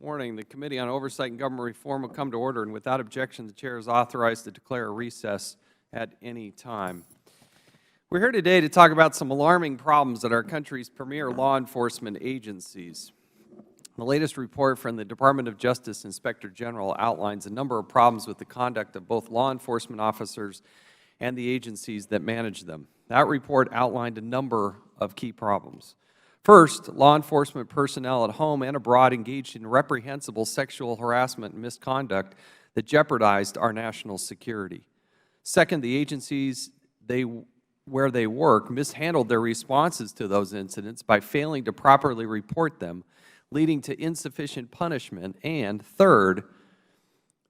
Morning. The Committee on Oversight and Government Reform will come to order, and without objection, the Chair is authorized to declare a recess at any time. We're here today to talk about some alarming problems at our country's premier law enforcement agencies. The latest report from the Department of Justice Inspector General outlines a number of problems with the conduct of both law enforcement officers and the agencies that manage them. That report outlined a number of key problems. First, law enforcement personnel at home and abroad engaged in reprehensible sexual harassment and misconduct that jeopardized our national security. Second, the agencies where they work mishandled their responses to those incidents by failing to properly report them, leading to insufficient punishment. And third,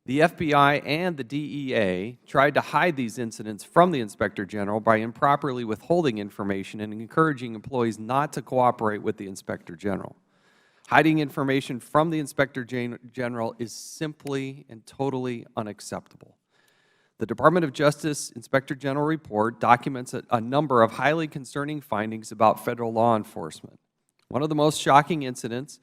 the FBI and the DEA tried to hide these incidents from the Inspector General by improperly withholding information and encouraging employees not to cooperate with the Inspector General. Hiding information from the Inspector General is simply and totally unacceptable. The Department of Justice Inspector General report documents a number of highly concerning findings about federal law enforcement. One of the most shocking incidents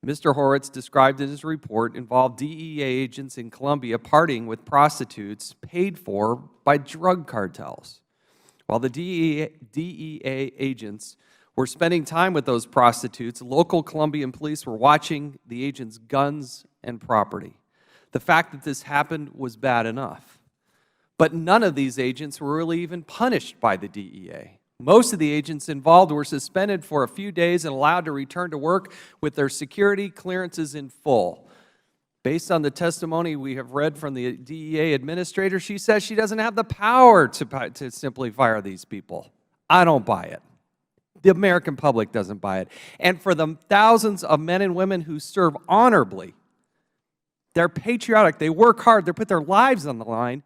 Mr. Horowitz described in his report involved DEA agents in Colombia partying with prostitutes paid for by drug cartels. While the DEA agents were spending time with those prostitutes, local Colombian police were watching the agents' guns and property. The fact that this happened was bad enough. But none of these agents were really even punished by the DEA. Most of the agents involved were suspended for a few days and allowed to return to work with their security clearances in full. Based on the testimony we have read from the DEA administrator, she says she doesn't have the power to simply fire these people. I don't buy it. The American public doesn't buy it. And for the thousands of men and women who serve honorably, they're patriotic, they work hard, they put their lives on the line,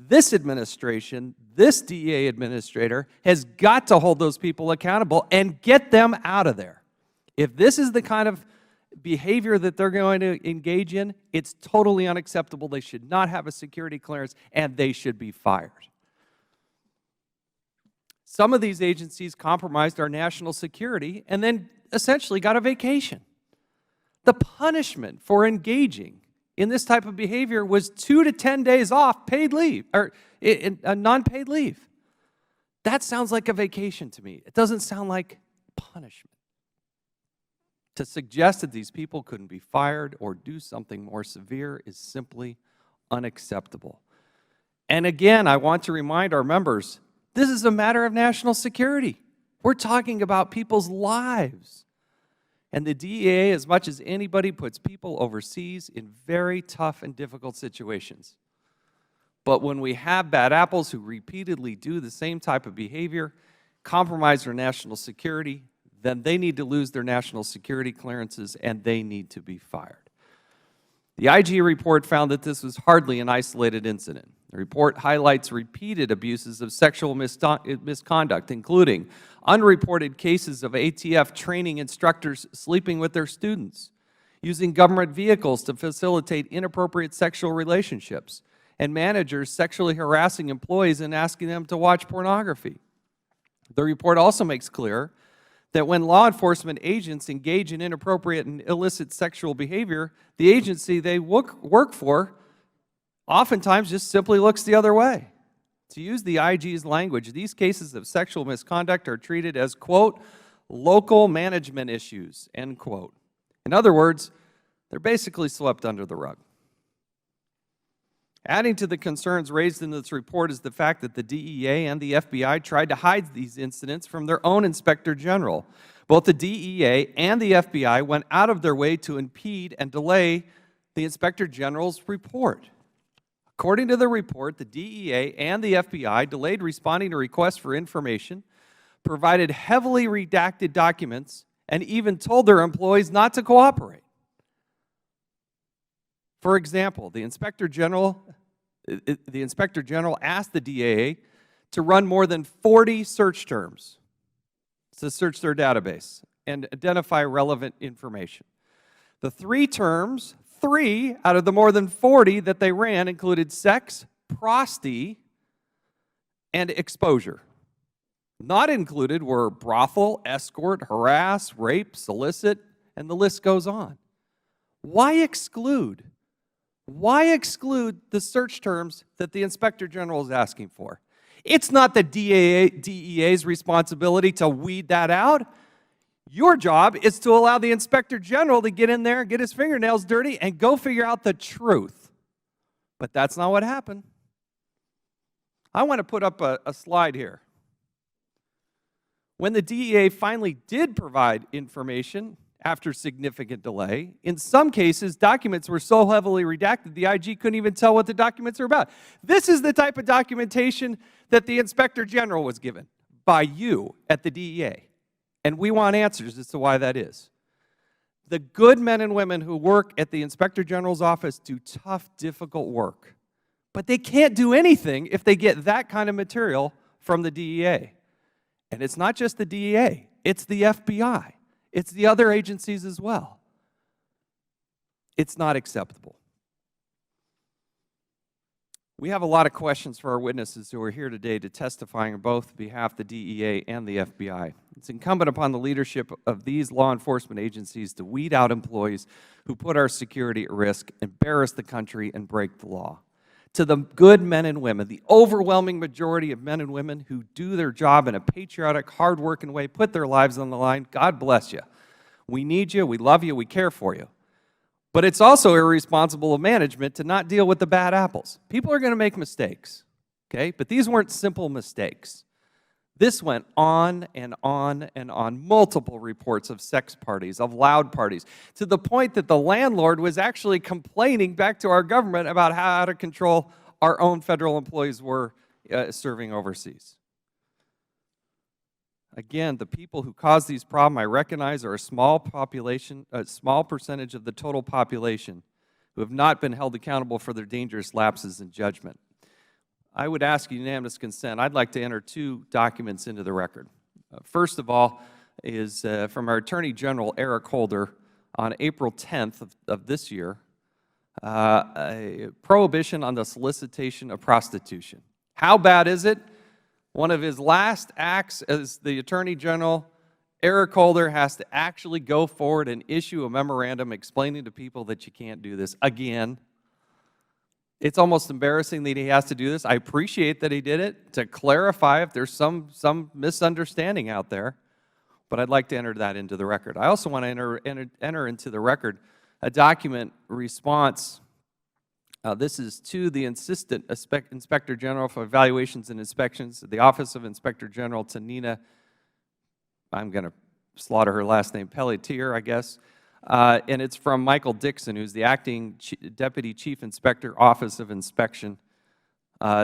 this administration, this DEA administrator, has got to hold those people accountable and get them out of there. If this is the kind of behavior that they're going to engage in, it's totally unacceptable. They should not have a security clearance, and they should be fired. Some of these agencies compromised our national security and then essentially got a vacation. The punishment for engaging in this type of behavior was 2 to 10 days off paid leave, or non-paid leave. That sounds like a vacation to me. It doesn't sound like punishment. To suggest that these people couldn't be fired or do something more severe is simply unacceptable. And again, I want to remind our members, this is a matter of national security. We're talking about people's lives. And the DEA, as much as anybody, puts people overseas in very tough and difficult situations. But when we have bad apples who repeatedly do the same type of behavior, compromise our national security, then they need to lose their national security clearances and they need to be fired. The IG report found that this was hardly an isolated incident. The report highlights repeated abuses of sexual misconduct, including unreported cases of ATF training instructors sleeping with their students, using government vehicles to facilitate inappropriate sexual relationships, and managers sexually harassing employees and asking them to watch pornography. The report also makes clear that when law enforcement agents engage in inappropriate and illicit sexual behavior, the agency they work for oftentimes just simply looks the other way. To use the IG's language, these cases of sexual misconduct are treated as, quote, local management issues, end quote. In other words, they're basically swept under the rug. Adding to the concerns raised in this report is the fact that the DEA and the FBI tried to hide these incidents from their own Inspector General. Both the DEA and the FBI went out of their way to impede and delay the Inspector General's report. According to the report, the DEA and the FBI delayed responding to requests for information, provided heavily redacted documents, and even told their employees not to cooperate. For example, the Inspector General asked the DEA to run more than 40 search terms to search their database and identify relevant information. The 3 terms, 3 out of the more than 40 that they ran included sex, prosty, and exposure. Not included were brothel, escort, harass, rape, solicit, and the list goes on. Why exclude? Why exclude the search terms that the Inspector General is asking for? It's not the DEA's responsibility to weed that out. Your job is to allow the Inspector General to get in there and get his fingernails dirty and go figure out the truth. But that's not what happened. I want to put up a slide here. When the DEA finally did provide information after significant delay, in some cases, documents were so heavily redacted, the IG couldn't even tell what the documents are about. This is the type of documentation that the Inspector General was given by you at the DEA. And we want answers as to why that is. The good men and women who work at the Inspector General's office do tough, difficult work. But they can't do anything if they get that kind of material from the DEA. And it's not just the DEA, it's the FBI. It's the other agencies as well. It's not acceptable. We have a lot of questions for our witnesses who are here today to testify on both behalf of the DEA and the FBI. It's incumbent upon the leadership of these law enforcement agencies to weed out employees who put our security at risk, embarrass the country, and break the law. To the good men and women, the overwhelming majority of men and women who do their job in a patriotic, hard-working way, put their lives on the line, God bless you. We need you, we love you, we care for you. But it's also irresponsible of management to not deal with the bad apples. People are going to make mistakes, okay? But these weren't simple mistakes. This went on and on and on, multiple reports of sex parties, of loud parties, to the point that the landlord was actually complaining back to our government about how out of control our own federal employees were serving overseas. Again, the people who cause these problems, I recognize, are a small population, a small percentage of the total population who have not been held accountable for their dangerous lapses in judgment. I would ask unanimous consent. I'd like to enter two documents into the record. First of all is from our Attorney General, Eric Holder, on April 10th of this year, a prohibition on the solicitation of prostitution. How bad is it? One of his last acts as the Attorney General, Eric Holder, has to actually go forward and issue a memorandum explaining to people that you can't do this again. It's almost embarrassing that he has to do this. I appreciate that he did it to clarify if there's some misunderstanding out there, but I'd like to enter that into the record. I also want to enter into the record a document response. This is to the Assistant Inspector General for Evaluations and Inspections, the Office of Inspector General, to Nina, I'm going to slaughter her last name, Pelletier, I guess. And it's from Michael Dixon, who's the Acting Deputy Chief Inspector, Office of Inspection,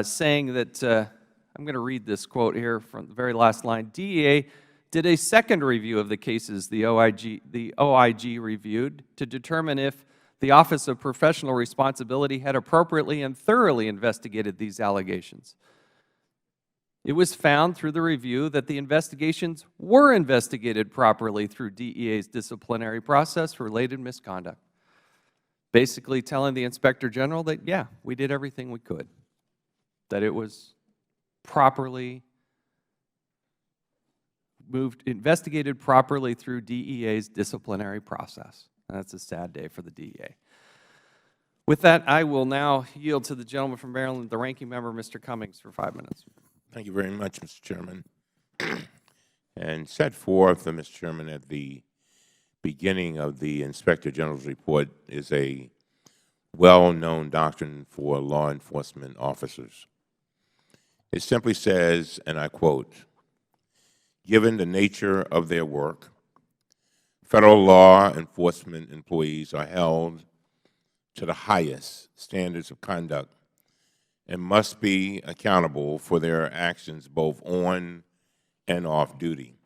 saying that, I'm going to read this quote here from the very last line, DEA did a second review of the cases the OIG reviewed to determine if the Office of Professional Responsibility had appropriately and thoroughly investigated these allegations. It was found through the review that the investigations were investigated properly through DEA's disciplinary process related misconduct. Basically telling the Inspector General that, yeah, we did everything we could, that it was properly investigated properly through DEA's disciplinary process. That's a sad day for the DEA. With that, I will now yield to the gentleman from Maryland, the ranking member, Mr. Cummings, for 5 minutes. Thank you very much, Mr. Chairman. And set forth, Mr. Chairman, at the beginning of the Inspector General's report is a well-known doctrine for law enforcement officers. It simply says, and I quote, "Given the nature of their work, federal law enforcement employees are held to the highest standards of conduct and must be accountable for their actions both on and off duty."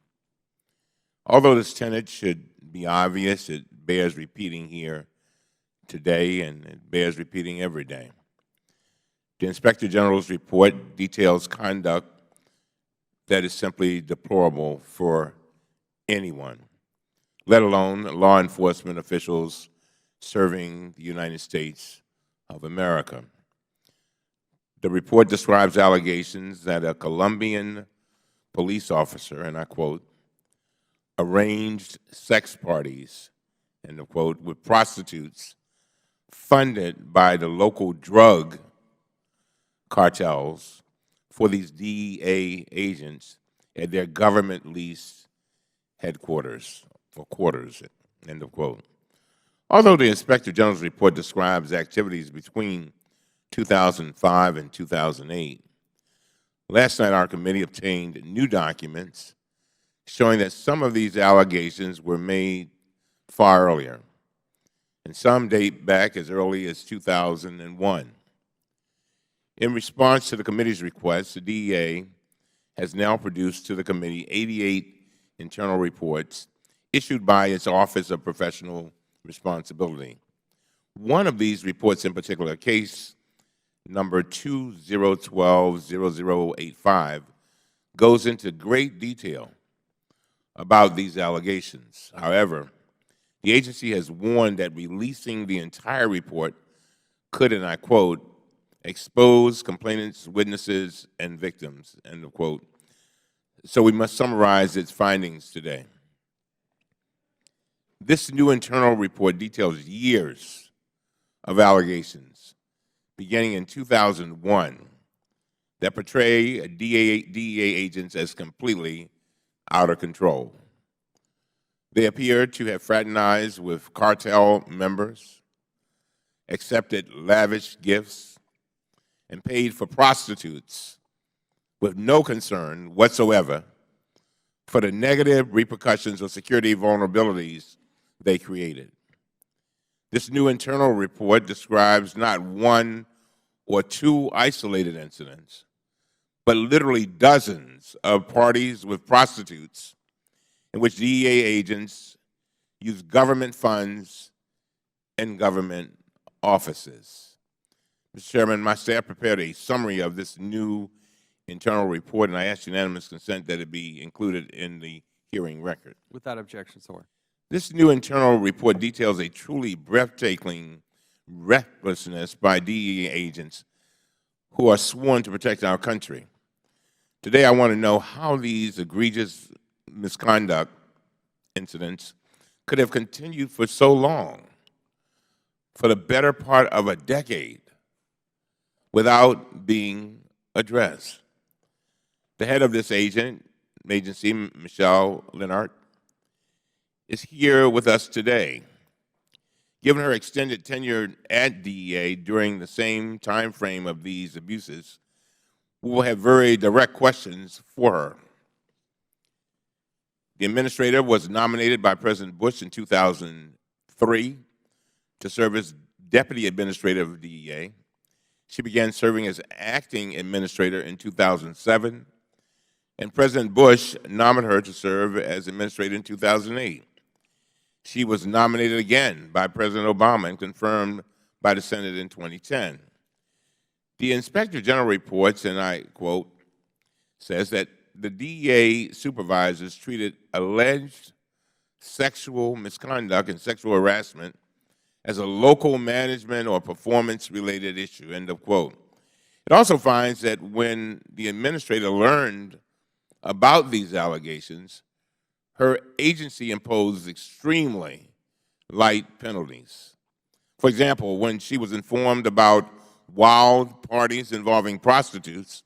Although this tenet should be obvious, it bears repeating here today, and it bears repeating every day. The Inspector General's report details conduct that is simply deplorable for anyone, let alone law enforcement officials serving the United States of America. The report describes allegations that a Colombian police officer, and I quote, arranged sex parties end of quote, with prostitutes funded by the local drug cartels for these DEA agents at their government-leased headquarters or quarters, end of quote. Although the Inspector General's report describes activities between 2005 and 2008, last night our committee obtained new documents showing that some of these allegations were made far earlier, and some date back as early as 2001. In response to the committee's request, the DEA has now produced to the committee 88 internal reports issued by its Office of Professional Responsibility. One of these reports in particular, case number 2012-0085, goes into great detail about these allegations. However, the agency has warned that releasing the entire report could, and I quote, expose complainants, witnesses, and victims, end of quote. So we must summarize its findings today. This new internal report details years of allegations, beginning in 2001, that portray DEA agents as completely out of control. They appear to have fraternized with cartel members, accepted lavish gifts, and paid for prostitutes with no concern whatsoever for the negative repercussions of security vulnerabilities they created. This new internal report describes not one or two isolated incidents, but literally dozens of parties with prostitutes in which DEA agents use government funds and government offices. Mr. Chairman, my staff prepared a summary of this new internal report, and I ask unanimous consent that it be included in the hearing record. Without objection, so ordered. This new internal report details a truly breathtaking recklessness by DEA agents who are sworn to protect our country. Today, I want to know how these egregious misconduct incidents could have continued for so long, for the better part of a decade, without being addressed. The head of this agency, Michelle Leonard, is here with us today. Given her extended tenure at DEA during the same time frame of these abuses, we will have very direct questions for her. The administrator was nominated by President Bush in 2003 to serve as Deputy Administrator of DEA. She began serving as acting administrator in 2007, and President Bush nominated her to serve as administrator in 2008. She was nominated again by President Obama and confirmed by the Senate in 2010. The Inspector General reports, and I quote, says that the DEA supervisors treated alleged sexual misconduct and sexual harassment as a local management or performance-related issue, end of quote. It also finds that when the administrator learned about these allegations, her agency imposed extremely light penalties. For example, when she was informed about wild parties involving prostitutes,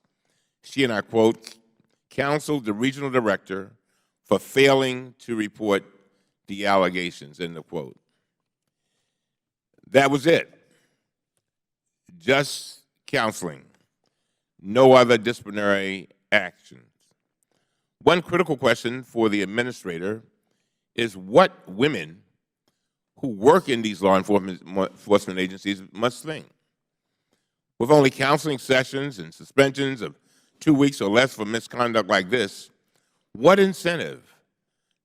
she, and I quote, counseled the regional director for failing to report the allegations, end of quote. That was it. Just counseling. No other disciplinary actions. One critical question for the administrator is what women who work in these law enforcement agencies must think. With only counseling sessions and suspensions of 2 weeks or less for misconduct like this, what incentive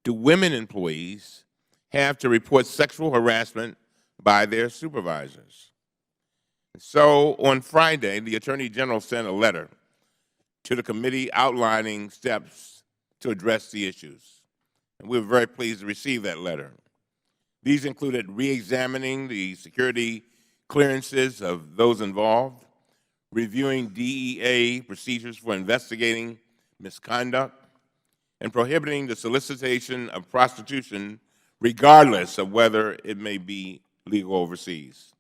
do women employees have to report sexual harassment by their supervisors? So on Friday, the Attorney General sent a letter to the committee outlining steps to address the issues. And we were very pleased to receive that letter. These included re-examining the security clearances of those involved, reviewing DEA procedures for investigating misconduct, and prohibiting the solicitation of prostitution regardless of whether it may be legal overseas.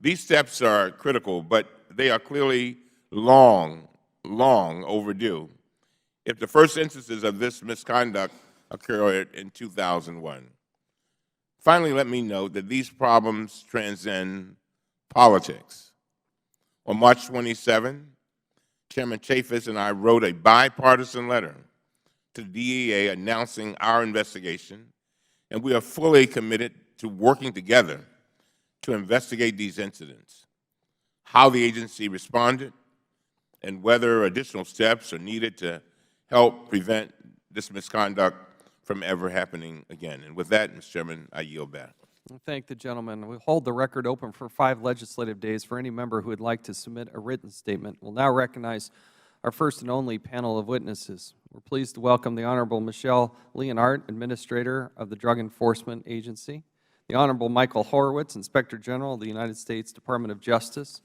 These steps are critical, but they are clearly long overdue if the first instances of this misconduct occurred in 2001. Finally, let me note that these problems transcend politics. On March 27, Chairman Chaffetz and I wrote a bipartisan letter to the DEA announcing our investigation, and we are fully committed to working together to investigate these incidents, how the agency responded, and whether additional steps are needed to help prevent this misconduct from ever happening again. And with that, Mr. Chairman, I yield back. I thank the gentleman. We'll hold the record open for 5 legislative days for any member who would like to submit a written statement. We'll now recognize our first and only panel of witnesses. We're pleased to welcome the Honorable Michelle Leonard, Administrator of the Drug Enforcement Agency, the Honorable Michael Horowitz, Inspector General of the United States Department of Justice,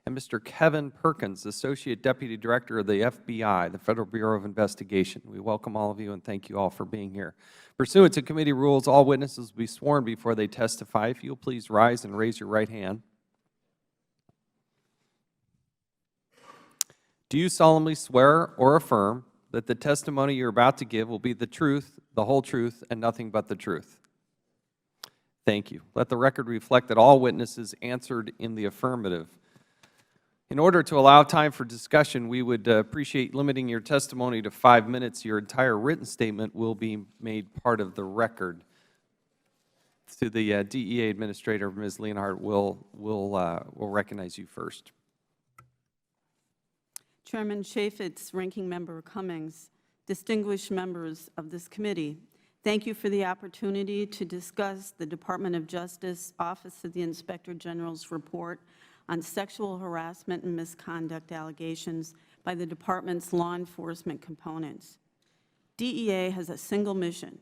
and Mr. Kevin Perkins, Associate Deputy Director of the FBI, the Federal Bureau of Investigation. We welcome all of you and thank you all for being here. Pursuant to committee rules, all witnesses will be sworn before they testify. If you'll please rise and raise your right hand. Do you solemnly swear or affirm that the testimony you're about to give will be the truth, the whole truth, and nothing but the truth? Thank you. Let the record reflect that all witnesses answered in the affirmative. In order to allow time for discussion, we would appreciate limiting your testimony to 5 minutes. Your entire written statement will be made part of the record. To the DEA Administrator, Ms. Leonard, will recognize you first. Chairman Chaffetz, Ranking Member Cummings, distinguished members of this committee, thank you for the opportunity to discuss the Department of Justice Office of the Inspector General's report on sexual harassment and misconduct allegations by the Department's law enforcement components. DEA has a single mission: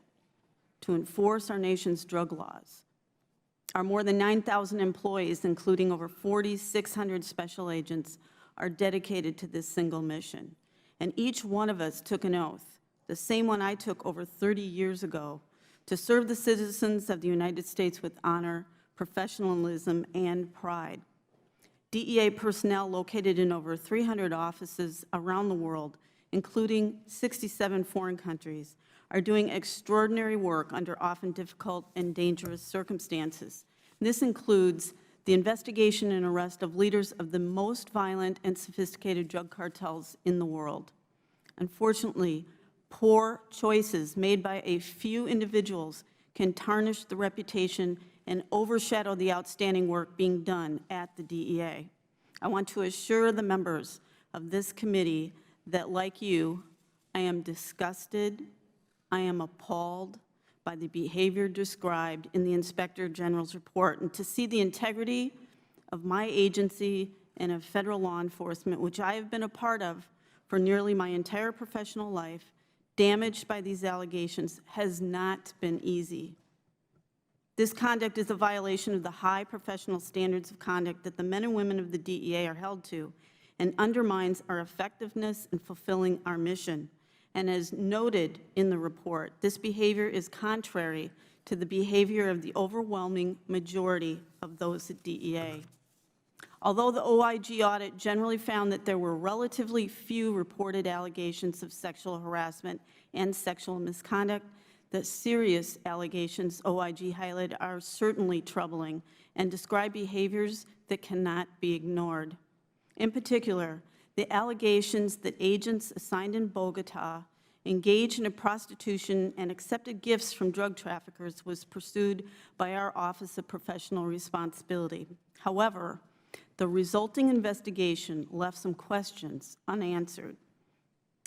to enforce our nation's drug laws. Our more than 9,000 employees, including over 4,600 special agents, are dedicated to this single mission. And each one of us took an oath, the same one I took over 30 years ago, to serve the citizens of the United States with honor, professionalism, and pride. DEA personnel located in over 300 offices around the world, including 67 foreign countries, are doing extraordinary work under often difficult and dangerous circumstances. And this includes the investigation and arrest of leaders of the most violent and sophisticated drug cartels in the world. Unfortunately, poor choices made by a few individuals can tarnish the reputation and overshadow the outstanding work being done at the DEA. I want to assure the members of this committee that, like you, I am disgusted, I am appalled by the behavior described in the Inspector General's report, and to see the integrity of my agency and of federal law enforcement, which I have been a part of for nearly my entire professional life, damaged by these allegations has not been easy. This conduct is a violation of the high professional standards of conduct that the men and women of the DEA are held to, and undermines our effectiveness in fulfilling our mission. And as noted in the report, this behavior is contrary to the behavior of the overwhelming majority of those at DEA. Although the OIG audit generally found that there were relatively few reported allegations of sexual harassment and sexual misconduct, the serious allegations OIG highlighted are certainly troubling and describe behaviors that cannot be ignored. In particular, the allegations that agents assigned in Bogota engaged in prostitution and accepted gifts from drug traffickers was pursued by our Office of Professional Responsibility. However, the resulting investigation left some questions unanswered.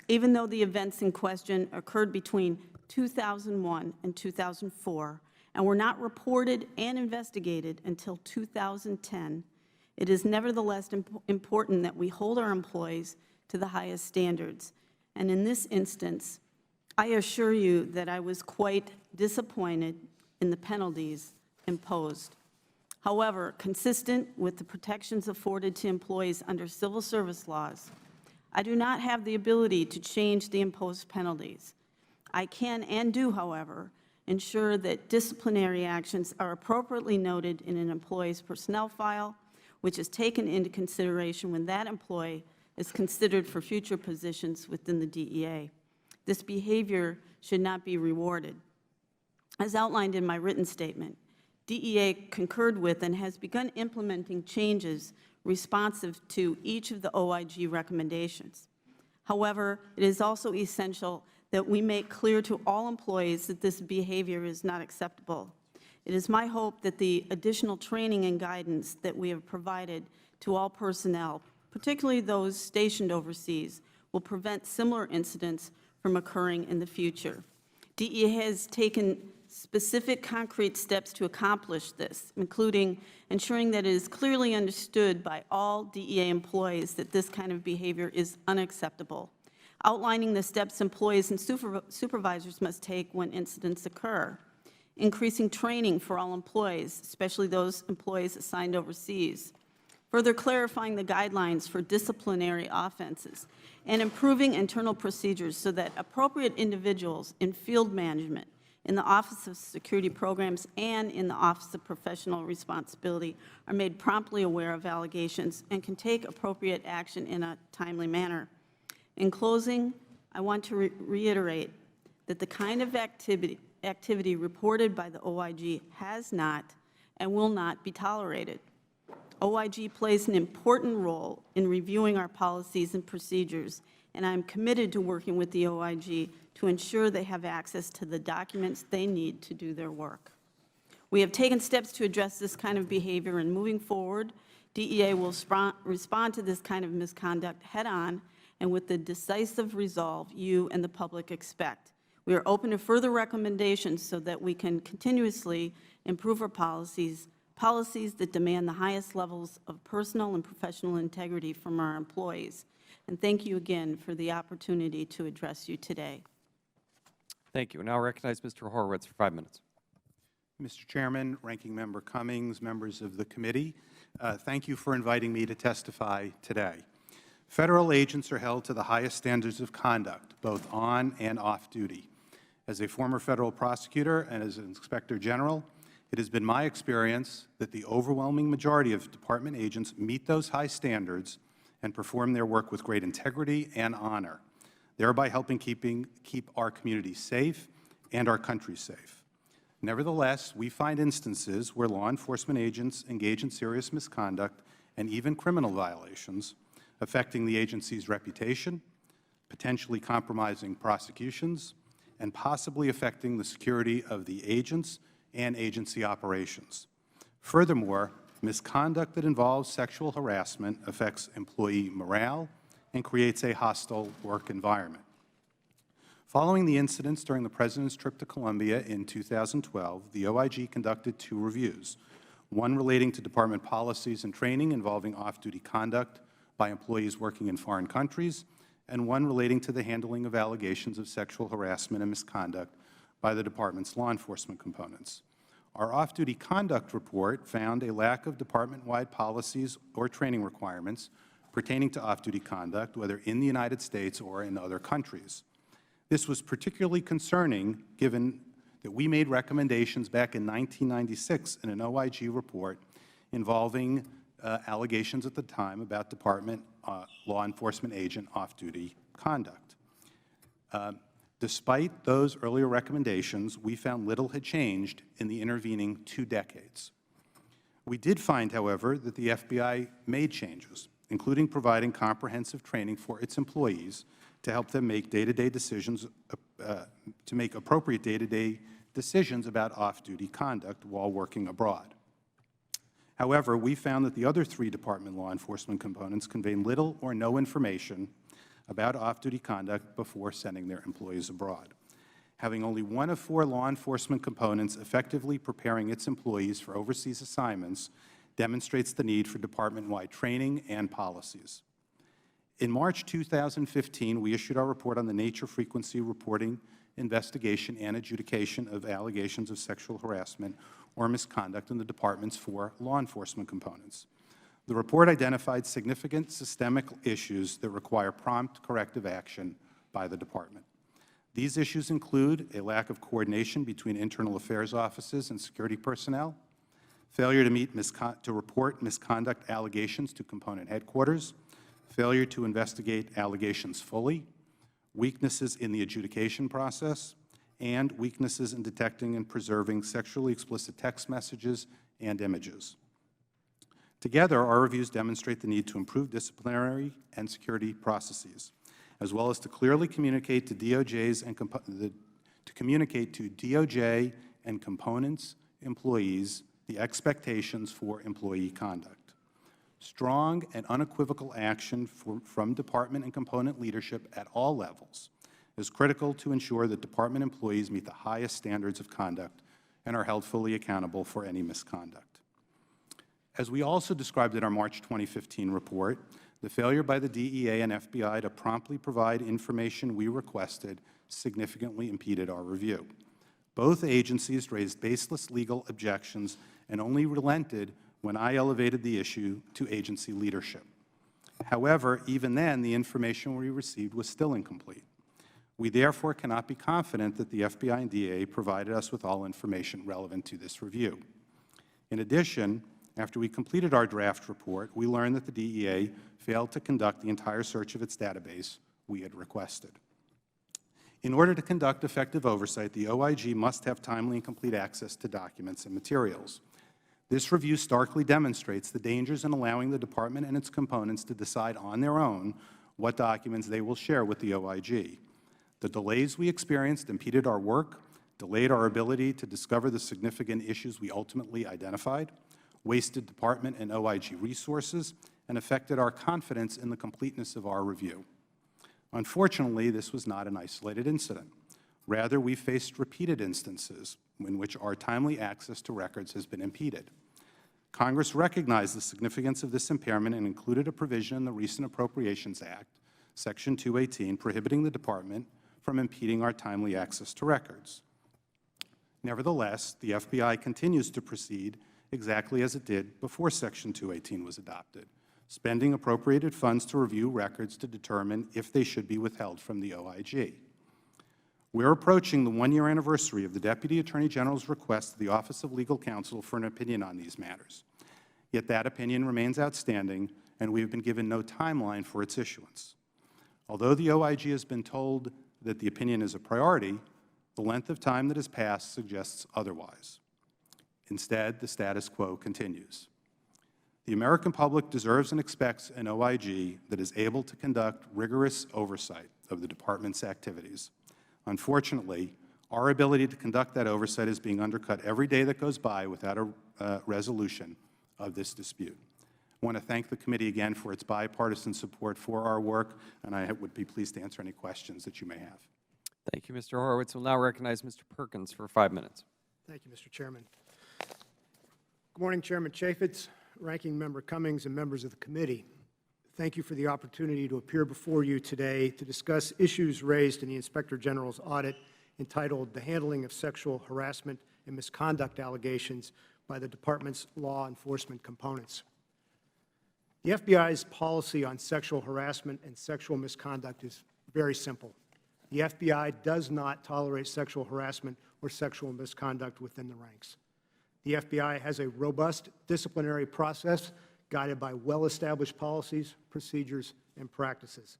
Even though the events in question occurred between 2001 and 2004 and were not reported and investigated until 2010, it is nevertheless important that we hold our employees to the highest standards. And in this instance, I assure you that I was quite disappointed in the penalties imposed. However, consistent with the protections afforded to employees under civil service laws, I do not have the ability to change the imposed penalties. I can and do, however, ensure that disciplinary actions are appropriately noted in an employee's personnel file, which is taken into consideration when that employee is considered for future positions within the DEA. This behavior should not be rewarded. As outlined in my written statement, DEA concurred with and has begun implementing changes responsive to each of the OIG recommendations. However, it is also essential that we make clear to all employees that this behavior is not acceptable. It is my hope that the additional training and guidance that we have provided to all personnel, particularly those stationed overseas, will prevent similar incidents from occurring in the future. DEA has taken specific concrete steps to accomplish this, including ensuring that it is clearly understood by all DEA employees that this kind of behavior is unacceptable, outlining the steps employees and supervisors must take when incidents occur, increasing training for all employees, especially those employees assigned overseas, further clarifying the guidelines for disciplinary offenses, and improving internal procedures so that appropriate individuals in field management, in the Office of Security Programs, and in the Office of Professional Responsibility are made promptly aware of allegations and can take appropriate action in a timely manner. In closing, I want to reiterate that the kind of activity reported by the OIG has not and will not be tolerated. OIG plays an important role in reviewing our policies and procedures, and I am committed to working with the OIG to ensure they have access to the documents they need to do their work. We have taken steps to address this kind of behavior, and moving forward, DEA will respond to this kind of misconduct head-on and with the decisive resolve you and the public expect. We are open to further recommendations so that we can continuously improve our policies that demand the highest levels of personal and professional integrity from our employees. And thank you again for the opportunity to address you today. Thank you. Now I recognize Mr. Horowitz for 5 minutes. Mr. Chairman, Ranking Member Cummings, members of the committee, thank you for inviting me to testify today. Federal agents are held to the highest standards of conduct, both on and off duty. As a former federal prosecutor and as an Inspector General, it has been my experience that the overwhelming majority of department agents meet those high standards and perform their work with great integrity and honor, thereby helping keep our communities safe and our country safe. Nevertheless, we find instances where law enforcement agents engage in serious misconduct and even criminal violations, affecting the agency's reputation, potentially compromising prosecutions, and possibly affecting the security of the agents and agency operations. Furthermore, misconduct that involves sexual harassment affects employee morale and creates a hostile work environment. Following the incidents during the President's trip to Colombia in 2012, the OIG conducted 2 reviews, one relating to Department policies and training involving off-duty conduct by employees working in foreign countries, and one relating to the handling of allegations of sexual harassment and misconduct by the Department's law enforcement components. Our off-duty conduct report found a lack of department-wide policies or training requirements pertaining to off-duty conduct, whether in the United States or in other countries. This was particularly concerning given that we made recommendations back in 1996 in an OIG report involving allegations at the time about Department law enforcement agent off-duty conduct. Despite those earlier recommendations, we found little had changed in the intervening 2 decades. We did find, however, that the FBI made changes, including providing comprehensive training for its employees to help them make day-to-day decisions, to make appropriate day-to-day decisions about off-duty conduct while working abroad. However, we found that the other 3 Department law enforcement components convey little or no information about off-duty conduct before sending their employees abroad. Having only one of 4 law enforcement components effectively preparing its employees for overseas assignments demonstrates the need for department-wide training and policies. In March 2015, we issued our report on the nature, frequency, reporting, investigation, and adjudication of allegations of sexual harassment or misconduct in the Department's 4 law enforcement components. The report identified significant systemic issues that require prompt corrective action by the Department. These issues include a lack of coordination between internal affairs offices and security personnel, failure to report misconduct allegations to component headquarters, failure to investigate allegations fully, weaknesses in the adjudication process, and weaknesses in detecting and preserving sexually explicit text messages and images. Together, our reviews demonstrate the need to improve disciplinary and security processes, as well as to clearly communicate to DOJ and components employees the expectations for employee conduct. Strong and unequivocal action from Department and component leadership at all levels is critical to ensure that Department employees meet the highest standards of conduct and are held fully accountable for any misconduct. As we also described in our March 2015 report, the failure by the DEA and FBI to promptly provide information we requested significantly impeded our review. Both agencies raised baseless legal objections and only relented when I elevated the issue to agency leadership. However, even then, the information we received was still incomplete. We therefore cannot be confident that the FBI and DEA provided us with all information relevant to this review. In addition, after we completed our draft report, we learned that the DEA failed to conduct the entire search of its database we had requested. In order to conduct effective oversight, the OIG must have timely and complete access to documents and materials. This review starkly demonstrates the dangers in allowing the Department and its components to decide on their own what documents they will share with the OIG. The delays we experienced impeded our work, delayed our ability to discover the significant issues we ultimately identified, wasted Department and OIG resources, and affected our confidence in the completeness of our review. Unfortunately, this was not an isolated incident. Rather, we faced repeated instances in which our timely access to records has been impeded. Congress recognized the significance of this impairment and included a provision in the recent Appropriations Act, Section 218, prohibiting the Department from impeding our timely access to records. Nevertheless, the FBI continues to proceed exactly as it did before Section 218 was adopted, spending appropriated funds to review records to determine if they should be withheld from the OIG. We're approaching the one-year anniversary of the Deputy Attorney General's request to the Office of Legal Counsel for an opinion on these matters. Yet that opinion remains outstanding, and we have been given no timeline for its issuance. Although the OIG has been told that the opinion is a priority, the length of time that has passed suggests otherwise. Instead, the status quo continues. The American public deserves and expects an OIG that is able to conduct rigorous oversight of the Department's activities. Unfortunately, our ability to conduct that oversight is being undercut every day that goes by without a resolution of this dispute. I want to thank the committee again for its bipartisan support for our work, and I would be pleased to answer any questions that you may have. Thank you, Mr. Horowitz. We'll now recognize Mr. Perkins for 5 minutes. Thank you, Mr. Chairman. Good morning, Chairman Chaffetz, Ranking Member Cummings, and members of the committee. Thank you for the opportunity to appear before you today to discuss issues raised in the Inspector General's audit entitled The Handling of Sexual Harassment and Misconduct Allegations by the Department's Law Enforcement Components. The FBI's policy on sexual harassment and sexual misconduct is very simple. The FBI does not tolerate sexual harassment or sexual misconduct within the ranks. The FBI has a robust disciplinary process guided by well-established policies, procedures, and practices.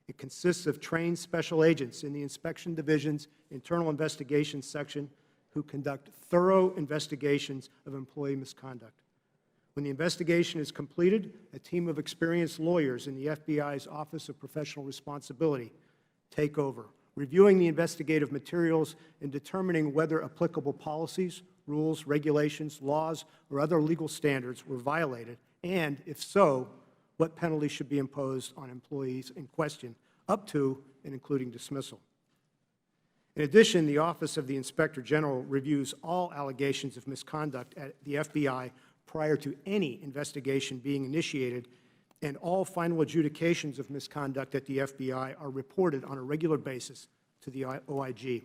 It consists of trained special agents in the Inspection Division's Internal Investigations Section who conduct thorough investigations of employee misconduct. When the investigation is completed, a team of experienced lawyers in the FBI's Office of Professional Responsibility take over, reviewing the investigative materials and determining whether applicable policies, rules, regulations, laws, or other legal standards were violated, and, if so, what penalties should be imposed on employees in question, up to and including dismissal. In addition, the Office of the Inspector General reviews all allegations of misconduct at the FBI prior to any investigation being initiated, and all final adjudications of misconduct at the FBI are reported on a regular basis to the OIG.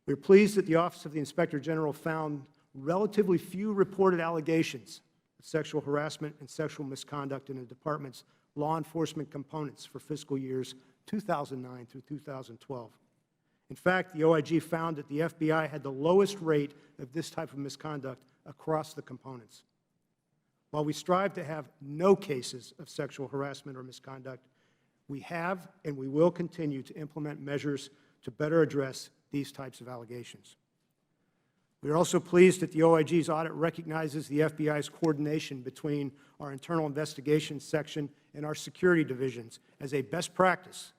We are pleased that the Office of the Inspector General found relatively few reported allegations of sexual harassment and sexual misconduct in the Department's law enforcement components for fiscal years 2009 through 2012. In fact, the OIG found that the FBI had the lowest rate of this type of misconduct across the components. While we strive to have no cases of sexual harassment or misconduct, we have and we will continue to implement measures to better address these types of allegations. We are also pleased that the OIG's audit recognizes the FBI's coordination between our internal investigations section and our security divisions as a best practice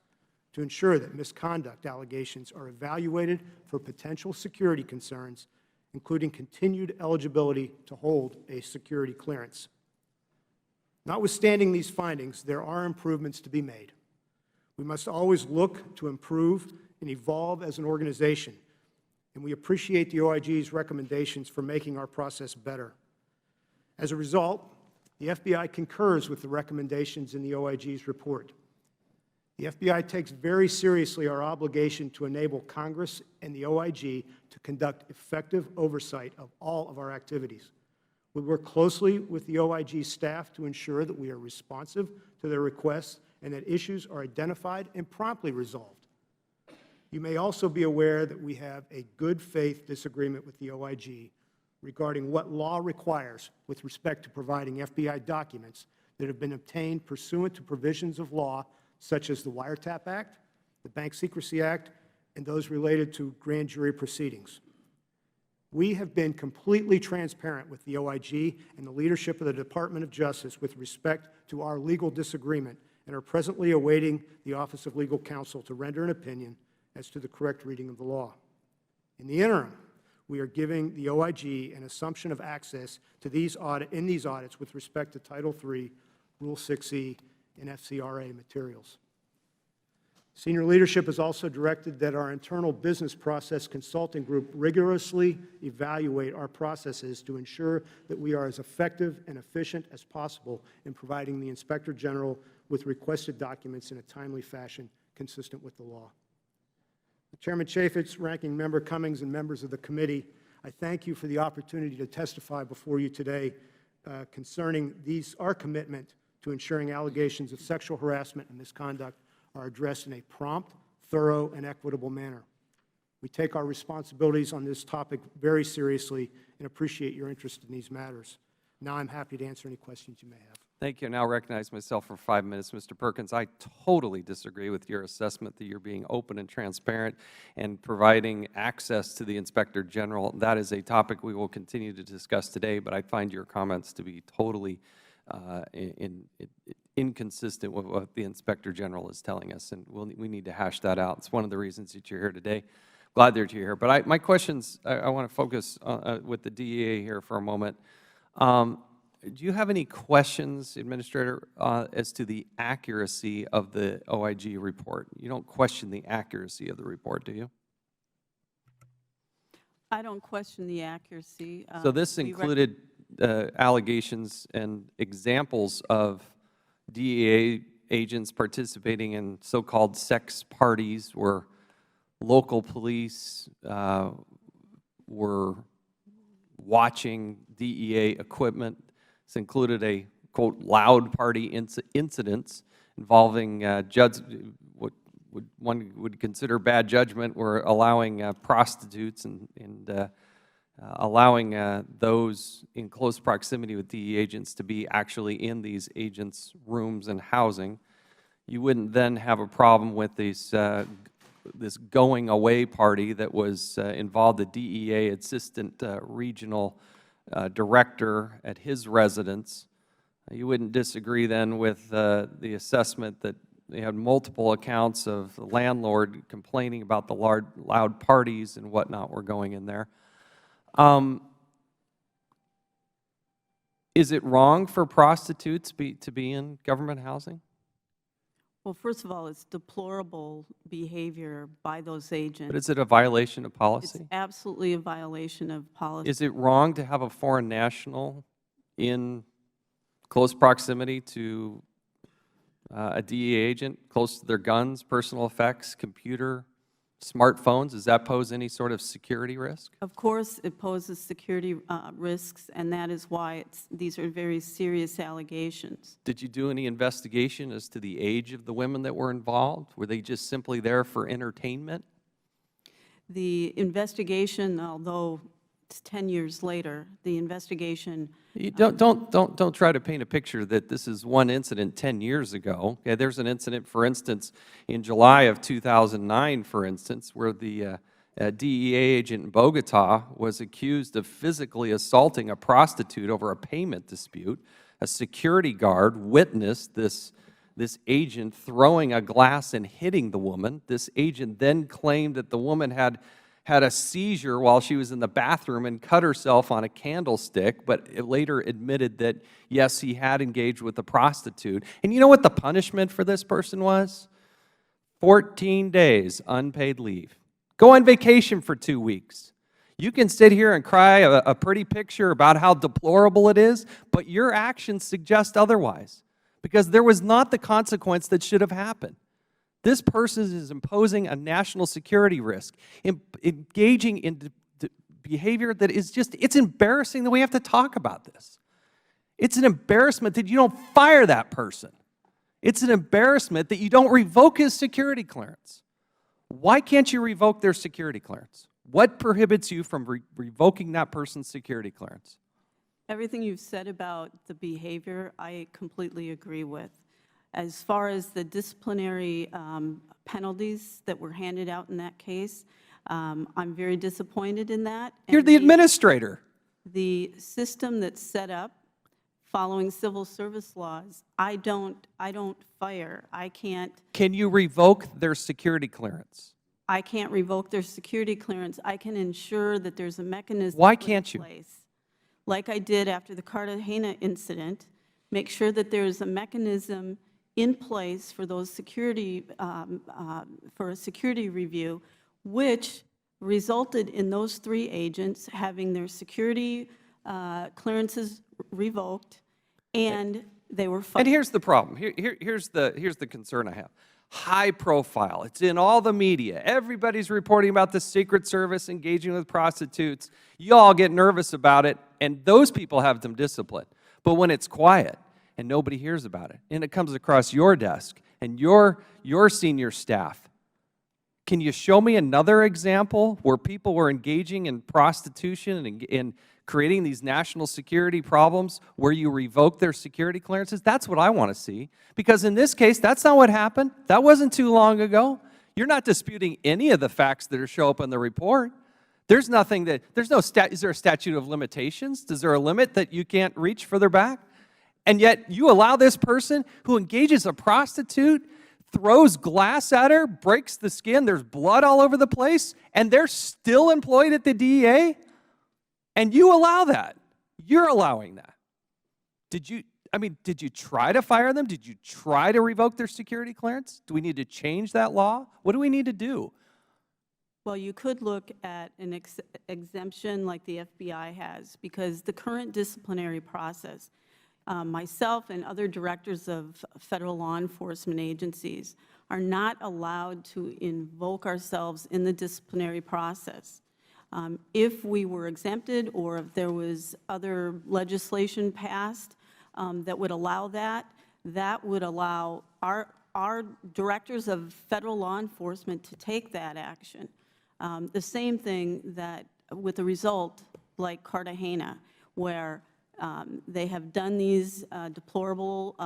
to ensure that misconduct allegations are evaluated for potential security concerns, including continued eligibility to hold a security clearance. Notwithstanding these findings, there are improvements to be made. We must always look to improve and evolve as an organization, and we appreciate the OIG's recommendations for making our process better. As a result, the FBI concurs with the recommendations in the OIG's report. The FBI takes very seriously our obligation to enable Congress and the OIG to conduct effective oversight of all of our activities. We work closely with the OIG staff to ensure that we are responsive to their requests and that issues are identified and promptly resolved. You may also be aware that we have a good faith disagreement with the OIG regarding what law requires with respect to providing FBI documents that have been obtained pursuant to provisions of law such as the Wiretap Act, the Bank Secrecy Act, and those related to grand jury proceedings. We have been completely transparent with the OIG and the leadership of the Department of Justice with respect to our legal disagreement and are presently awaiting the Office of Legal Counsel to render an opinion as to the correct reading of the law. In the interim, we are giving the OIG an assumption of access to these audits with respect to Title III, Rule 6E, and FCRA materials. Senior leadership has also directed that our internal business process consulting group rigorously evaluate our processes to ensure that we are as effective and efficient as possible in providing the Inspector General with requested documents in a timely fashion consistent with the law. Chairman Chaffetz, Ranking Member Cummings, and members of the committee, I thank you for the opportunity to testify before you today concerning our commitment to ensuring allegations of sexual harassment and misconduct are addressed in a prompt, thorough, and equitable manner. We take our responsibilities on this topic very seriously and appreciate your interest in these matters. Now I'm happy to answer any questions you may have. Thank you. I now recognize myself for 5 minutes. Mr. Perkins, I totally disagree with your assessment that you're being open and transparent and providing access to the Inspector General. That is a topic we will continue to discuss today, but I find your comments to be totally inconsistent with what the Inspector General is telling us, and we need to hash that out. It's one of the reasons that you're here today. Glad that you're here. But my questions, I want to focus with the DEA here for a moment. Do you have any questions, Administrator, as to the accuracy of the OIG report? You don't question the accuracy of the report, do you? I don't question the accuracy. So this included allegations and examples of DEA agents participating in so-called sex parties where local police were watching DEA equipment. This included a, quote, loud party incidents involving what one would consider bad judgment, were allowing prostitutes and allowing those in close proximity with DEA agents to be actually in these agents' rooms and housing. You wouldn't then have a problem with this going away party that was involved the DEA assistant regional director at his residence. You wouldn't disagree then with the assessment that they had multiple accounts of the landlord complaining about the loud parties and whatnot were going in there. Is it wrong for prostitutes to be in government housing? Well, first of all, it's deplorable behavior by those agents. But is it a violation of policy? It's absolutely a violation of policy. Is it wrong to have a foreign national in close proximity to a DEA agent, close to their guns, personal effects, computer smartphones, does that pose any sort of security risk? Of course, it poses security risks, and that is why these are very serious allegations. Did you do any investigation as to the age of the women that were involved? Were they just simply there for entertainment? The investigation, although it's 10 years later, the investigation. You don't try to paint a picture that this is one incident 10 years ago. Okay, there's an incident, for instance, in July of 2009, for instance, where the DEA agent in Bogota was accused of physically assaulting a prostitute over a payment dispute. A security guard witnessed this agent throwing a glass and hitting the woman. This agent then claimed that the woman had a seizure while she was in the bathroom and cut herself on a candlestick, but it later admitted that, yes, he had engaged with a prostitute. And you know what the punishment for this person was? 14 days unpaid leave. Go on vacation for 2 weeks. You can sit here and cry a pretty picture about how deplorable it is, but your actions suggest otherwise, because there was not the consequence that should have happened. This person is imposing a national security risk, engaging in behavior that is just, it's embarrassing that we have to talk about this. It's an embarrassment that you don't fire that person. It's an embarrassment that you don't revoke his security clearance. Why can't you revoke their security clearance? What prohibits you from revoking that person's security clearance? Everything you've said about the behavior, I completely agree with. As far as the disciplinary penalties that were handed out in that case, I'm very disappointed in that. You're the administrator. The system that's set up following civil service laws, I don't fire. I can't. Can you revoke their security clearance? I can't revoke their security clearance. I can ensure that there's a mechanism. Why can't you? Like I did after the Cartagena incident, make sure that there's a mechanism in place for those security, for a security review, which resulted in those 3 agents having their security clearances revoked, and they were fired. And here's the problem. Here's the concern I have. High profile. It's in all the media. Everybody's reporting about the Secret Service engaging with prostitutes. You all get nervous about it, and those people have some discipline. But when it's quiet and nobody hears about it, and it comes across your desk and your senior staff, can you show me another example where people were engaging in prostitution and in creating these national security problems where you revoke their security clearances? That's what I want to see. Because in this case, that's not what happened. That wasn't too long ago. You're not disputing any of the facts that show up in the report. There's nothing that, is there a statute of limitations? Is there a limit that you can't reach further back? And yet you allow this person who engages a prostitute, throws glass at her, breaks the skin, there's blood all over the place, and they're still employed at the DEA? And you allow that. You're allowing that. Did you try to fire them? Did you try to revoke their security clearance? Do we need to change that law? What do we need to do? Well, you could look at an exemption like the FBI has, because the current disciplinary process, myself and other directors of federal law enforcement agencies are not allowed to invoke ourselves in the disciplinary process. If we were exempted, or if there was other legislation passed that would allow that, that would allow our directors of federal law enforcement to take that action. The same thing that with a result like Cartagena, where they have done these deplorable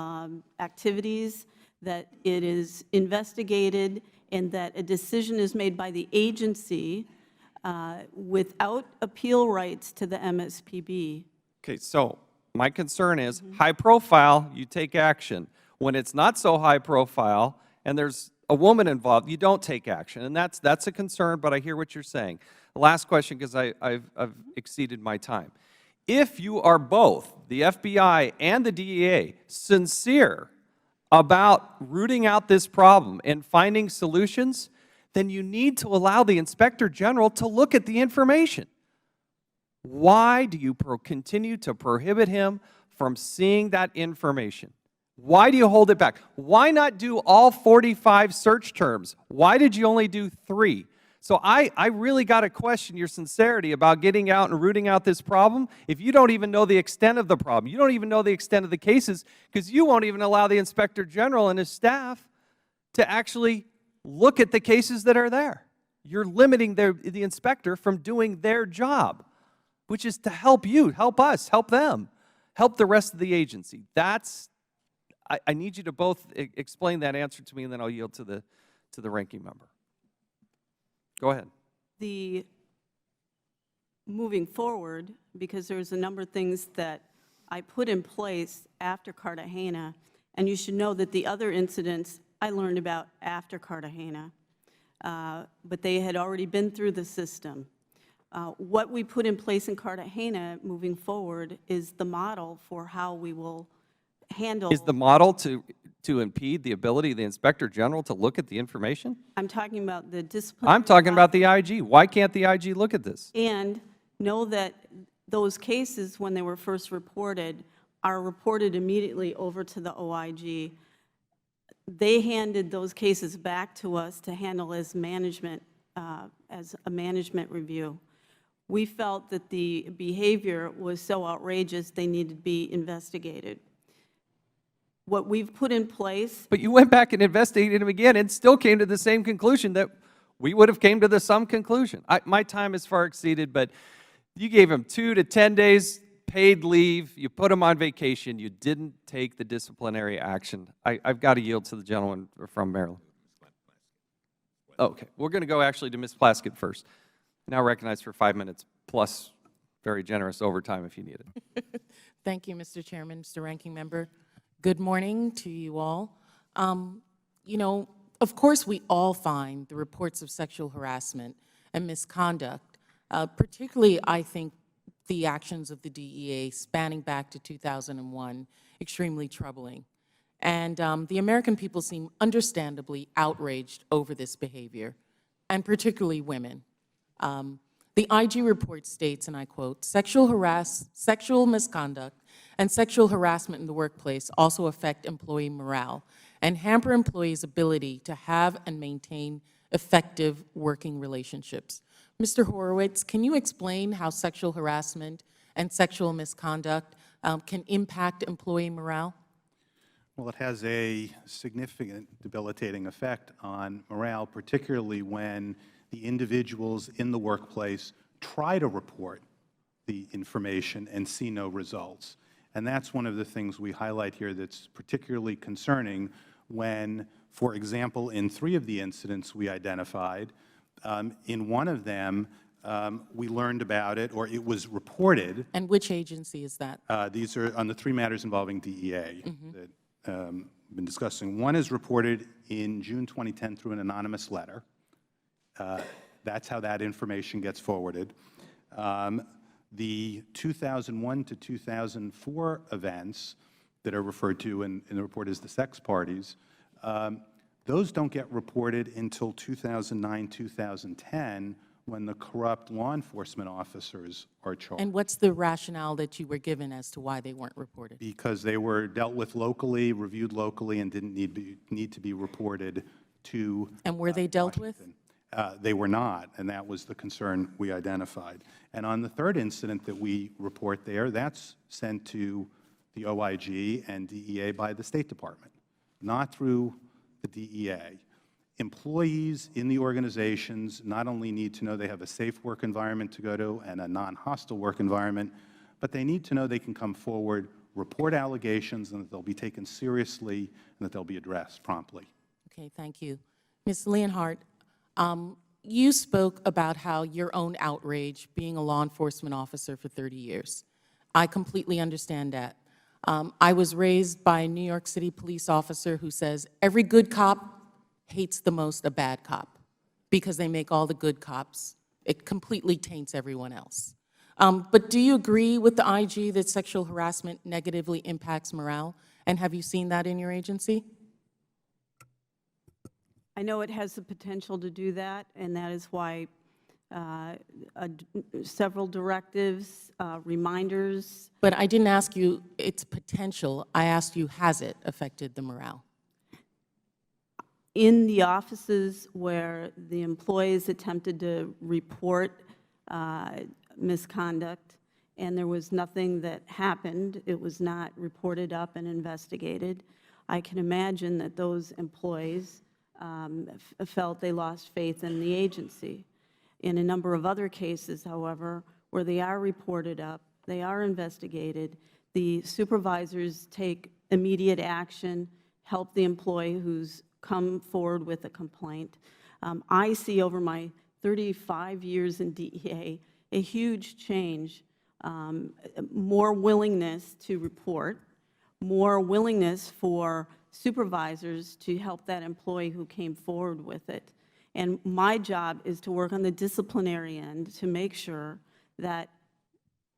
activities, that it is investigated, and that a decision is made by the agency without appeal rights to the MSPB. Okay, so my concern is high profile, you take action. When it's not so high profile and there's a woman involved, you don't take action. And that's a concern, but I hear what you're saying. The last question, because I've exceeded my time. If you are both, the FBI and the DEA, sincere about rooting out this problem and finding solutions, then you need to allow the Inspector General to look at the information. Why do you continue to prohibit him from seeing that information? Why do you hold it back? Why not do all 45 search terms? Why did you only do 3? So I really got to question your sincerity about getting out and rooting out this problem if you don't even know the extent of the problem. You don't even know the extent of the cases, because you won't even allow the Inspector General and his staff to actually look at the cases that are there. You're limiting the inspector from doing their job, which is to help you, help us, help them, help the rest of the agency. I need you to both explain that answer to me, and then I'll yield to the ranking member. Go ahead. Moving forward, because there's a number of things that I put in place after Cartagena, and you should know that the other incidents I learned about after Cartagena, but they had already been through the system. What we put in place in Cartagena moving forward is the model for how we will handle. Is the model to impede the ability of the Inspector General to look at the information? I'm talking about the disciplinary. I'm talking about the IG. Why can't the IG look at this? And know that those cases, when they were first reported, are reported immediately over to the OIG. They handed those cases back to us to handle as management, as a management review. We felt that the behavior was so outrageous they needed to be investigated. What we've put in place. But you went back and investigated him again and still came to the same conclusion that we would have came to the same conclusion. My time is far exceeded, but you gave him 2 to 10 days paid leave. You put him on vacation. You didn't take the disciplinary action. I've got to yield to the gentleman from Maryland. Okay, we're going to go actually to Ms. Plaskett first. Now recognized for 5 minutes plus very generous overtime if you need it. Thank you, Mr. Chairman, Mr. Ranking Member. Good morning to you all. You know, of course, we all find the reports of sexual harassment and misconduct, particularly, I think, the actions of the DEA spanning back to 2001, extremely troubling. And the American people seem understandably outraged over this behavior, and particularly women. The IG report states, and I quote, sexual misconduct and sexual harassment in the workplace also affect employee morale and hamper employees' ability to have and maintain effective working relationships. Mr. Horowitz, can you explain how sexual harassment and sexual misconduct can impact employee morale? Well, it has a significant debilitating effect on morale, particularly when the individuals in the workplace try to report the information and see no results. And that's one of the things we highlight here that's particularly concerning when, for example, in 3 of the incidents we identified, in one of them, we learned about it, or it was reported. And which agency is that? These are on the 3 matters involving DEA that we've been discussing. One is reported in June 2010 through an anonymous letter. That's how that information gets forwarded. The 2001 to 2004 events that are referred to in the report as the sex parties, those don't get reported until 2009, 2010, when the corrupt law enforcement officers are charged. And what's the rationale that you were given as to why they weren't reported? Because they were dealt with locally, reviewed locally, and didn't need to be reported to And were they dealt with? They were not, and that was the concern we identified. And on the 3rd incident that we report there, that's sent to the OIG and DEA by the State Department, not through the DEA. Employees in the organizations not only need to know they have a safe work environment to go to and a non-hostile work environment, but they need to know they can come forward, report allegations, and that they'll be taken seriously and that they'll be addressed promptly. Okay, thank you. Ms. Leonard, you spoke about how your own outrage being a law enforcement officer for 30 years. I completely understand that. I was raised by a New York City police officer who says every good cop hates the most a bad cop because they make all the good cops. It completely taints everyone else. But do you agree with the IG that sexual harassment negatively impacts morale? And have you seen that in your agency? I know it has the potential to do that, and that is why several directives, reminders. But I didn't ask you its potential. I asked you, has it affected the morale? in the offices where the employees attempted to report misconduct, and there was nothing that happened, it was not reported up and investigated, I can imagine that those employees felt they lost faith in the agency. In a number of other cases, however, where they are reported up, they are investigated, the supervisors take immediate action, help the employee who's come forward with a complaint. I see over my 35 years in DEA a huge change, more willingness to report, more willingness for supervisors to help that employee who came forward with it. And my job is to work on the disciplinary end to make sure that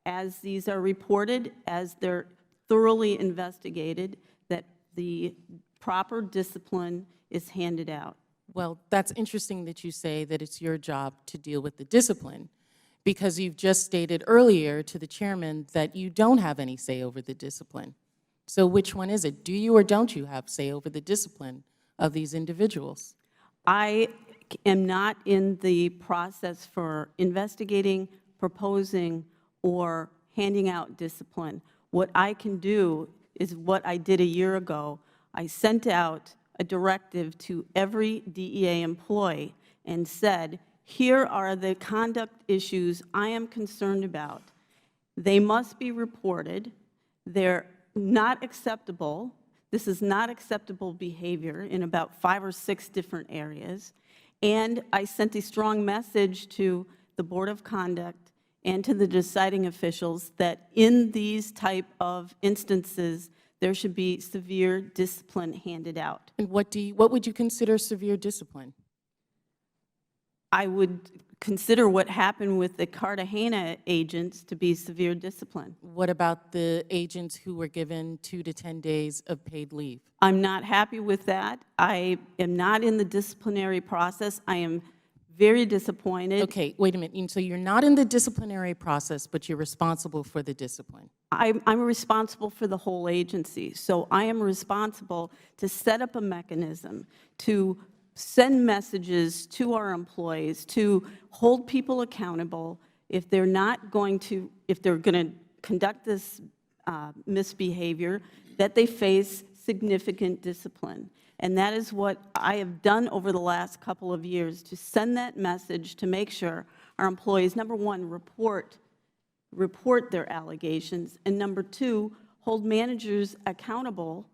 as these are reported, as they're thoroughly investigated, that the proper discipline is handed out. Well, that's interesting that you say that it's your job to deal with the discipline, because you've just stated earlier to the chairman that you don't have any say over the discipline. So which one is it? Do you or don't you have say over the discipline of these individuals? I am not in the process for investigating, proposing, or handing out discipline. What I can do is what I did a year ago. I sent out a directive to every DEA employee and said, here are the conduct issues I am concerned about. They must be reported. They're not acceptable. This is not acceptable behavior in about 5 or 6 different areas. And I sent a strong message to the Board of Conduct and to the deciding officials that in these type of instances, there should be severe discipline handed out. And what would you consider severe discipline? I would consider what happened with the Cartagena agents to be severe discipline. What about the agents who were given 2 to 10 days of paid leave? I'm not happy with that. I am not in the disciplinary process. I am very disappointed. Okay, wait a minute. And so you're not in the disciplinary process, but you're responsible for the discipline. I'm responsible for the whole agency. So I am responsible to set up a mechanism to send messages to our employees, to hold people accountable if they're not going to, if they're going to conduct this misbehavior, that they face significant discipline. And that is what I have done over the last couple of years, to send that message to make sure our employees, number one, report their allegations, and number two, hold managers accountable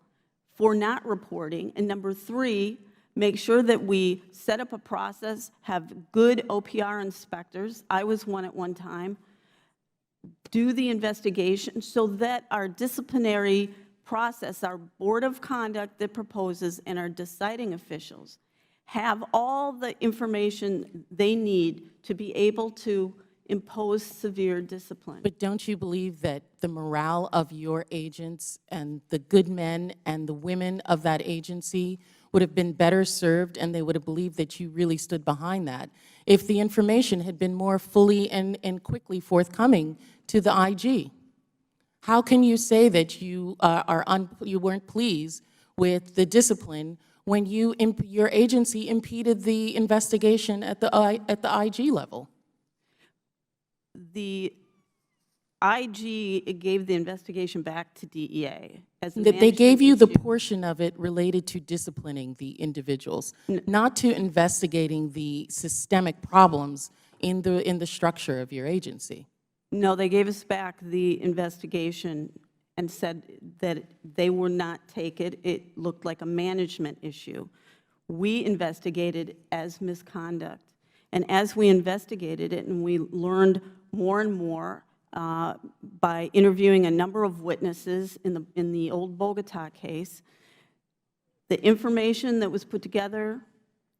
for not reporting, and number three, make sure that we set up a process, have good OPR inspectors. I was one at one time. Do the investigation so that our disciplinary process, our Board of Conduct that proposes, and our deciding officials have all the information they need to be able to impose severe discipline. But don't you believe that the morale of your agents and the good men and the women of that agency would have been better served, and they would have believed that you really stood behind that if the information had been more fully and quickly forthcoming to the IG? How can you say that you you weren't pleased with the discipline when your agency impeded the investigation at the IG level? The IG gave the investigation back to DEA. As a They gave you the management issue. portion of it related to disciplining the individuals, not to investigating the systemic problems in the structure of your agency. No, they gave us back the investigation and said that they would not take it. It looked like a management issue. We investigated as misconduct. And as we investigated it and we learned more and more by interviewing a number of witnesses in the old Bogota case, the information that was put together,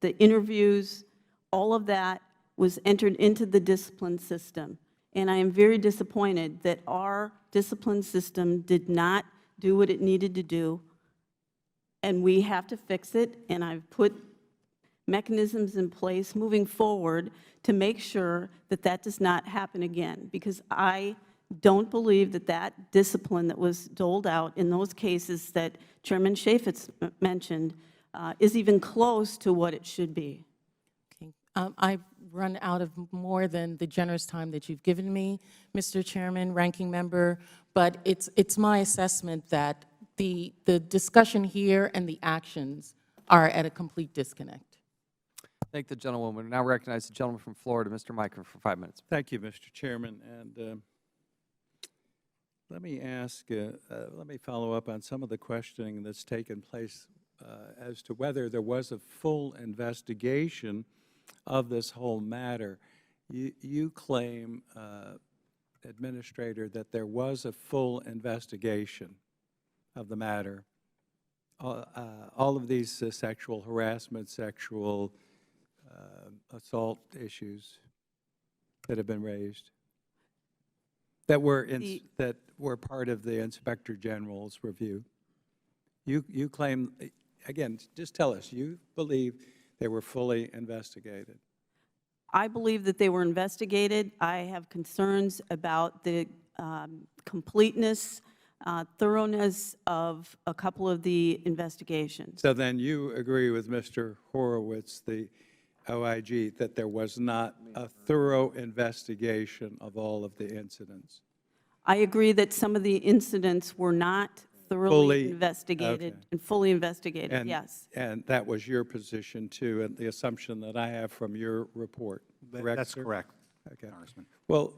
the interviews, all of that was entered into the discipline system. And I am very disappointed that our discipline system did not do what it needed to do, and we have to fix it, and I've put mechanisms in place moving forward to make sure that that does not happen again, because I don't believe that that discipline that was doled out in those cases that Chairman Chaffetz mentioned is even close to what it should be. Okay. I've run out of more than the generous time that you've given me, Mr. Chairman, Ranking Member, but it's my assessment that the discussion here and the actions are at a complete disconnect. Thank the gentlewoman. Now recognize the gentleman from Florida, Mr. Miker, for 5 minutes. Thank you, Mr. Chairman. And let me ask, let me follow up on some of the questioning that's taken place as to whether there was a full investigation of this whole matter. You claim, Administrator, that there was a full investigation of the matter. All of these sexual harassment, sexual assault issues that have been raised, that were part of the Inspector General's review. You claim, again, just tell us, you believe they were fully investigated. I believe that they were investigated. I have concerns about the completeness, thoroughness of a couple of the investigations. So then you agree with Mr. Horowitz, the OIG, that there was not a thorough investigation of all of the incidents? I agree that some of the incidents were not thoroughly investigated and fully investigated, yes. And that was your position, too, and the assumption that I have from your report, correct, That's sir? correct, Okay. Congressman. Well,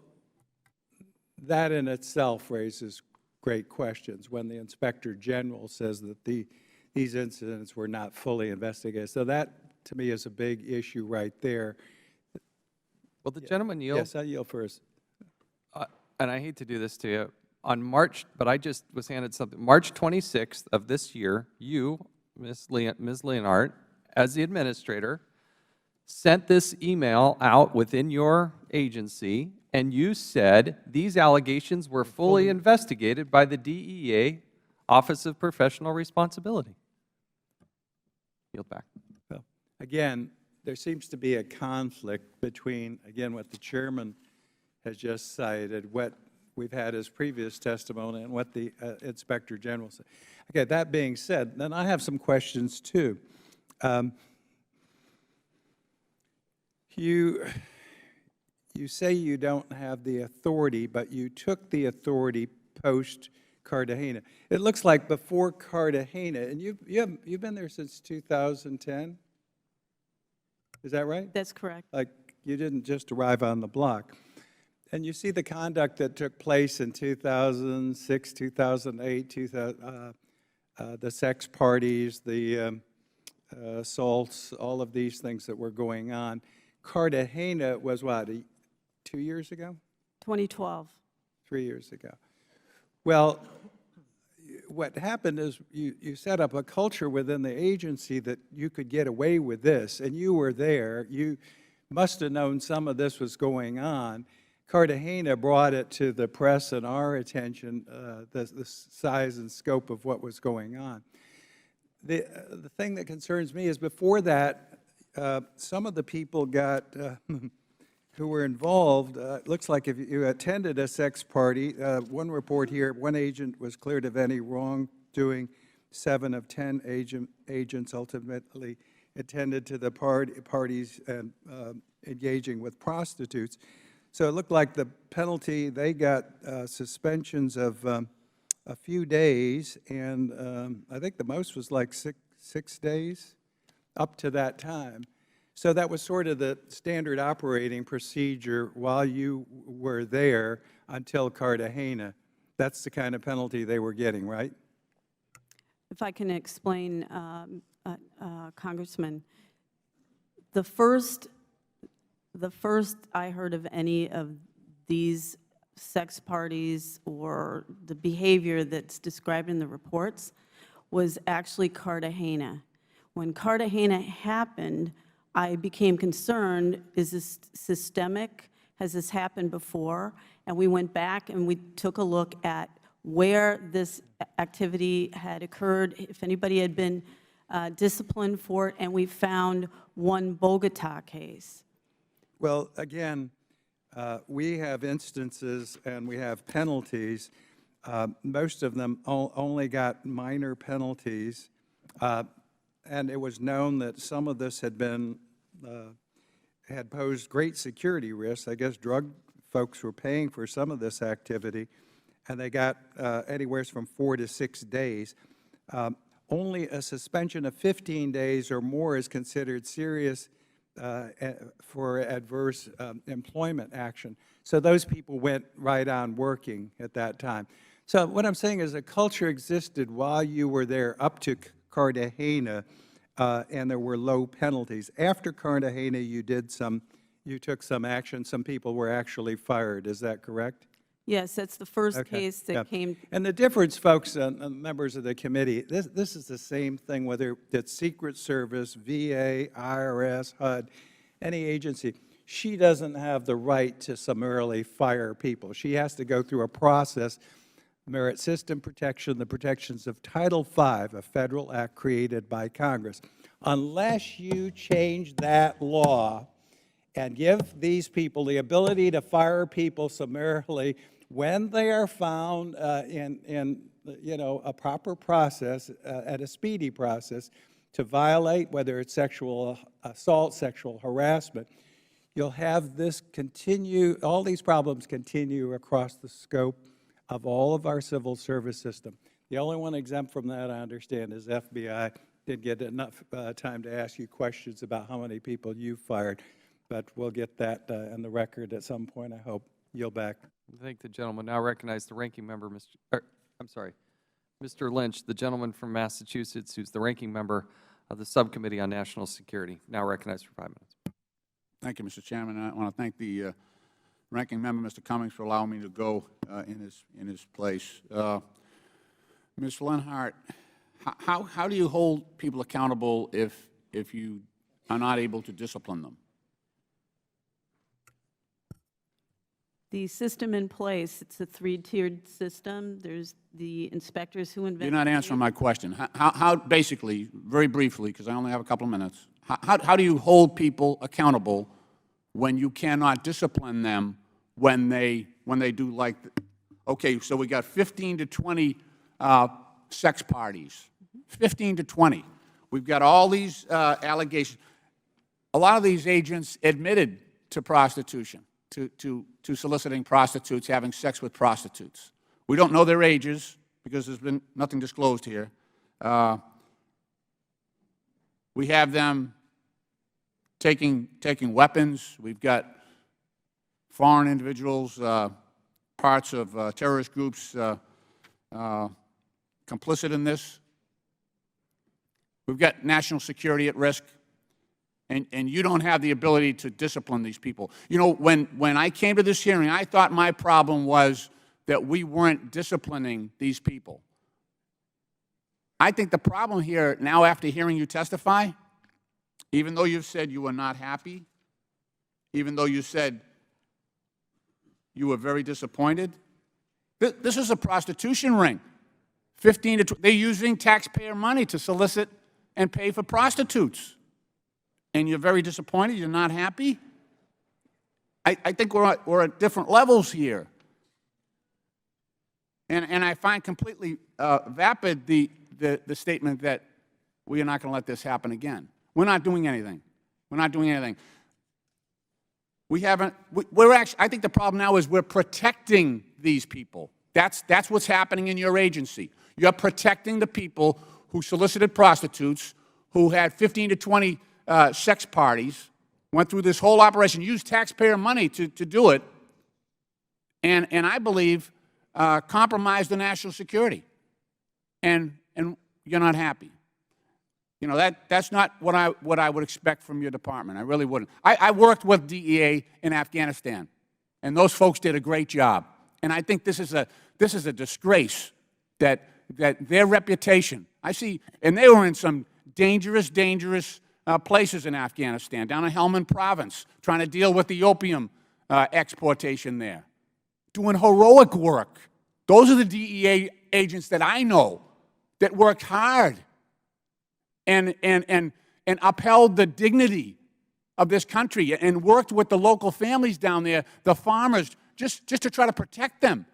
that in itself raises great questions when the Inspector General says that these incidents were not fully investigated. So that, to me, is a big issue right there. Will the gentleman yield? Yes, I yield first. And I hate to do this to you, on but I just was handed something, March 26th of this year, you, Ms. Leonard, as the administrator, sent this email out within your agency, and you said these allegations were fully investigated by the DEA Office of Professional Responsibility. Yield back. Well, again, there seems to be a conflict between, again, what the chairman has just cited, what we've had as previous testimony, and what the Inspector General said. Okay, that being said, then I have some questions, too. You say you don't have the authority, but you took the authority post-Cartagena. It looks like before Cartagena, and you've been there since 2010? Is that right? That's correct. Like, you didn't just arrive on the block. And you see the conduct that took place in 2006, 2008, the sex parties, the assaults, all of these things that were going on. Cartagena was what, 2 years ago? 2012. 3 years ago. Well, what happened is you set up a culture within the agency that you could get away with this, and you were there. You must have known some of this was going on. Cartagena brought it to the press and our attention, the size and scope of what was going on. The thing that concerns me is before that, some of the people who were involved, it looks like if you attended a sex party, one report here, one agent was cleared of any wrongdoing. 7 of 10 agents ultimately attended to the parties and engaging with prostitutes. So it looked like the penalty, they got suspensions of a few days, and I think the most was like six days up to that time. So that was sort of the standard operating procedure while you were there until Cartagena. That's the kind of penalty they were getting, right? If I can explain, Congressman, the first I heard of any of these sex parties or the behavior that's described in the reports was actually Cartagena. When Cartagena happened, I became concerned, is this systemic? Has this happened before? And we went back and we took a look at where this activity had occurred, if anybody had been disciplined for it, and we found one Bogota case. Well, again, we have instances and we have penalties. Most of them only got minor penalties. and it was known that some of this had been, had posed great security risks. I guess drug folks were paying for some of this activity, and they got anywhere from 4 to 6 days. Only a suspension of 15 days or more is considered serious for adverse employment action. So those people went right on working at that time. So what I'm saying is a culture existed while you were there up to Cartagena, and there were low penalties. After Cartagena, you took some action. Some people were actually fired. Is that correct? Yes, that's the first Okay, case yeah. that came. And the difference, folks, members of the committee, this is the same thing, whether it's Secret Service, VA, IRS, HUD, any agency. She doesn't have the right to summarily fire people. She has to go through a process, Merit System Protection, the protections of Title V, a federal act created by Congress. Unless you change that law and give these people the ability to fire people summarily when they are found in a proper process, at a speedy process, to violate, whether it's sexual assault, sexual harassment, you'll have this continue, all these problems continue across the scope of all of our civil service system. The only one exempt from that, I understand, is FBI. Didn't get enough time to ask you questions about how many people you fired, but we'll get that in the record at some point, I hope. Yield back. I thank the gentleman. Now recognize the ranking member, Mr. Lynch, the gentleman from Massachusetts, who's the ranking member of the Subcommittee on National Security. Now recognized for 5 minutes. Thank you, Mr. Chairman. I want to thank the ranking member, Mr. Cummings, for allowing me to go in his place. Ms. Lenhart, how do you hold people accountable if you are not able to discipline them? The system in place, it's a 3-tiered system. There's the inspectors who investigate. You're not answering my question. How basically, very briefly, because I only have a couple of minutes, how do you hold people accountable when you cannot discipline them when they do like, okay, so we got 15 to 20 sex parties, 15 to 20. We've got all these allegations. A lot of these agents admitted to prostitution, to soliciting prostitutes, having sex with prostitutes. We don't know their ages because there's been nothing disclosed here. We have them taking weapons. We've got foreign individuals, parts of terrorist groups complicit in this. We've got national security at risk. And you don't have the ability to discipline these people. You know, when I came to this hearing, I thought my problem was that we weren't disciplining these people. I think the problem here, now after hearing you testify, even though you've said you were not happy, even though you said you were very disappointed, this is a prostitution ring. 15 to 20, they're using taxpayer money to solicit and pay for prostitutes. And you're very disappointed, you're not happy? I think we're at different levels here. And I find completely vapid the statement that we are not going to let this happen again. We're not doing anything. We're not doing anything. We haven't, we're actually, I think the problem now is we're protecting these people. That's what's happening in your agency. You're protecting the people who solicited prostitutes, who had 15 to 20 sex parties, went through this whole operation, used taxpayer money to do it, and I believe compromised the national security. And you're not happy. You know, that's not what I would expect from your department. I really wouldn't. I worked with DEA in Afghanistan, and those folks did a great job. And I think this is a disgrace that their reputation. I see, and they were in some dangerous places in Afghanistan, down in Helmand Province, trying to deal with the opium exportation there, doing heroic work. Those are the DEA agents that I know that worked hard and upheld the dignity of this country and worked with the local families down there, the farmers, just to try to protect them.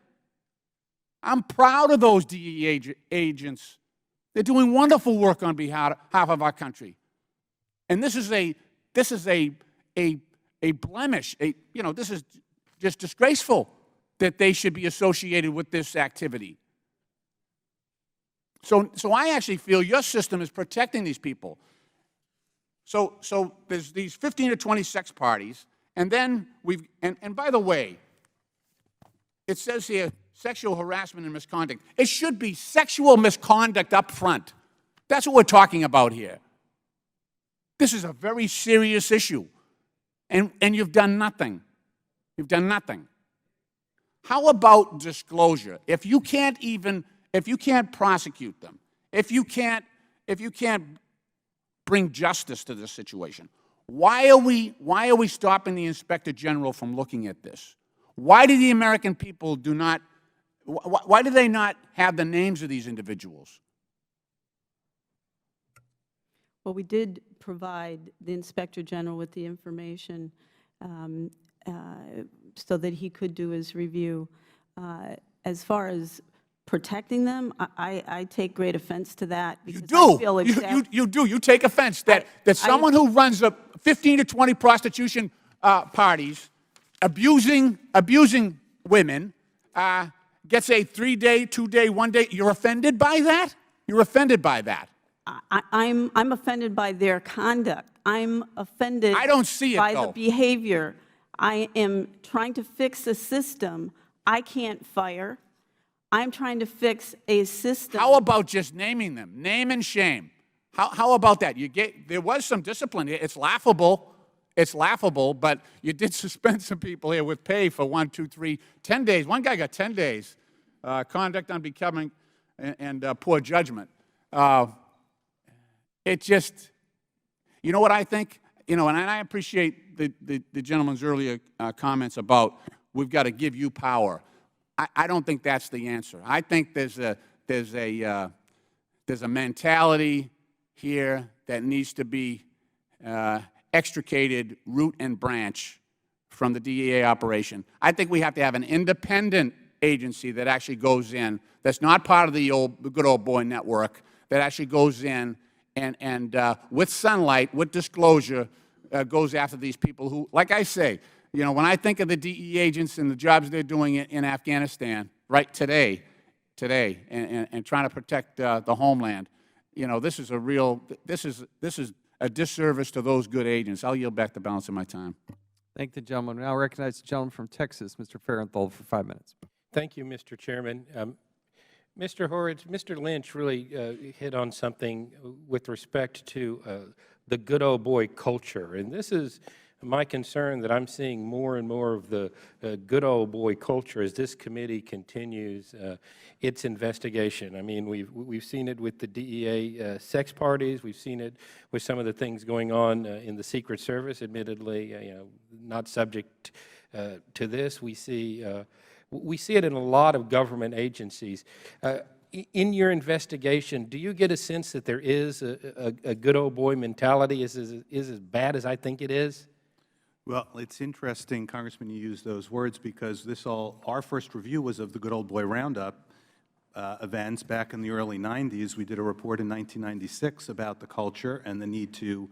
I'm proud of those DEA agents They're doing wonderful work on behalf of our country. And this is a blemish. This is just disgraceful that they should be associated with this activity. So I actually feel your system is protecting these people. So there's these 15 or 20 sex parties, and then and by the way, it says here, sexual harassment and misconduct. It should be sexual misconduct up front. That's what we're talking about here. This is a very serious issue, and you've done nothing. You've done nothing. How about disclosure? If you can't prosecute them, if you can't bring justice to this situation, why are we stopping the Inspector General from looking at this? Why do the American people why do they not have the names of these individuals? Well, we did provide the Inspector General with the information so that he could do his review. As far as protecting them, I take great offense to that. You because do. I feel You do. You take offense that someone who runs 15 to 20 prostitution parties, abusing women, gets a 3-day, 2-day, 1-day. You're offended by that? You're offended by that? I'm offended by their conduct. I'm offended I don't see it, by though. the behavior. I am trying to fix a system. I can't fire. I'm trying to fix a system. How about just naming them? Name and shame. How about that? There was some discipline. It's laughable. It's laughable, but you did suspend some people here with pay for 1, 2, 3, 10 days. One guy got 10 days. Conduct unbecoming and poor judgment. It just, you know what I think? And I appreciate the gentleman's earlier comments about we've got to give you power. I don't think that's the answer. I think there's a mentality here that needs to be extricated root and branch from the DEA operation. I think we have to have an independent agency that actually goes in, that's not part of the good old boy network, that actually goes in and with sunlight, with disclosure, goes after these people who, like I say, when I think of the DEA agents and the jobs they're doing in Afghanistan, right today, and trying to protect the homeland, this is a disservice to those good agents. I'll yield back the balance of my time. Thank the gentleman. Now recognize the gentleman from Texas, Mr. Farenthold, for 5 minutes. Thank you, Mr. Chairman. Mr. Horowitz, Mr. Lynch really hit on something with respect to the good old boy culture. And this is my concern, that I'm seeing more and more of the good old boy culture as this committee continues its investigation. I mean, we've seen it with the DEA sex parties. We've seen it with some of the things going on in the Secret Service, admittedly, not subject to this. We see it in a lot of government agencies. In your investigation, do you get a sense that there is a good old boy mentality? Is as bad as I think it is? Well, it's interesting, Congressman, you use those words, because our first review was of the Good Old Boy Roundup events back in the early 90s. We did a report in 1996 about the culture and the need to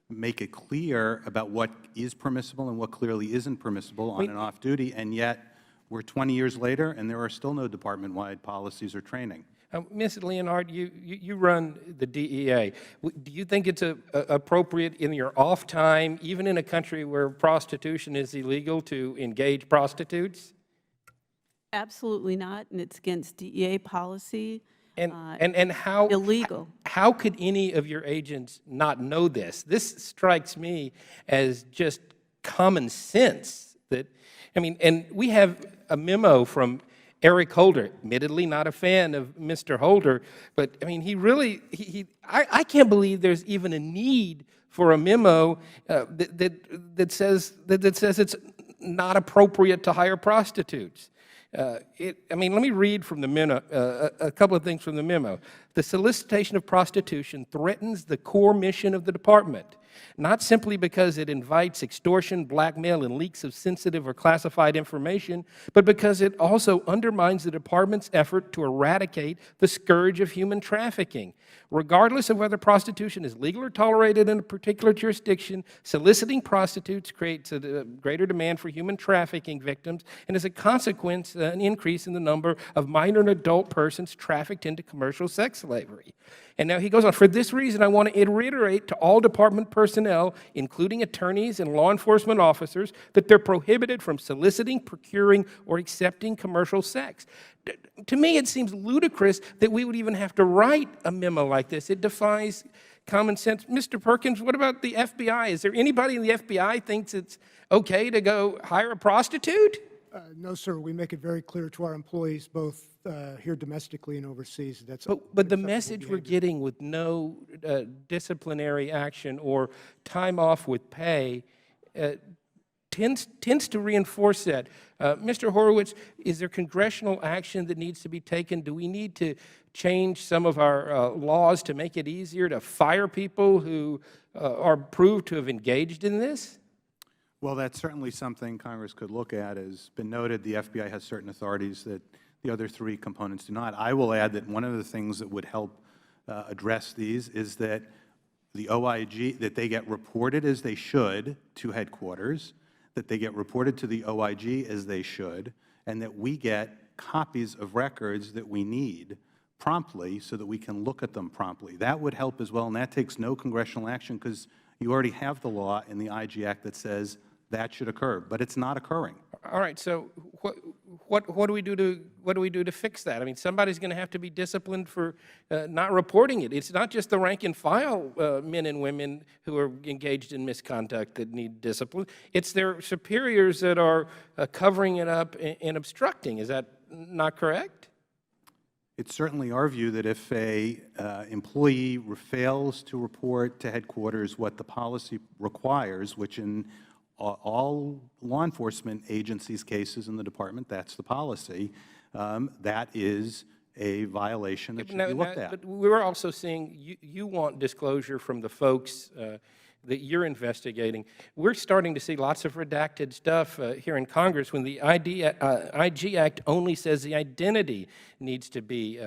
make it clear about what is permissible and what clearly isn't permissible on and off duty, and yet we're 20 years later and there are still no department-wide policies or training. Ms. Leonard, you run the DEA. Do you think it's appropriate in your off time, even in a country where prostitution is illegal, to engage prostitutes? Absolutely not, and it's against DEA policy. And how illegal. How could any of your agents not know this? This strikes me as just common sense. And we have a memo from Eric Holder, admittedly not a fan of Mr. Holder, but I mean, I can't believe there's even a need for a memo that says it's not appropriate to hire prostitutes. Let me read from the memo, a couple of things from the memo. The solicitation of prostitution threatens the core mission of the department. not simply because it invites extortion, blackmail, and leaks of sensitive or classified information, but because it also undermines the Department's effort to eradicate the scourge of human trafficking. Regardless of whether prostitution is legal or tolerated in a particular jurisdiction, soliciting prostitutes creates a greater demand for human trafficking victims, and as a consequence, an increase in the number of minor and adult persons trafficked into commercial sex slavery. And now he goes on, for this reason, I want to reiterate to all Department personnel, including attorneys and law enforcement officers, that they're prohibited from soliciting, procuring, or accepting commercial sex. To me, it seems ludicrous that we would even have to write a memo like this. It defies common sense. Mr. Perkins, what about the FBI? Is there anybody in the FBI thinks it's okay to go hire a prostitute? No, sir. We make it very clear to our employees, both here domestically and overseas. That's But the message we're getting with no disciplinary action or time off with pay tends to reinforce that. Mr. Horowitz, is there congressional action that needs to be taken? Do we need to change some of our laws to make it easier to fire people who are proved to have engaged in this? Well, that's certainly something Congress could look at. As been noted, the FBI has certain authorities that the other three components do not. I will add that one of the things that would help address these is that the OIG, that they get reported as they should to headquarters, that they get reported to the OIG as they should, and that we get copies of records that we need promptly so that we can look at them promptly. That would help as well, and that takes no congressional action because you already have the law in the IG Act that says that should occur, but it's not occurring. All right. So what do we do to fix that? I mean, somebody's going to have to be disciplined for not reporting it. It's not just the rank and file men and women who are engaged in misconduct that need discipline. It's their superiors that are covering it up and obstructing. Is that not correct? It's certainly our view that if a employee fails to report to headquarters what the policy requires, which in all law enforcement agencies' cases in the Department, that's the policy, that is a violation that should be looked at. But we're also seeing you want disclosure from the folks that you're investigating. We're starting to see lots of redacted stuff here in Congress when the IG Act only says the identity needs to be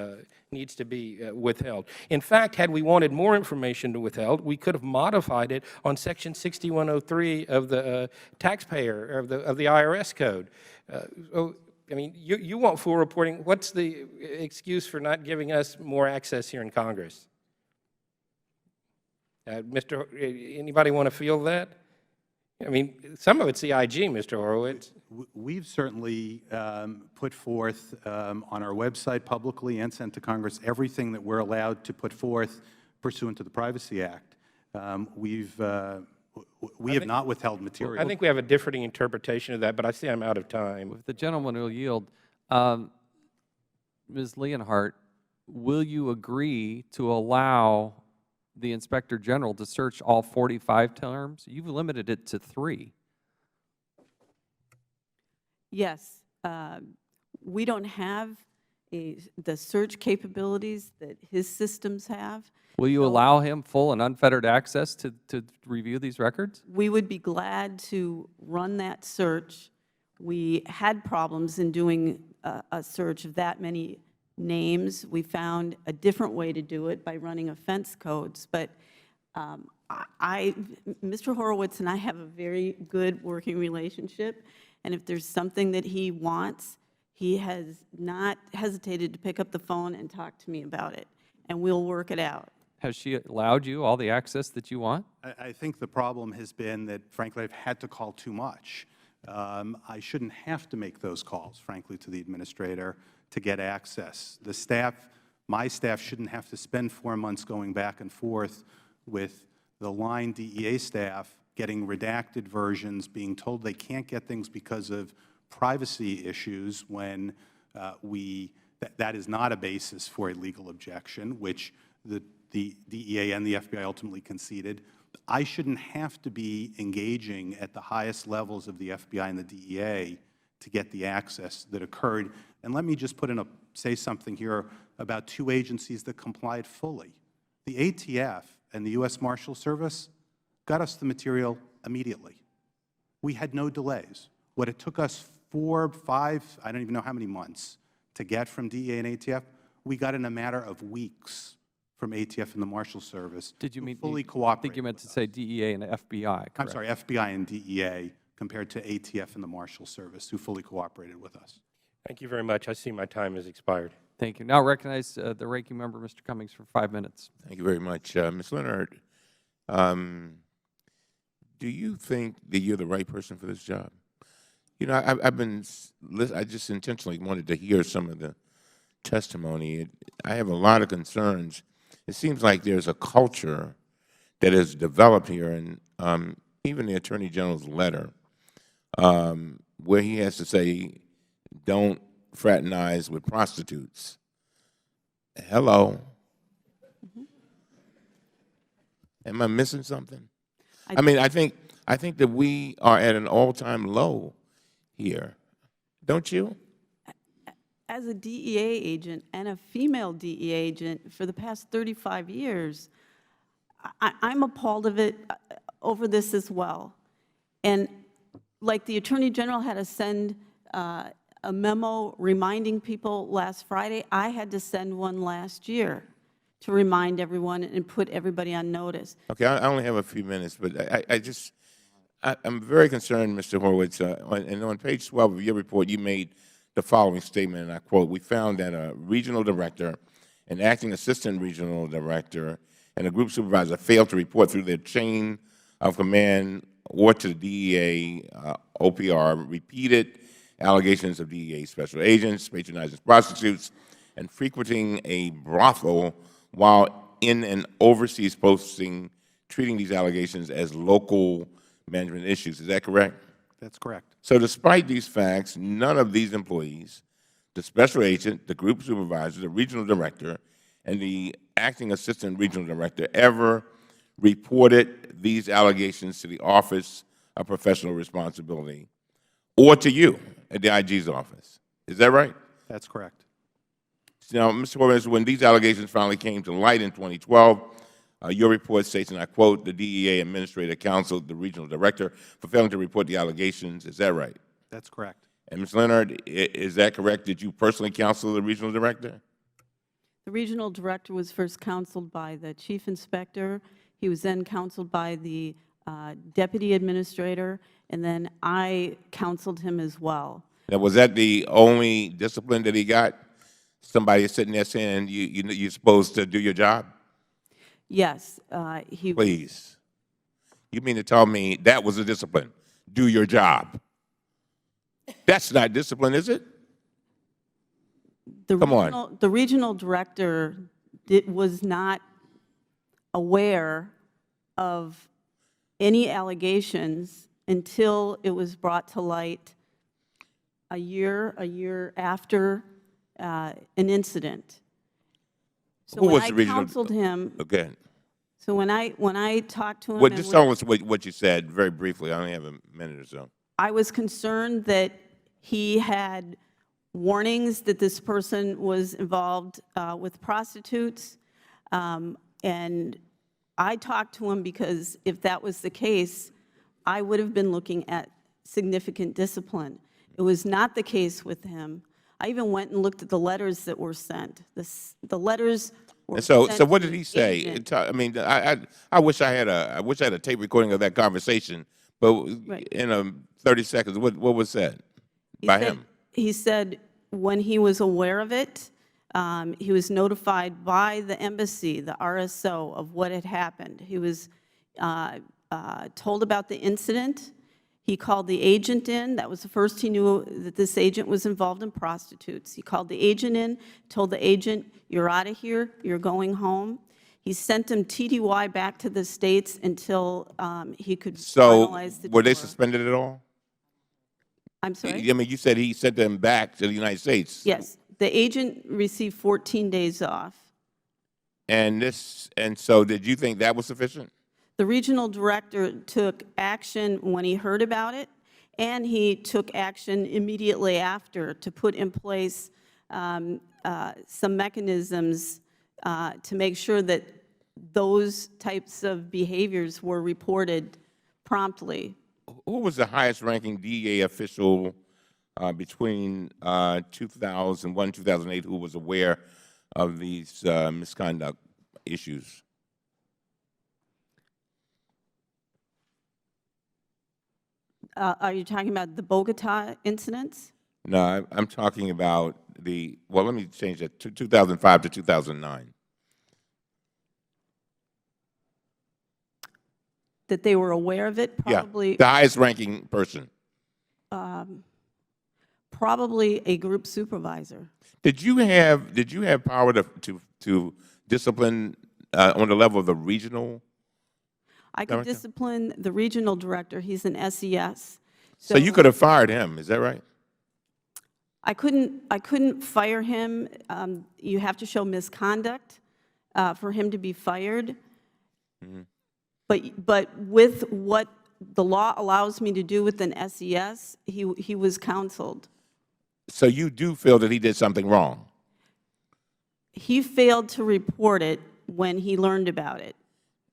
withheld. In fact, had we wanted more information to withheld, we could have modified it on Section 6103 of the taxpayer of the IRS code. I mean, you want full reporting. What's the excuse for not giving us more access here in Congress? Anybody want to feel that? I mean, some of it's the IG, Mr. Horowitz. We've certainly put forth on our website publicly and sent to Congress everything that we're allowed to put forth pursuant to the Privacy Act. We have not withheld material. I think we have a differing interpretation of that, but I see I'm out of time. If the gentleman will yield, Ms. Leonard, will you agree to allow the Inspector General to search all 45 terms? You've limited it to 3. Yes. We don't have the search capabilities that his systems have. Will you allow him full and unfettered access to review these records? We would be glad to run that search. We had problems in doing a search of that many names. We found a different way to do it by running offense codes. But Mr. Horowitz and I have a very good working relationship, and if there's something that he wants, he has not hesitated to pick up the phone and talk to me about it, and we'll work it out. Has she allowed you all the access that you want? I think the problem has been that, frankly, I've had to call too much. I shouldn't have to make those calls, frankly, to the administrator to get access. The staff, my staff, shouldn't have to spend 4 months going back and forth with the line DEA staff getting redacted versions, being told they can't get things because of privacy issues when that is not a basis for a legal objection, which the DEA and the FBI ultimately conceded. I shouldn't have to be engaging at the highest levels of the FBI and the DEA to get the access that occurred. And let me just say something here about 2 agencies that complied fully. The ATF and the U.S. Marshal Service, got us the material immediately. We had no delays. What it took us 4, 5, I don't even know how many months to get from DEA and ATF, we got in a matter of weeks from ATF and the Marshal Service. Did you who mean, fully I cooperated think you meant with to us. say DEA and FBI, correct? I'm sorry, FBI and DEA compared to ATF and the Marshal Service, who fully cooperated with us. Thank you very much. I see my time has expired. Thank you. Now recognize the ranking member, Mr. Cummings, for 5 minutes. Thank you very much. Ms. Leonard, do you think that you're the right person for this job? You know, I just intentionally wanted to hear some of the testimony. I have a lot of concerns. It seems like there's a culture that has developed here, and even the Attorney General's letter, where he has to say, don't fraternize with prostitutes. Hello. Am I missing something? I mean, I think that we are at an all-time low here. Don't you? As a DEA agent and a female DEA agent for the past 35 years, I'm appalled over this as well. And like the Attorney General had to send a memo reminding people last Friday, I had to send one last year to remind everyone and put everybody on notice. Okay, I only have a few minutes, but I'm very concerned, Mr. Horowitz, and on page 12 of your report, you made the following statement, and I quote, "We found that a regional director, an acting assistant regional director, and a group supervisor failed to report through their chain of command or to the DEA OPR repeated allegations of DEA special agents patronizing prostitutes and frequenting a brothel while in an overseas posting, treating these allegations as local management issues." Is that correct? That's correct. So despite these facts, none of these employees, the special agent, the group supervisor, the regional director, and the acting assistant regional director ever reported these allegations to the Office of Professional Responsibility or to you at the IG's office. Is that right? That's correct. Now, Mr. Horowitz, when these allegations finally came to light in 2012, your report states, and I quote, "The DEA administrator counseled the regional director for failing to report the allegations." Is that right? That's correct. And Ms. Leonard, is that correct? Did you personally counsel the regional director? The regional director was first counseled by the chief inspector. He was then counseled by the deputy administrator, and then I counseled him as well. Now, was that the only discipline that he got? Somebody sitting there saying you're supposed to do your job? Yes, he. Please. You mean to tell me that was a discipline? Do your job. That's not discipline, is it? Come on. The regional director was not aware of any allegations until it was brought to light a year after an incident. So Who when was I the regional? counseled him, Okay. so when I talked to him, Well, and just when- tell us what you said very briefly. I only have a minute or so. I was concerned that he had warnings that this person was involved with prostitutes, and I talked to him because if that was the case, I would have been looking at significant discipline. It was not the case with him. I even went and looked at the letters that were sent. The letters were And so sent what to did he the say? agent. I mean, I wish I had a tape recording of that conversation. But Right. in 30 seconds, what was said by him? He said when he was aware of it, he was notified by the embassy, the RSO, of what had happened. He was told about the incident. He called the agent in. That was the first he knew that this agent was involved in prostitutes. He called the agent in, told the agent, "You're out of here, you're going home." He sent him TDY back to the States until he could So finalize the were they tour. suspended at all? I'm sorry? I mean, you said he sent them back to the United States. Yes. The agent received 14 days off. And so did you think that was sufficient? The regional director took action when he heard about it, and he took action immediately after to put in place some mechanisms to make sure that those types of behaviors were reported promptly. Who was the highest-ranking DEA official between 2001 and 2008 who was aware of these misconduct issues? Are you talking about the Bogota incidents? No, I'm talking about well, let me change that, to 2005 to 2009. That they were aware of it? Probably, Yeah, the highest-ranking person. probably a group supervisor. Did you have power to discipline on the level of the regional? I could Director? discipline the regional director. He's an SES. So you could have fired him, is that right? I couldn't fire him. You have to show misconduct for him to be fired. But with what the law allows me to do with an SES, he was counseled. So you do feel that he did something wrong? He failed to report it when he learned about it.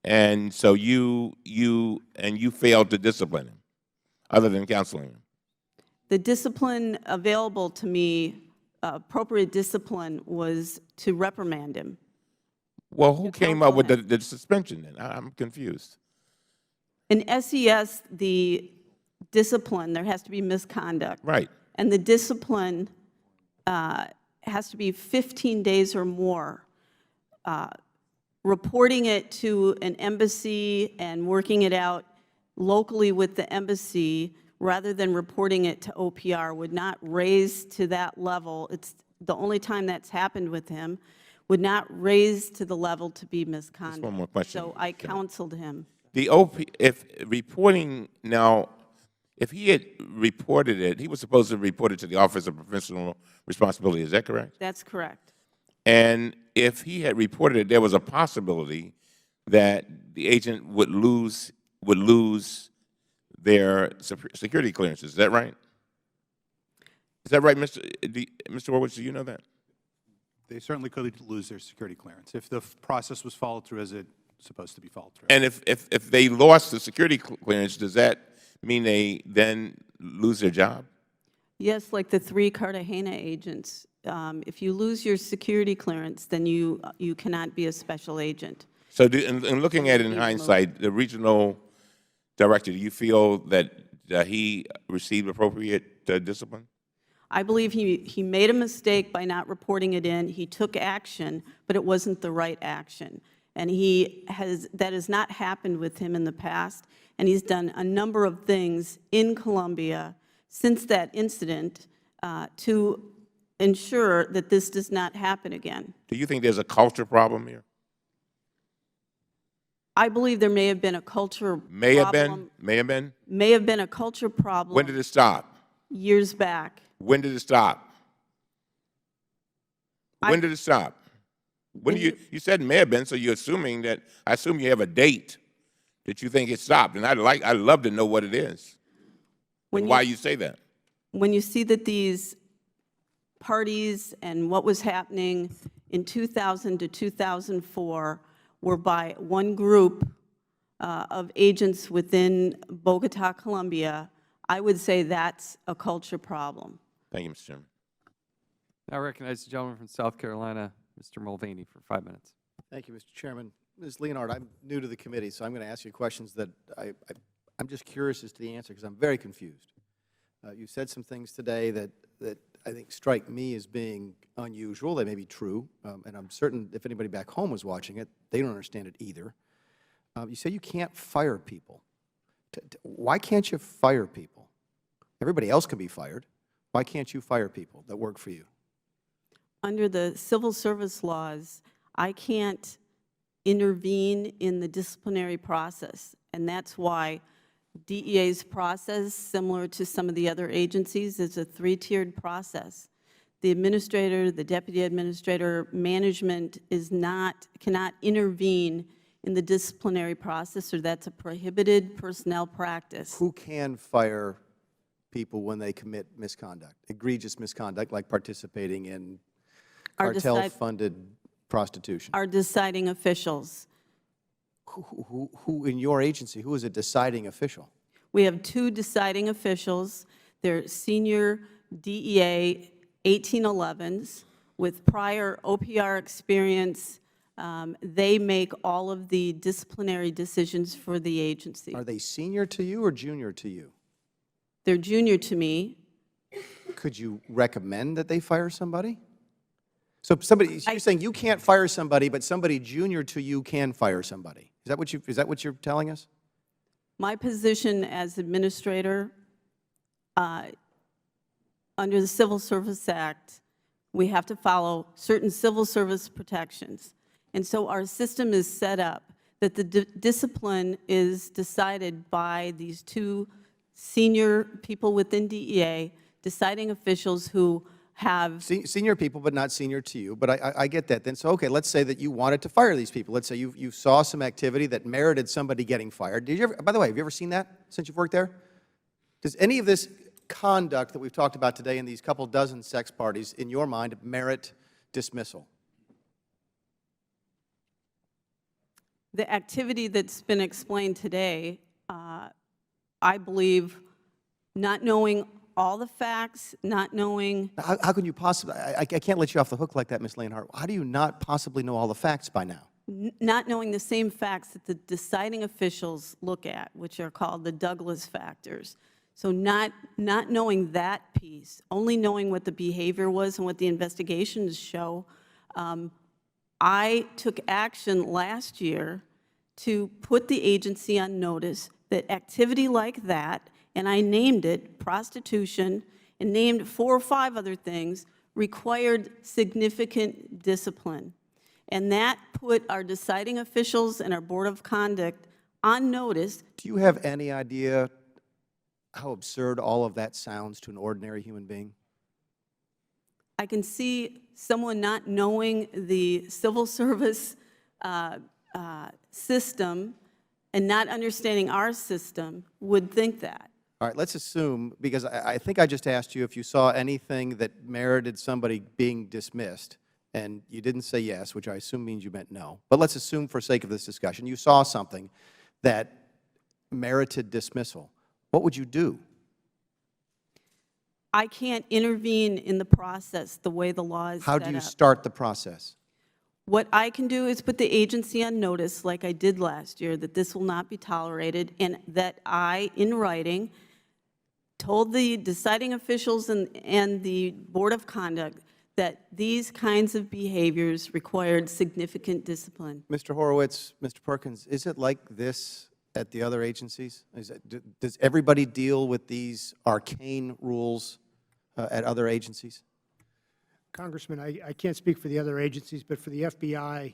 And so you failed to discipline him, other than counseling him? The discipline available to me, appropriate discipline, was to reprimand him. Well, who You came up with counsel the suspension then? I'm confused. In SES, the discipline, there has to be misconduct. Right. And the discipline has to be 15 days or more. Reporting it to an embassy and working it out locally with the embassy rather than reporting it to OPR would not raise to that level. It's the only time that's happened with him, would not raise to the level to be misconduct. Just one more question. So I counseled him. If he had reported it, he was supposed to report it to the Office of Professional Responsibility, is that correct? That's correct. And if he had reported it, there was a possibility that the agent would lose their security clearances. Is that right? Is that right, Mr. Horowitz? Do you know that? They certainly could lose their security clearance if the process was followed through as it's supposed to be followed through. And if they lost the security clearance, does that mean they then lose their job? Yes, like the 3 Cartagena agents. If you lose your security clearance, then you cannot be a special agent. So in looking at it in hindsight, the regional director, do you feel that he received appropriate discipline? I believe he made a mistake by not reporting it in. He took action, but it wasn't the right action. And that has not happened with him in the past, and he's done a number of things in Colombia since that incident to ensure that this does not happen again. Do you think there's a culture problem here? I believe there may have been a culture problem. May have been? May have been? May have been a culture problem. When did it stop? Years back. When did it stop? When did it stop? When you said may have been, so you're assuming that, I assume you have a date that you think it stopped, and I'd love to know what it is and why you say that. When you see that these parties and what was happening in 2000 to 2004 were by one group of agents within Bogota, Colombia, I would say that's a culture problem. Thank you, Mr. Chairman. Now I recognize the gentleman from South Carolina, Mr. Mulvaney, for 5 minutes. Thank you, Mr. Chairman. Ms. Leonard, I'm new to the committee, so I'm going to ask you questions that I'm just curious as to the answer because I'm very confused. You said some things today that I think strike me as being unusual. They may be true, and I'm certain if anybody back home was watching it, they don't understand it either. You say you can't fire people. Why can't you fire people? Everybody else can be fired. Why can't you fire people that work for you? Under the civil service laws, I can't intervene in the disciplinary process, and that's why DEA's process, similar to some of the other agencies, is a 3-tiered process. The administrator, the deputy administrator, management cannot intervene in the disciplinary process, or that's a prohibited personnel practice. Who can fire people when they commit misconduct, egregious misconduct like participating in cartel-funded prostitution? Our deciding officials. Who in your agency, who is a deciding official? We have two deciding officials. They're senior DEA 1811s with prior OPR experience. They make all of the disciplinary decisions for the agency. Are they senior to you or junior to you? They're junior to me. Could you recommend that they fire somebody? So you're saying you can't fire somebody, but somebody junior to you can fire somebody. Is that what you're telling us? My position as administrator, under the Civil Service Act, we have to follow certain civil service protections. And so our system is set up that the discipline is decided by these two senior people within DEA, deciding officials who have... Senior people, but not senior to you. But I get that. Then, so, okay, let's say that you wanted to fire these people. Let's say you saw some activity that merited somebody getting fired. Did you ever, by the way, have you ever seen that since you've worked there? Does any of this conduct that we've talked about today in these couple dozen sex parties, in your mind, merit dismissal? The activity that's been explained today, I believe, not knowing all the facts, not knowing... How can you possibly... I can't let you off the hook like that, Ms. Leonard. How do you not possibly know all the facts by now? Not knowing the same facts that the deciding officials look at, which are called the Douglas factors. So not knowing that piece, only knowing what the behavior was and what the investigations show. I took action last year to put the agency on notice that activity like that, and I named it prostitution, and named 4 or 5 other things, required significant discipline. And that put our deciding officials and our Board of Conduct on notice. Do you have any idea how absurd all of that sounds to an ordinary human being? I can see someone not knowing the civil service system and not understanding our system would think that. All right, let's assume, because I think I just asked you if you saw anything that merited somebody being dismissed, and you didn't say yes, which I assume means you meant no. But let's assume, for sake of this discussion, you saw something that merited dismissal. What would you do? I can't intervene in the process the way the law is set up. How do you start the process? What I can do is put the agency on notice, like I did last year, that this will not be tolerated, and that I, in writing, told the deciding officials and the Board of Conduct that these kinds of behaviors required significant discipline. Mr. Horowitz, Mr. Perkins, is it like this at the other agencies? Does everybody deal with these arcane rules at other agencies? Congressman, I can't speak for the other agencies, but for the FBI,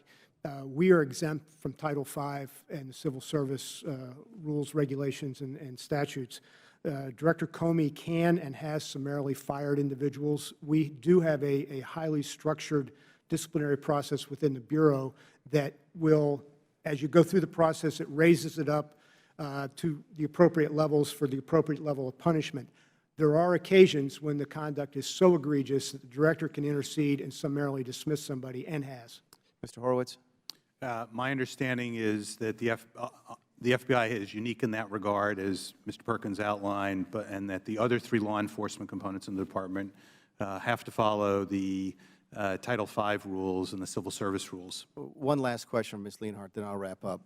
we are exempt from Title V and the Civil Service rules, regulations, and statutes. Director Comey can and has summarily fired individuals. We do have a highly structured disciplinary process within the Bureau that will, as you go through the process, it raises it up to the appropriate levels for the appropriate level of punishment. There are occasions when the conduct is so egregious that the director can intercede and summarily dismiss somebody, and has. Mr. Horowitz? My understanding is that the FBI is unique in that regard, as Mr. Perkins outlined, and that the other 3 law enforcement components in the Department have to follow the Title V rules and the civil service rules. One last question, Ms. Leonhardt, then I'll wrap up.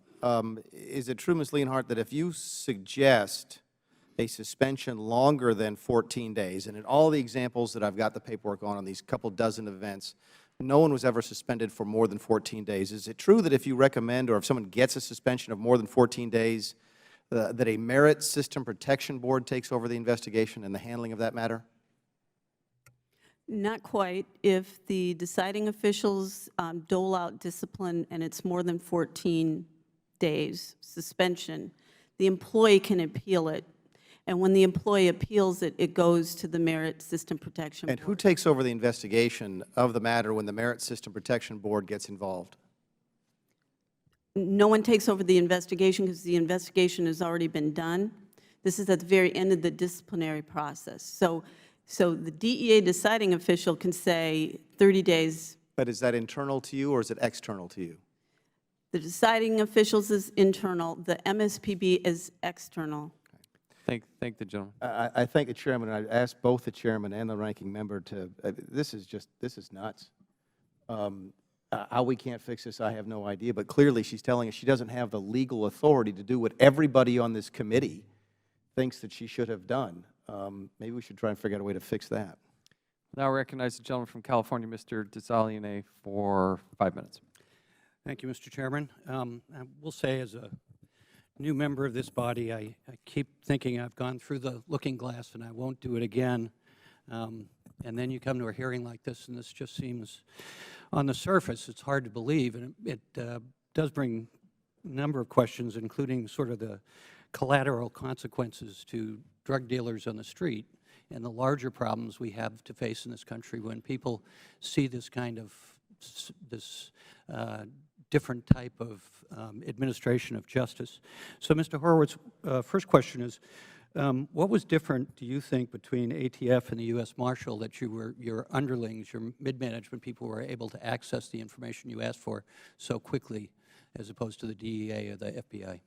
Is it true, Ms. Leonhardt, that if you suggest a suspension longer than 14 days, and in all the examples that I've got the paperwork on these couple dozen events, no one was ever suspended for more than 14 days. Is it true that if you recommend, or if someone gets a suspension of more than 14 days, that a Merit System Protection Board takes over the investigation and the handling of that matter? Not quite. If the deciding officials dole out discipline and it's more than 14 days suspension, the employee can appeal it. And when the employee appeals it, it goes to the Merit System Protection Board. And who takes over the investigation of the matter when the Merit System Protection Board gets involved? No one takes over the investigation because the investigation has already been done. This is at the very end of the disciplinary process. So the DEA deciding official can say 30 days. But is that internal to you or is it external to you? The deciding officials is internal. The MSPB is external. Thank the gentleman. I thank the Chairman, and I asked both the Chairman and the Ranking Member to, this is nuts. How we can't fix this, I have no idea, but clearly she's telling us she doesn't have the legal authority to do what everybody on this committee thinks that she should have done. Maybe we should try and figure out a way to fix that. Now I recognize the gentleman from California, Mr. DeSaliene, for 5 minutes. Thank you, Mr. Chairman. I will say, as a new member of this body, I keep thinking I've gone through the looking glass and I won't do it again. And then you come to a hearing like this, and this just seems, on the surface, it's hard to believe. And it does bring a number of questions, including sort of the collateral consequences to drug dealers on the street and the larger problems we have to face in this country when people see this kind of different type of administration of justice. So, Mr. Horowitz, first question is, what was different, do you think, between ATF and the U.S. Marshal that your underlings, your mid-management people were able to access the information you asked for so quickly as opposed to the DEA or the FBI?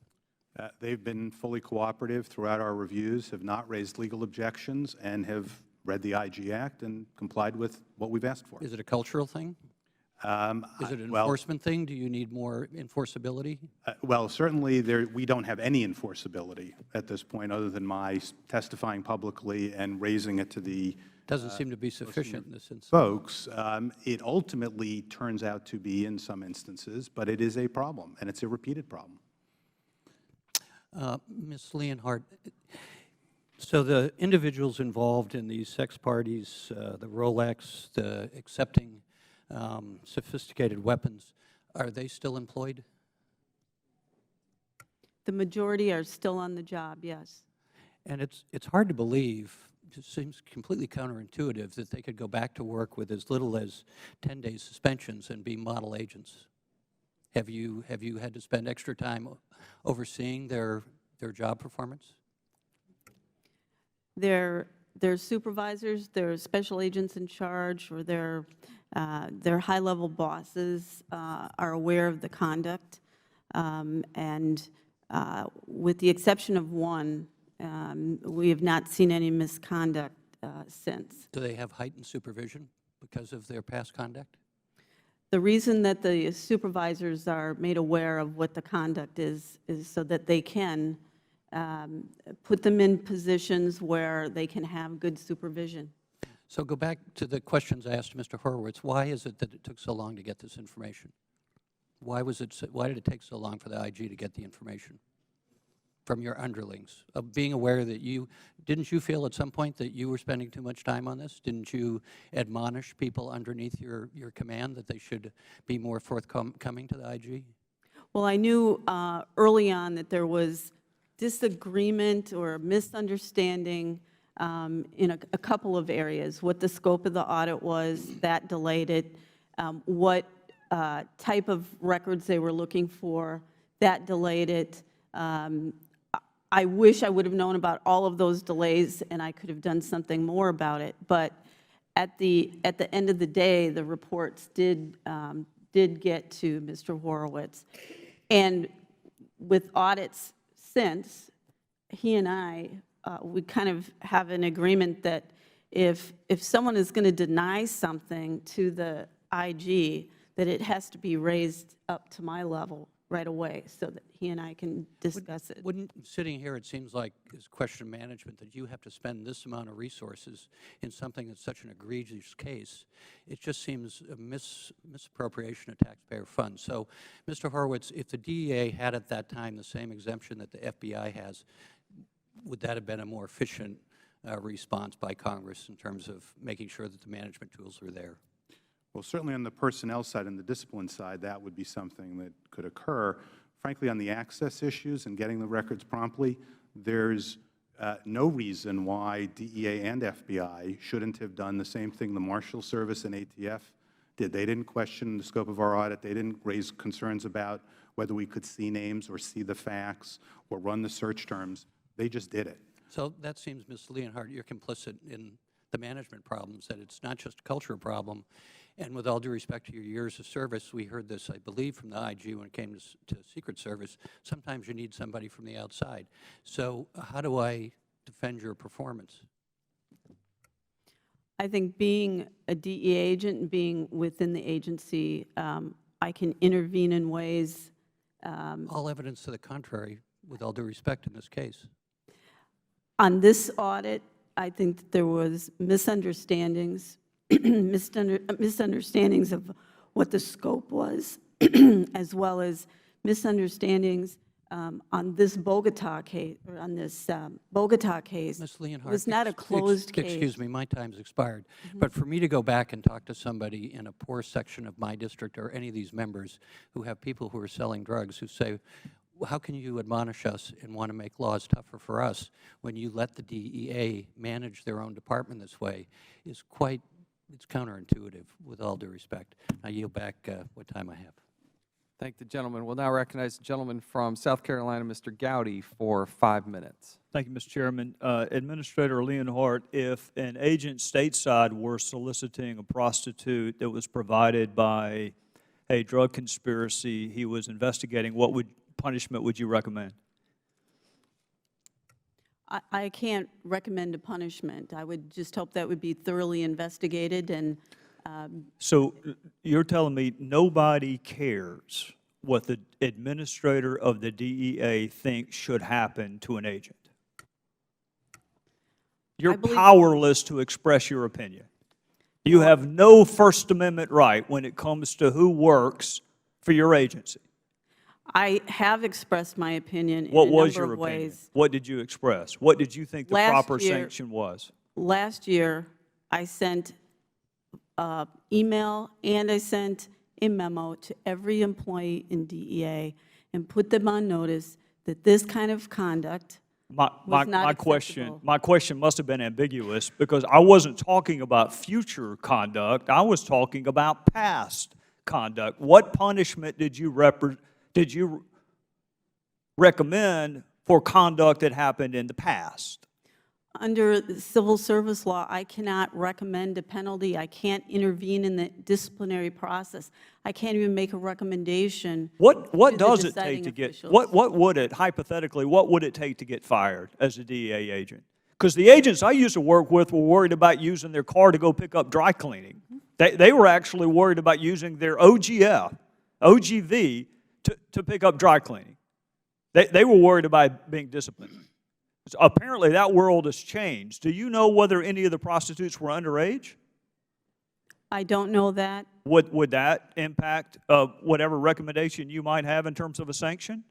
They've been fully cooperative throughout our reviews, have not raised legal objections, and have read the IG Act and complied with what we've asked for. Is it a cultural thing? Is it an enforcement thing? Do you need more enforceability? Well, certainly we don't have any enforceability at this point other than my testifying publicly and raising it to the Doesn't seem to be sufficient in this instance. folks. It ultimately turns out to be in some instances, but it is a problem, and it's a repeated problem. Ms. Leonard, so the individuals involved in these sex parties, the Rolex, the accepting sophisticated weapons, are they still employed? The majority are still on the job, yes. And it's hard to believe, it seems completely counterintuitive that they could go back to work with as little as 10 days suspensions and be model agents. Have you had to spend extra time overseeing their job performance? Their supervisors, their special agents in charge, or their high-level bosses are aware of the conduct, and with the exception of one, we have not seen any misconduct since. Do they have heightened supervision because of their past conduct? The reason that the supervisors are made aware of what the conduct is so that they can put them in positions where they can have good supervision. So go back to the questions I asked Mr. Horowitz. Why is it that it took so long to get this information? Why did it take so long for the IG to get the information from your underlings? Of being aware that didn't you feel at some point that you were spending too much time on this? Didn't you admonish people underneath your command that they should be more forthcoming to the IG? Well, I knew early on that there was disagreement or misunderstanding in a couple of areas. What the scope of the audit was, that delayed it. What type of records they were looking for, that delayed it. I wish I would have known about all of those delays and I could have done something more about it. But at the end of the day, the reports did get to Mr. Horowitz. And with audits since, he and I, we kind of have an agreement that if someone is going to deny something to the IG, that it has to be raised up to my level right away so that he and I can discuss it. Sitting here, it seems like it's a question of management that you have to spend this amount of resources in something that's such an egregious case. It just seems a misappropriation of taxpayer funds. So, Mr. Horowitz, if the DEA had at that time the same exemption that the FBI has, would that have been a more efficient response by Congress in terms of making sure that the management tools were there? Well, certainly on the personnel side and the discipline side, that would be something that could occur. Frankly, on the access issues and getting the records promptly, there's no reason why DEA and FBI shouldn't have done the same thing the Marshal Service and ATF did. They didn't question the scope of our audit. They didn't raise concerns about whether we could see names or see the facts or run the search terms. They just did it. So that seems, Ms. Leonhardt, you're complicit in the management problems, that it's not just a culture problem, And with all due respect to your years of service, we heard this, I believe, from the IG when it came to Secret Service. Sometimes you need somebody from the outside. So how do I defend your performance? I think being a DEA agent and being within the agency, I can intervene in ways. All evidence to the contrary, with all due respect in this case. On this audit, I think that there was misunderstandings, misunderstandings of what the scope was, as well as misunderstandings on this Bogota case, or on this Bogota case. Ms. Leonard, it was not a closed case. Excuse me, my time's expired. But for me to go back and talk to somebody in a poor section of my district or any of these members who have people who are selling drugs who say, well, how can you admonish us and want to make laws tougher for us when you let the DEA manage their own department this way is quite, it's counterintuitive, with all due respect. I yield back what time I have. Thank the gentleman. We'll now recognize the gentleman from South Carolina, Mr. Gowdy, for 5 minutes. Thank you, Mr. Chairman. Administrator Leonard, if an agent stateside were soliciting a prostitute that was provided by a drug conspiracy he was investigating, what punishment would you recommend? I can't recommend a punishment. I would just hope that would be thoroughly investigated. And so you're telling me nobody cares what the administrator of the DEA thinks should happen to an agent? You're powerless to express your opinion. You have no First Amendment right when it comes to who works for your agency. I have expressed my opinion in What a was number your of opinion? ways. What did you express? What did you think the proper sanction was? Last year, I sent email and I sent a memo to every employee in DEA and put them on notice that this kind of conduct was not acceptable. My question must have been ambiguous because I wasn't talking about future conduct. I was talking about past conduct. What punishment did you recommend for conduct that happened in the past? Under the civil service law, I cannot recommend a penalty. I can't intervene in the disciplinary process. I can't even make a recommendation. What to does the it take to get, officials. what would it, hypothetically, what would it take to get fired as a DEA agent? Because the agents I used to work with were worried about using their car to go pick up dry cleaning. They were actually worried about using their OGV to pick up dry cleaning. They were worried about being disciplined. So apparently that world has changed. Do you know whether any of the prostitutes were underage? I don't know that. Would that impact whatever recommendation you might have in terms of a sanction?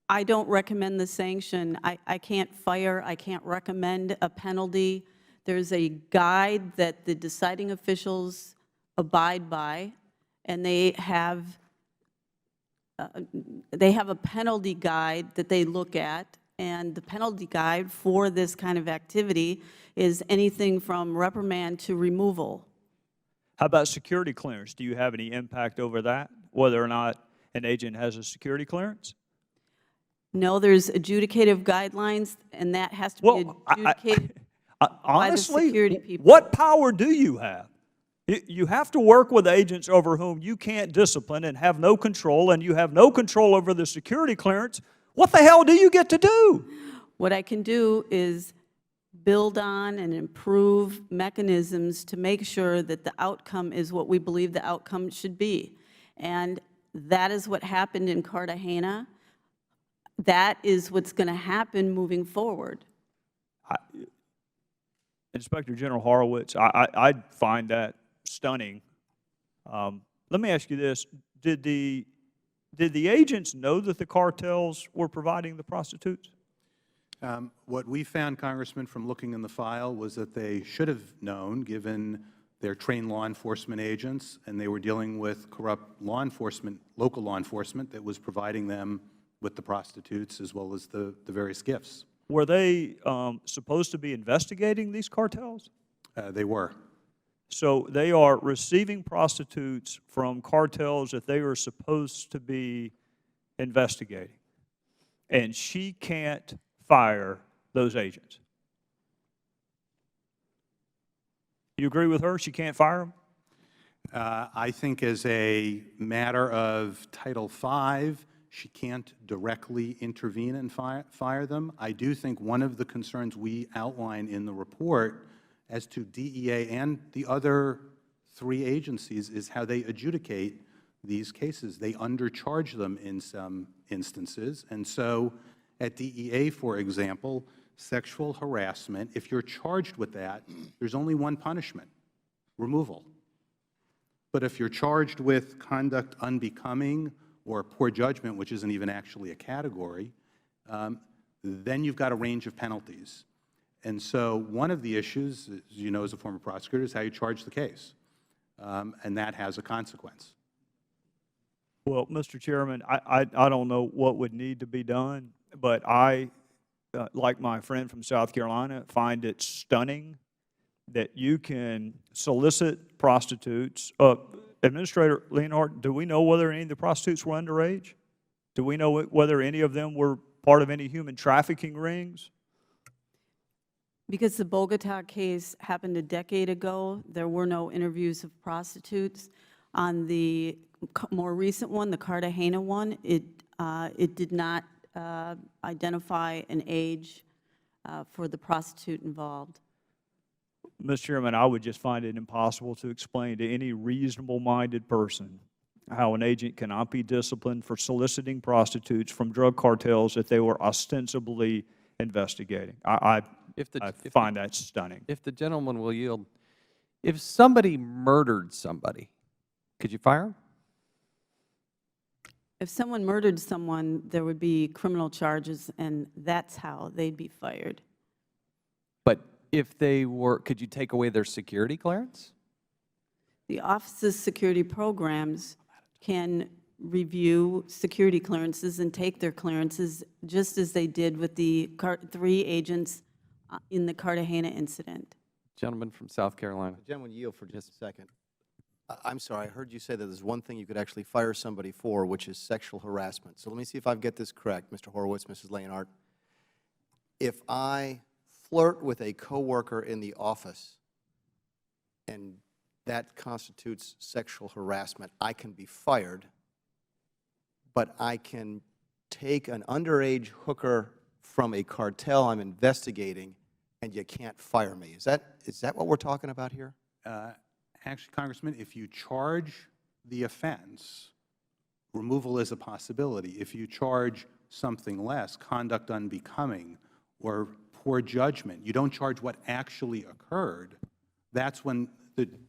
I don't recommend the sanction. I can't fire. I can't recommend a penalty. There's a guide that the deciding officials abide by, and they have a penalty guide that they look at. And the penalty guide for this kind of activity is anything from reprimand to removal. How about security clearance? Do you have any impact over that, whether or not an agent has a security clearance? No, there's adjudicative guidelines, and that has to be adjudicated by the security people. What power do you have? You have to work with agents over whom you can't discipline and have no control, and you have no control over the security clearance. What the hell do you get to do? What I can do is build on and improve mechanisms to make sure that the outcome is what we believe the outcome should be. And that is what happened in Cartagena. That is what's going to happen moving forward. Inspector General Horowitz, I find that stunning. Let me ask you this. Did the agents know that the cartels were providing the prostitutes? What we found, Congressman, from looking in the file was that they should have known, given their trained law enforcement agents, and they were dealing with corrupt law enforcement, local law enforcement, that was providing them with the prostitutes as well as the various gifts. Were they supposed to be investigating these cartels? They were. So they are receiving prostitutes from cartels that they are supposed to be investigating. And she can't fire those agents. You agree with her? She can't fire them? I think as a matter of Title V, she can't directly intervene and fire them. I do think one of the concerns we outline in the report as to DEA and the other 3 agencies is how they adjudicate these cases. They undercharge them in some instances. And so at DEA, for example, sexual harassment, if you're charged with that, there's only one punishment: removal. But if you're charged with conduct unbecoming or poor judgment, which isn't even actually a category, then you've got a range of penalties. And so one of the issues, as you know as a former prosecutor, is how you charge the case. And that has a consequence. Well, Mr. Chairman, I don't know what would need to be done, but I, like my friend from South Carolina, find it stunning that you can solicit prostitutes. Administrator Leonard, do we know whether any of the prostitutes were underage? Do we know whether any of them were part of any human trafficking rings? Because the Bogota case happened a decade ago, there were no interviews of prostitutes. On the more recent one, the Cartagena one, it did not identify an age for the prostitute involved. Mr. Chairman, I would just find it impossible to explain to any reasonable-minded person how an agent cannot be disciplined for soliciting prostitutes from drug cartels that they were ostensibly investigating. I find that stunning. If the gentleman will yield, if somebody murdered somebody, could you fire him? If someone murdered someone, there would be criminal charges, and that's how they'd be fired. But if they were, could you take away their security clearance? The Office's security programs can review security clearances and take their clearances, just as they did with the 3 agents in the Cartagena incident. Gentleman from South Carolina. The gentleman yield for just a second. I'm sorry, I heard you say that there's one thing you could actually fire somebody for, which is sexual harassment. So let me see if I get this correct, Mr. Horowitz, Mrs. Leonard. If I flirt with a coworker in the office and that constitutes sexual harassment, I can be fired, but I can take an underage hooker from a cartel I'm investigating, and you can't fire me. Is that what we're talking about here? Actually, Congressman, if you charge the offense, removal is a possibility. If you charge something less, conduct unbecoming or poor judgment, you don't charge what actually occurred, that's when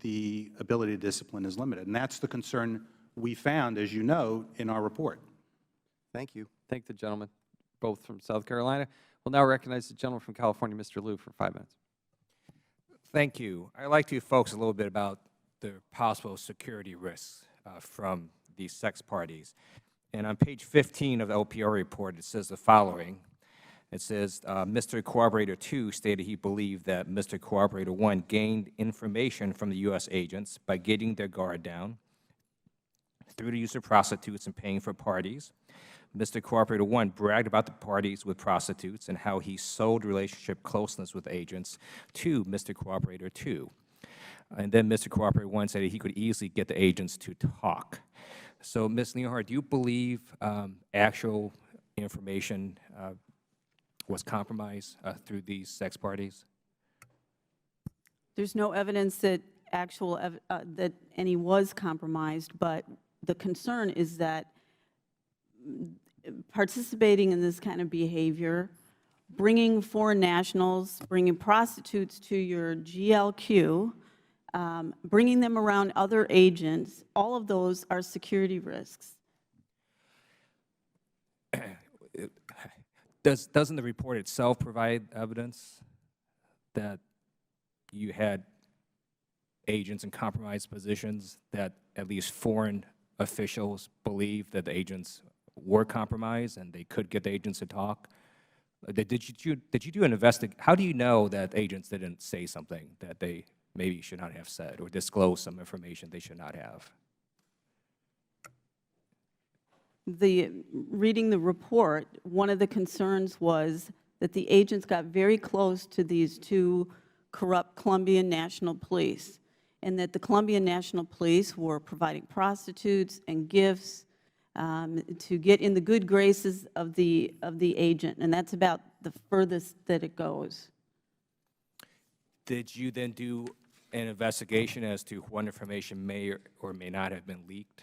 the ability to discipline is limited. And that's the concern we found, as you know, in our report. Thank you. Thank the gentleman, both from South Carolina. We'll now recognize the gentleman from California, Mr. Liu, for 5 minutes. Thank you. I'd like to focus a little bit about the possible security risks from these sex parties. And on page 15 of the OPR report, it says the following. It says, Mr. Cooperator 2 stated he believed that Mr. Cooperator 1 gained information from the U.S. agents by getting their guard down through the use of prostitutes and paying for parties. Mr. Cooperator 1 bragged about the parties with prostitutes and how he sold relationship closeness with agents to Mr. Cooperator 2. And then Mr. Cooperator 1 said that he could easily get the agents to talk. So, Ms. Leonhardt, do you believe actual information was compromised through these sex parties? There's no evidence that that any was compromised, but the concern is that participating in this kind of behavior, bringing foreign nationals, bringing prostitutes to your GLQ, bringing them around other agents, all of those are security risks. Doesn't the report itself provide evidence that you had agents in compromised positions, that at least foreign officials believe that the agents were compromised and they could get the agents to talk? Did you do an investigation? How do you know that agents didn't say something that they maybe should not have said or disclose some information they should not have? Reading the report, one of the concerns was that the agents got very close to these 2 corrupt Colombian national police. and that the Colombian National Police were providing prostitutes and gifts to get in the good graces of the agent, and that's about the furthest that it goes. Did you then do an investigation as to what information may or may not have been leaked?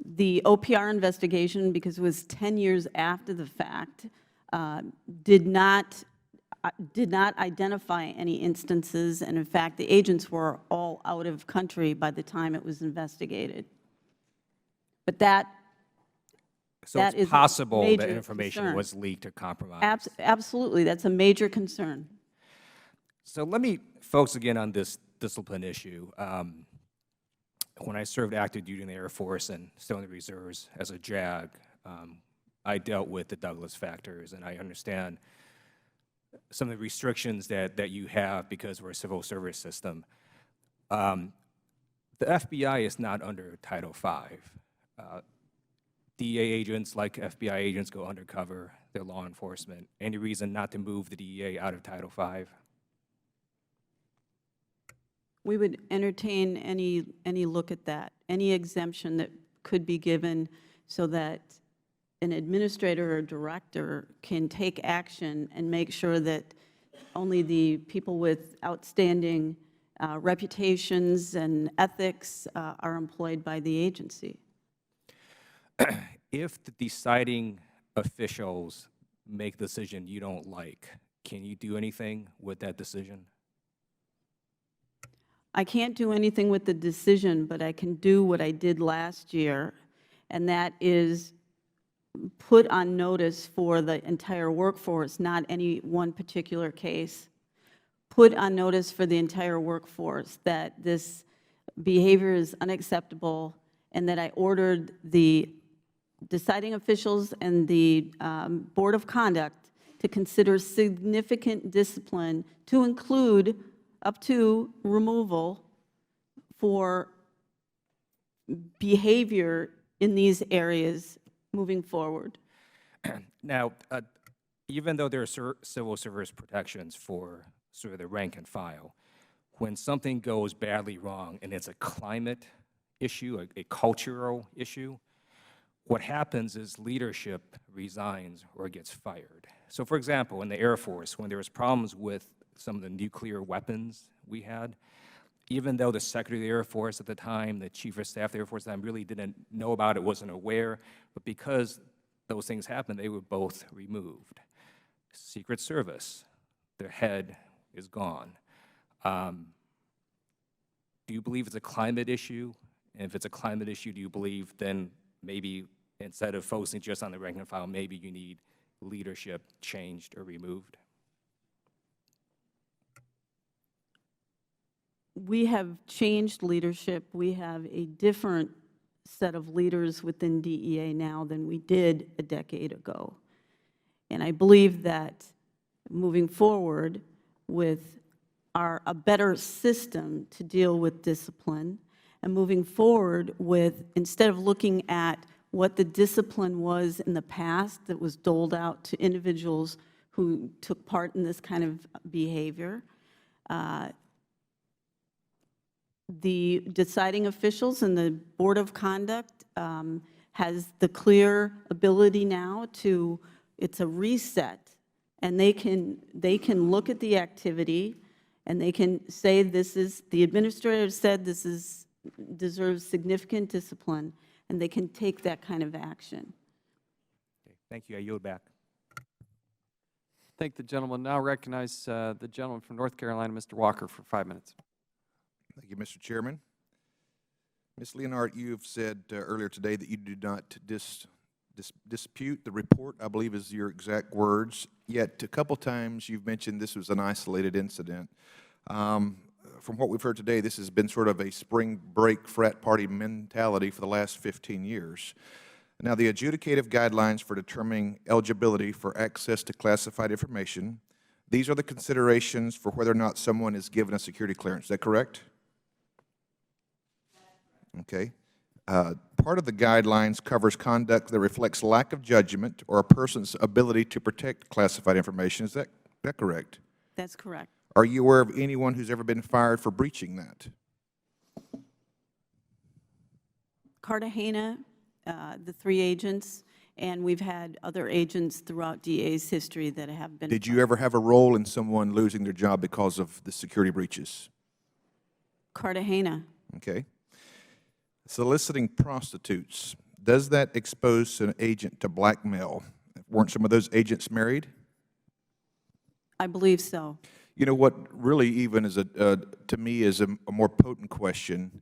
The OPR investigation, because it was 10 years after the fact, did not identify any instances, and in fact, the agents were all out of country by the time it was investigated. But that So it's is possible major that information concern. was leaked or compromised. Absolutely, that's a major concern. So let me focus again on this discipline issue. When I served active duty in the Air Force and still in the reserves as a JAG, I dealt with the Douglas factors, and I understand some of the restrictions that you have because we're a civil service system. The FBI is not under Title V. DEA agents, like FBI agents, go undercover. They're law enforcement. Any reason not to move the DEA out of Title V? We would entertain any look at that, any exemption that could be given so that an administrator or director can take action and make sure that only the people with outstanding reputations and ethics are employed by the agency. If the deciding officials make a decision you don't like, can you do anything with that decision? I can't do anything with the decision, but I can do what I did last year, and that is put on notice for the entire workforce, not any one particular case, put on notice for the entire workforce that this behavior is unacceptable, and that I ordered the deciding officials and the Board of Conduct to consider significant discipline to include up to removal for behavior in these areas moving forward. Now, even though there are civil service protections for sort of the rank and file, when something goes badly wrong and it's a climate issue, a cultural issue, what happens is leadership resigns or gets fired. So for example, in the Air Force, when there was problems with some of the nuclear weapons we had, even though the Secretary of the Air Force at the time, the Chief of Staff of the Air Force at the time really didn't know about it, wasn't aware, but because those things happened, they were both removed. Secret Service, their head is gone. Do you believe it's a climate issue? And if it's a climate issue, do you believe then maybe instead of focusing just on the rank and file, maybe you need leadership changed or removed? We have changed leadership. We have a different set of leaders within DEA now than we did a decade ago. And I believe that moving forward with a better system to deal with discipline, and moving forward with, instead of looking at what the discipline was in the past that was doled out to individuals who took part in this kind of behavior, the deciding officials and the Board of Conduct has the clear ability now to, it's a reset, and they can look at the activity and they can say this is, the administrator said this is, deserves significant discipline, and they can take that kind of action. Okay, thank you. I yield back. Thank the gentleman. Now recognize the gentleman from North Carolina, Mr. Walker, for 5 minutes. Thank you, Mr. Chairman. Ms. Leonard, you've said earlier today that you do not dispute the report, I believe is your exact words, yet a couple times you've mentioned this was an isolated incident. From what we've heard today, this has been sort of a spring break frat party mentality for the last 15 years. Now, the adjudicative guidelines for determining eligibility for access to classified information, these are the considerations for whether or not someone is given a security clearance. Is that correct? Okay. Part of the guidelines covers conduct that reflects lack of judgment or a person's ability to protect classified information. Is that correct? That's correct. Are you aware of anyone who's ever been fired for breaching that? Cartagena, the 3 agents, and we've had other agents throughout DA's history that have been. Did you ever have a role in someone losing their job because of the security breaches? Cartagena. Okay. Soliciting prostitutes, does that expose an agent to blackmail? Weren't some of those agents married? I believe so. You know what really even is to me is a more potent question.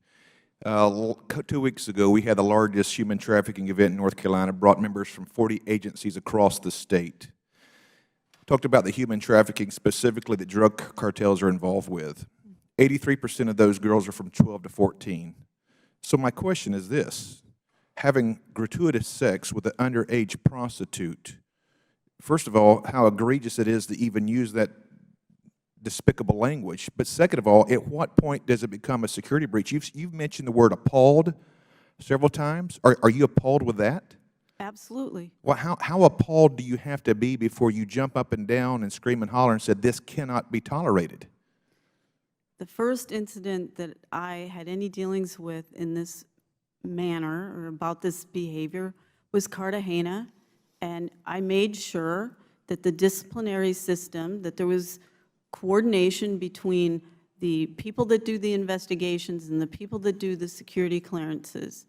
2 weeks ago, we had the largest human trafficking event in North Carolina, brought members from 40 agencies across the state. Talked about the human trafficking specifically that drug cartels are involved with. 83% of those girls are from 12 to 14. So my question is this: having gratuitous sex with an underage prostitute, first of all, how egregious it is to even use that despicable language. But second of all, at what point does it become a security breach? You've mentioned the word appalled several times. Are you appalled with that? Absolutely. Well, how appalled do you have to be before you jump up and down and scream and holler and said, this cannot be tolerated? The first incident that I had any dealings with in this manner or about this behavior was Cartagena, and I made sure that the disciplinary system, that there was coordination between the people that do the investigations and the people that do the security clearances,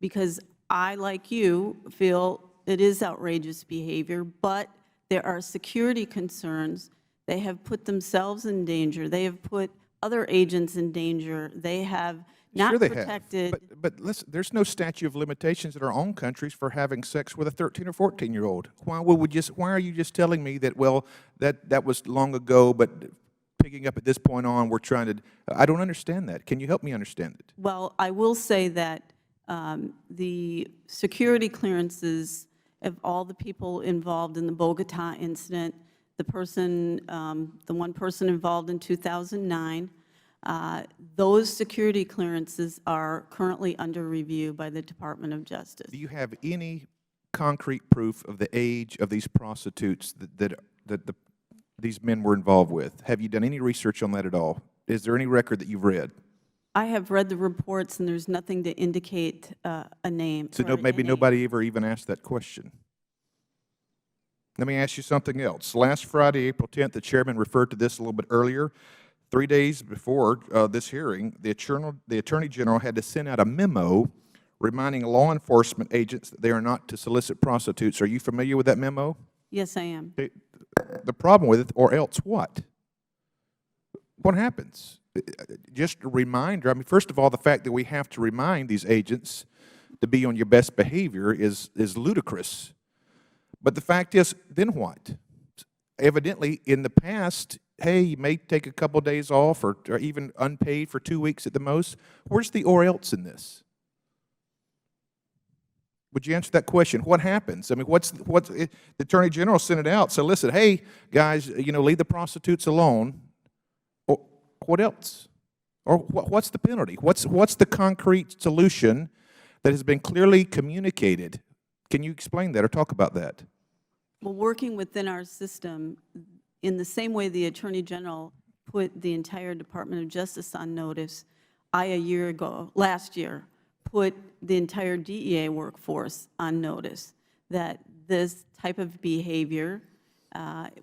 because I, like you, feel it is outrageous behavior, but there are security concerns. They have put themselves in danger. They have put other agents in danger. They have not Sure they protected. have. But listen, there's no statute of limitations in our own countries for having sex with a 13 or 14-year-old. Why are you just telling me that, well, that was long ago, but picking up at this point on, we're trying to, I don't understand that. Can you help me understand it? Well, I will say that the security clearances of all the people involved in the Bogota incident, the one person involved in 2009, those security clearances are currently under review by the Department of Justice. Do you have any concrete proof of the age of these prostitutes that these men were involved with? Have you done any research on that at all? Is there any record that you've read? I have read the reports, and there's nothing to indicate a name. So maybe nobody ever even asked that question. Let me ask you something else. Last Friday, April 10th, the chairman referred to this a little bit earlier. 3 days before this hearing, the Attorney General had to send out a memo reminding law enforcement agents that they are not to solicit prostitutes. Are you familiar with that memo? Yes, I am. The problem with it, or else what? What happens? Just a reminder, I mean, first of all, the fact that we have to remind these agents to be on your best behavior is ludicrous. But the fact is, then what? Evidently, in the past, hey, you may take a couple of days off or even unpaid for 2 weeks at the most. Where's the or else in this? Would you answer that question? What happens? I mean, the Attorney General sent it out. So listen, hey, guys, leave the prostitutes alone. Or what else? Or what's the penalty? What's the concrete solution that has been clearly communicated? Can you explain that or talk about that? Well, working within our system, in the same way the Attorney General put the entire Department of Justice on notice, last year, put the entire DEA workforce on notice that this type of behavior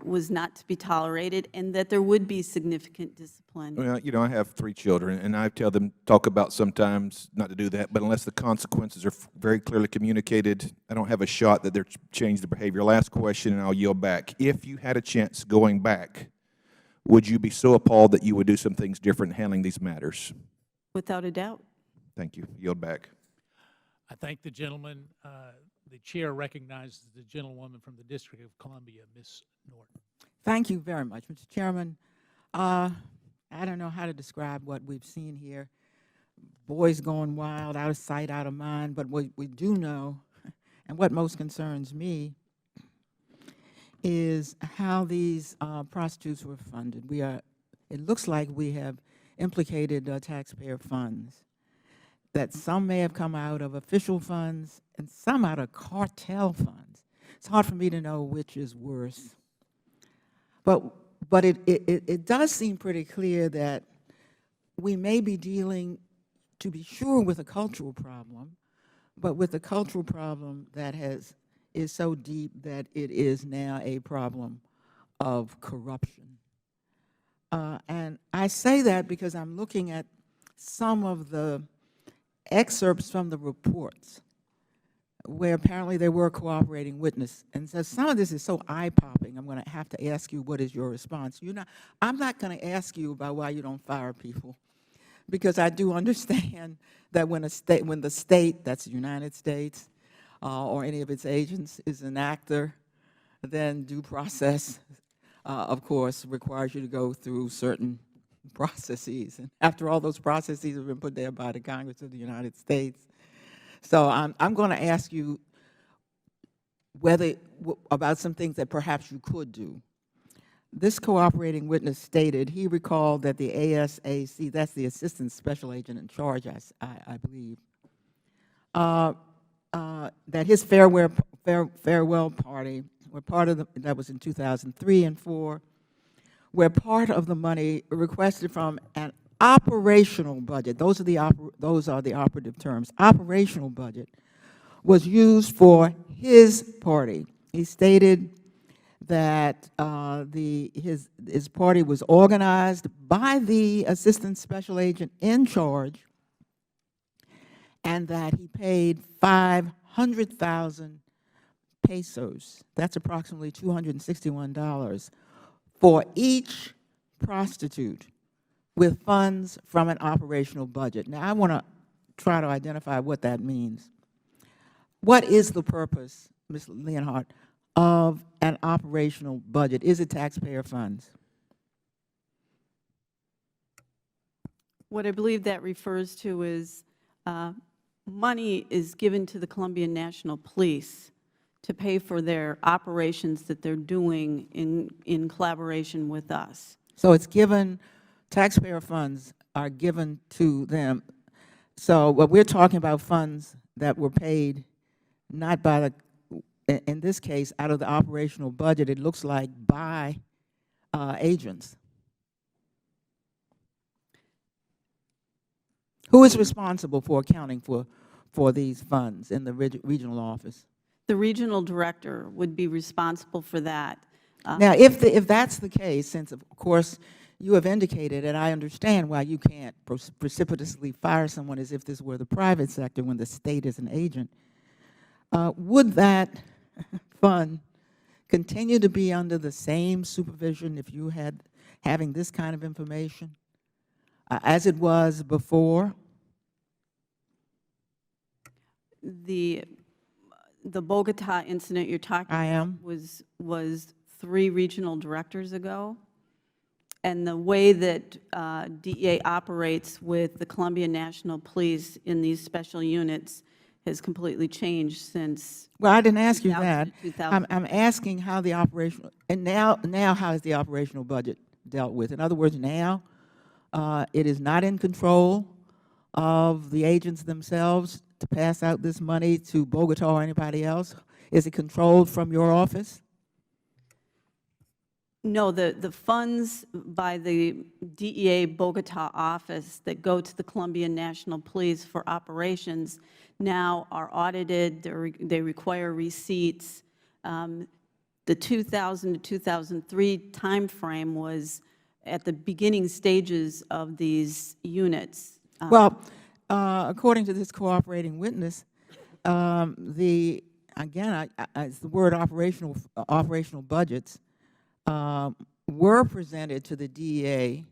was not to be tolerated and that there would be significant discipline. Well, I have 3 children, and I tell them, talk about sometimes not to do that, but unless the consequences are very clearly communicated, I don't have a shot that they're change the behavior. Last question, and I'll yield back. If you had a chance going back, would you be so appalled that you would do some things different in handling these matters? Without a doubt. Thank you. Yield back. I thank the gentleman. The chair recognizes the gentlewoman from the District of Columbia, Ms. Norton. Thank you very much, Mr. Chairman. I don't know how to describe what we've seen here. Boys going wild, out of sight, out of mind. But what we do know, and what most concerns me, is how these prostitutes were funded. It looks like we have implicated taxpayer funds, that some may have come out of official funds and some out of cartel funds. It's hard for me to know which is worse. But But it does seem pretty clear that we may be dealing, to be sure, with a cultural problem, but with a cultural problem that is so deep that it is now a problem of corruption. And I say that because I'm looking at some of the excerpts from the reports where apparently they were cooperating witness. And so some of this is so eye-popping, I'm going to have to ask you, what is your response? I'm not going to ask you about why you don't fire people, because I do understand that when the state, that's the United States, or any of its agents, is an actor, then due process, of course, requires you to go through certain processes. And after all, those processes have been put there by the Congress of the United States. So I'm going to ask you about some things that perhaps you could do. This cooperating witness stated he recalled that the ASAC, that's the Assistant Special Agent in Charge, I believe, that his farewell party were part of that was in 2003 and 4, where part of the money requested from an operational budget, those are the operative terms, operational budget, was used for his party. He stated that his party was organized by the Assistant Special Agent in Charge, and that he paid 500,000 pesos, that's approximately $261, for each prostitute with funds from an operational budget. Now, I want to try to identify what that means. What is the purpose, Ms. Leonard, of an operational budget? Is it taxpayer funds? What I believe that refers to is money is given to the Colombian National Police to pay for their operations that they're doing in collaboration with us. So it's given, taxpayer funds are given to them. So what we're talking about, funds that were paid not by in this case, out of the operational budget, it looks like by agents. Who is responsible for accounting for these funds in the regional office? The regional director would be responsible for that. Now, if that's the case, since of course you have indicated, and I understand why you can't precipitously fire someone as if this were the private sector when the state is an agent, would that fund continue to be under the same supervision if you had having this kind of information as it was before? The Bogota incident you're talking about was 3 regional directors ago, and the way that DEA operates with the Colombian National Police in these special units has completely changed since. Well, I didn't ask you that. I'm asking how the operational, and now how is the operational budget dealt with? In other words, now it is not in control of the agents themselves to pass out this money to Bogota or anybody else? Is it controlled from your office? No, the funds by the DEA Bogota office that go to the Colombian National Police for operations now are audited. They require receipts. The 2000 to 2003 time frame was at the beginning stages of these units. Well, according to this cooperating witness, again, it's the word operational budgets were presented to the DEA,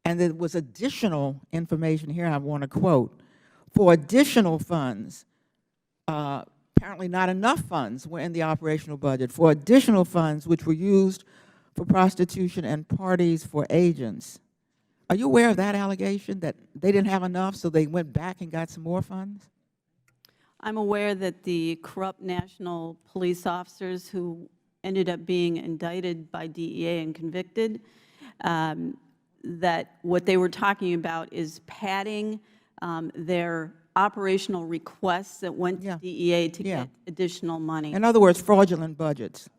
and there was additional information here I want to quote. For additional funds, apparently not enough funds were in the operational budget, for additional funds which were used for prostitution and parties for agents. Are you aware of that allegation, that they didn't have enough, so they went back and got some more funds? I'm aware that the corrupt national police officers who ended up being indicted by DEA and convicted, that what they were talking about is padding their operational requests that went to DEA to get additional money. In other words, fraudulent budgets.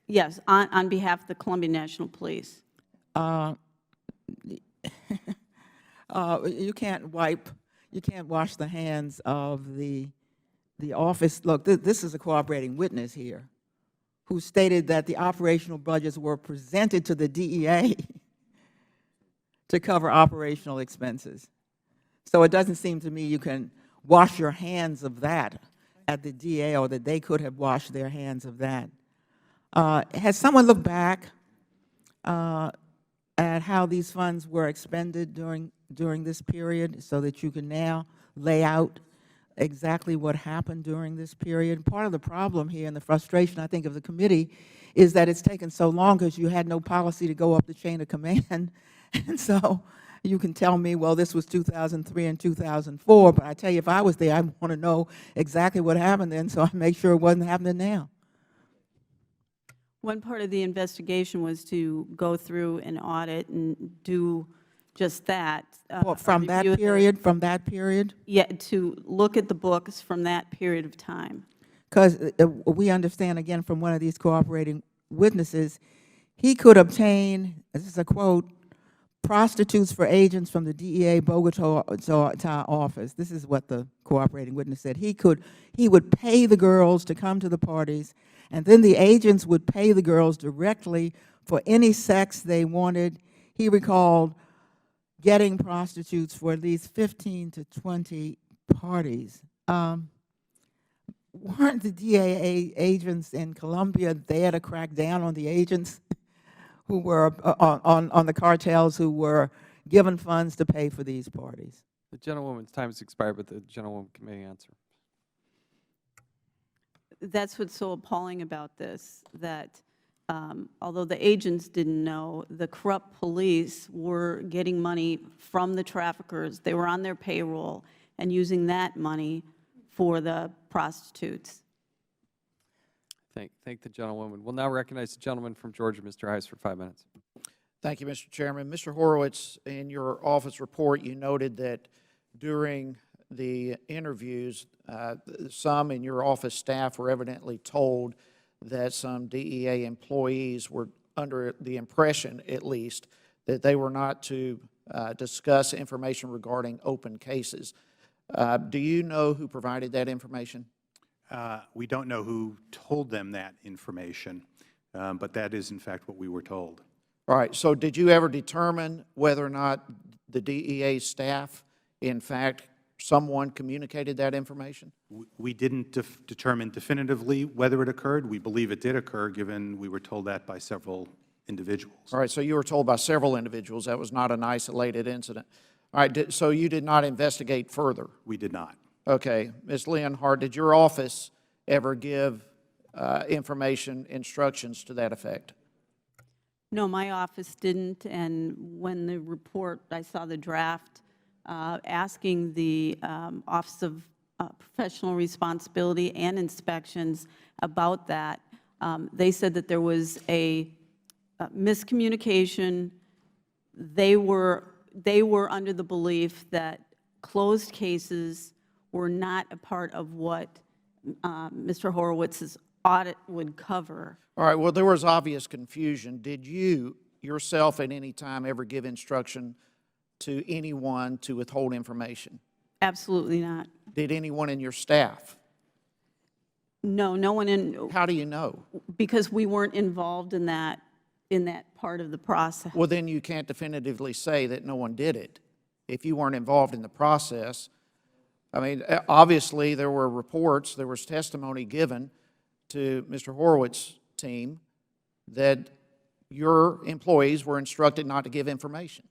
Yes, on behalf of the Columbia National Police. You can't wash the hands of the office. Look, this is a cooperating witness here who stated that the operational budgets were presented to the DEA to cover operational expenses. So it doesn't seem to me you can wash your hands of that at the DEA, or that they could have washed their hands of that. Has someone looked back at how these funds were expended during this period, so that you can now lay out exactly what happened during this period? Part of the problem here, and the frustration, I think, of the committee, is that it's taken so long because you had no policy to go up the chain of command. And so you can tell me, well, this was 2003 and 2004, but I tell you, if I was there, I'd want to know exactly what happened then, so I make sure it wasn't happening now. One part of the investigation was to go through and audit and do just that. From that period? Yeah, to look at the books from that period of time. Because we understand, again, from one of these cooperating witnesses, he could obtain, this is a quote, prostitutes for agents from the DEA Bogota office. This is what the cooperating witness said. He would pay the girls to come to the parties, and then the agents would pay the girls directly for any sex they wanted. He recalled getting prostitutes for at least 15 to 20 parties. Weren't the DEA agents in Colombia there to crack down on the agents who were on the cartels who were given funds to pay for these parties? The gentlewoman's time has expired, but the gentlewoman may answer. That's what's so appalling about this, that although the agents didn't know, the corrupt police were getting money from the traffickers. They were on their payroll and using that money for the prostitutes. Thank the gentlewoman. We'll now recognize the gentleman from Georgia, Mr. Heiss, for 5 minutes. Thank you, Mr. Chairman. Mr. Horowitz, in your office report, you noted that during the interviews, some in your office staff were evidently told that some DEA employees were under the impression, at least, that they were not to discuss information regarding open cases. Do you know who provided that information? We don't know who told them that information, but that is, in fact, what we were told. All right. So did you ever determine whether or not the DEA staff, in fact, someone communicated that information? We didn't determine definitively whether it occurred. We believe it did occur, given we were told that by several individuals. All right. So you were told by several individuals. That was not an isolated incident. All right. So you did not investigate further? We did not. Okay. Ms. Leonard, did your office ever give information, instructions to that effect? No, my office didn't, and when the report, I saw the draft asking the Office of Professional Responsibility and Inspections about that, they said that there was a miscommunication. They were under the belief that closed cases were not a part of what Mr. Horowitz's audit would cover. All right. Well, there was obvious confusion. Did you yourself at any time ever give instruction to anyone to withhold information? Absolutely not. Did anyone in your staff? No, no one in. How do you know? Because we weren't involved in that part of the process. Well, then you can't definitively say that no one did it if you weren't involved in the process. I mean, obviously there were reports, there was testimony given to Mr. Horowitz's team that your employees were instructed not to give information.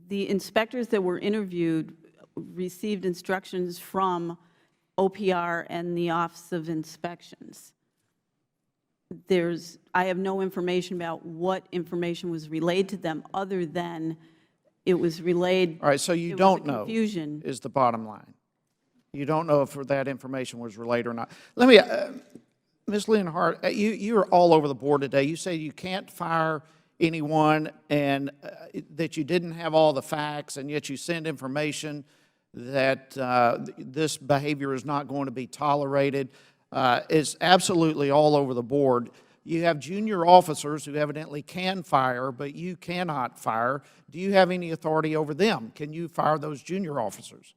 The inspectors that were interviewed received instructions from OPR and the Office of Inspections. I have no information about what information was relayed to them other than it was relayed. All right, so you don't know confusion is the bottom line. You don't know if that information was relayed or not. Let me, Ms. Leonard, you are all over the board today. You say you can't fire anyone and that you didn't have all the facts, and yet you send information that this behavior is not going to be tolerated. is absolutely all over the board. You have junior officers who evidently can fire, but you cannot fire. Do you have any authority over them? Can you fire those junior officers?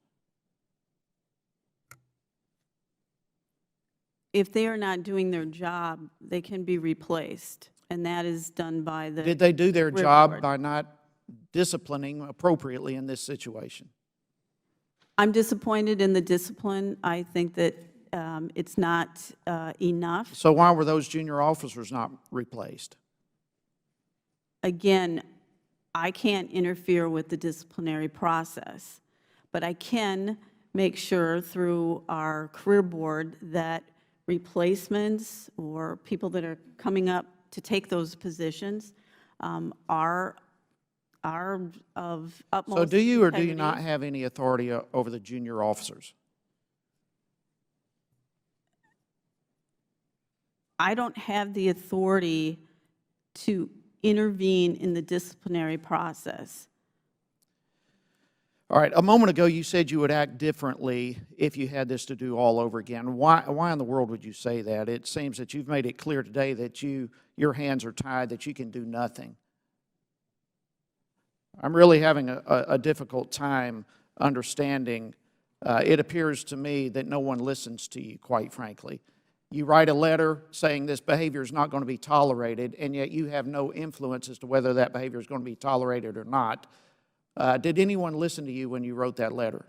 If they are not doing their job, they can be replaced, and that is done by the Did they do their career job board. by not disciplining appropriately in this situation? I'm disappointed in the discipline. I think that it's not enough. So why were those junior officers not replaced? Again, I can't interfere with the disciplinary process, but I can make sure through our career board that replacements or people that are coming up to take those positions are of utmost So do you or do you integrity. not have any authority over the junior officers? I don't have the authority to intervene in the disciplinary process. All right, a moment ago you said you would act differently if you had this to do all over again. Why in the world would you say that? It seems that you've made it clear today that your hands are tied, that you can do nothing. I'm really having a difficult time understanding. It appears to me that no one listens to you, quite frankly. You write a letter saying this behavior is not going to be tolerated, and yet you have no influence as to whether that behavior is going to be tolerated or not. Did anyone listen to you when you wrote that letter?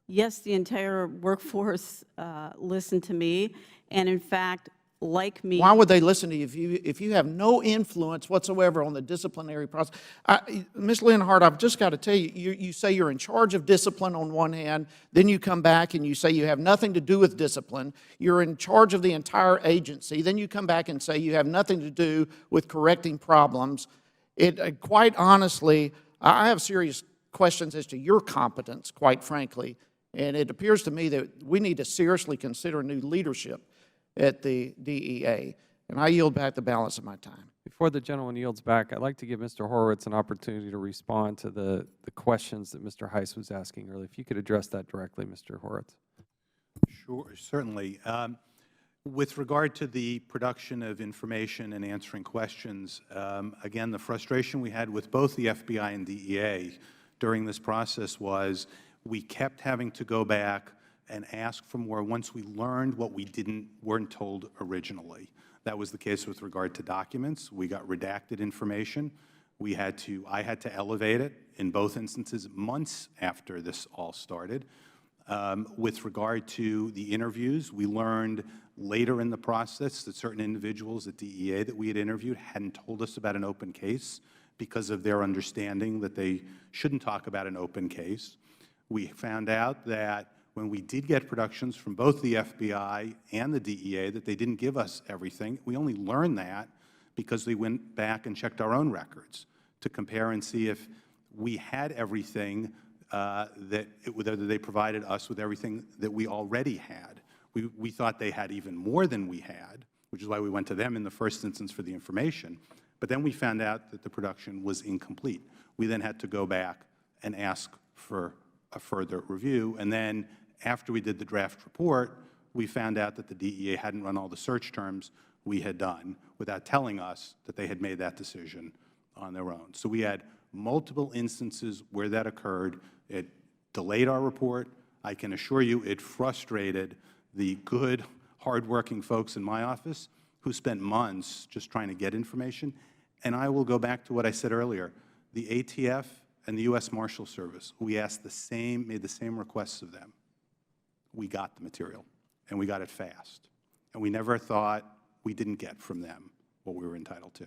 Yes, the entire workforce listened to me, and in fact, like me. Why would they listen to you if you have no influence whatsoever on the disciplinary process? Ms. Leonard, I've just got to tell you, you say you're in charge of discipline on one hand, then you come back and you say you have nothing to do with discipline. You're in charge of the entire agency. Then you come back and say you have nothing to do with correcting problems. Quite honestly, I have serious questions as to your competence, quite frankly, and it appears to me that we need to seriously consider new leadership at the DEA. And I yield back the balance of my time. Before the gentleman yields back, I'd like to give Mr. Horowitz an opportunity to respond to the questions that Mr. Heiss was asking earlier. If you could address that directly, Mr. Horowitz. Sure, certainly. With regard to the production of information and answering questions, again, the frustration we had with both the FBI and DEA during this process was we kept having to go back and ask for more once we learned what we weren't told originally. That was the case with regard to documents. We got redacted information. I had to elevate it in both instances months after this all started. With regard to the interviews, we learned later in the process that certain individuals at DEA that we had interviewed hadn't told us about an open case because of their understanding that they shouldn't talk about an open case. We found out that when we did get productions from both the FBI and the DEA that they didn't give us everything. We only learned that because we went back and checked our own records to compare and see if we had everything whether they provided us with everything that we already had. We thought they had even more than we had, which is why we went to them in the first instance for the information. But then we found out that the production was incomplete. We then had to go back and ask for a further review. And then after we did the draft report, we found out that the DEA hadn't run all the search terms we had done without telling us that they had made that decision on their own. So we had multiple instances where that occurred. It delayed our report. I can assure you it frustrated the good, hardworking folks in my office who spent months just trying to get information. And I will go back to what I said earlier. The ATF and the U.S. Marshal Service, we asked made the same requests of them. We got the material, and we got it fast. And we never thought we didn't get from them what we were entitled to.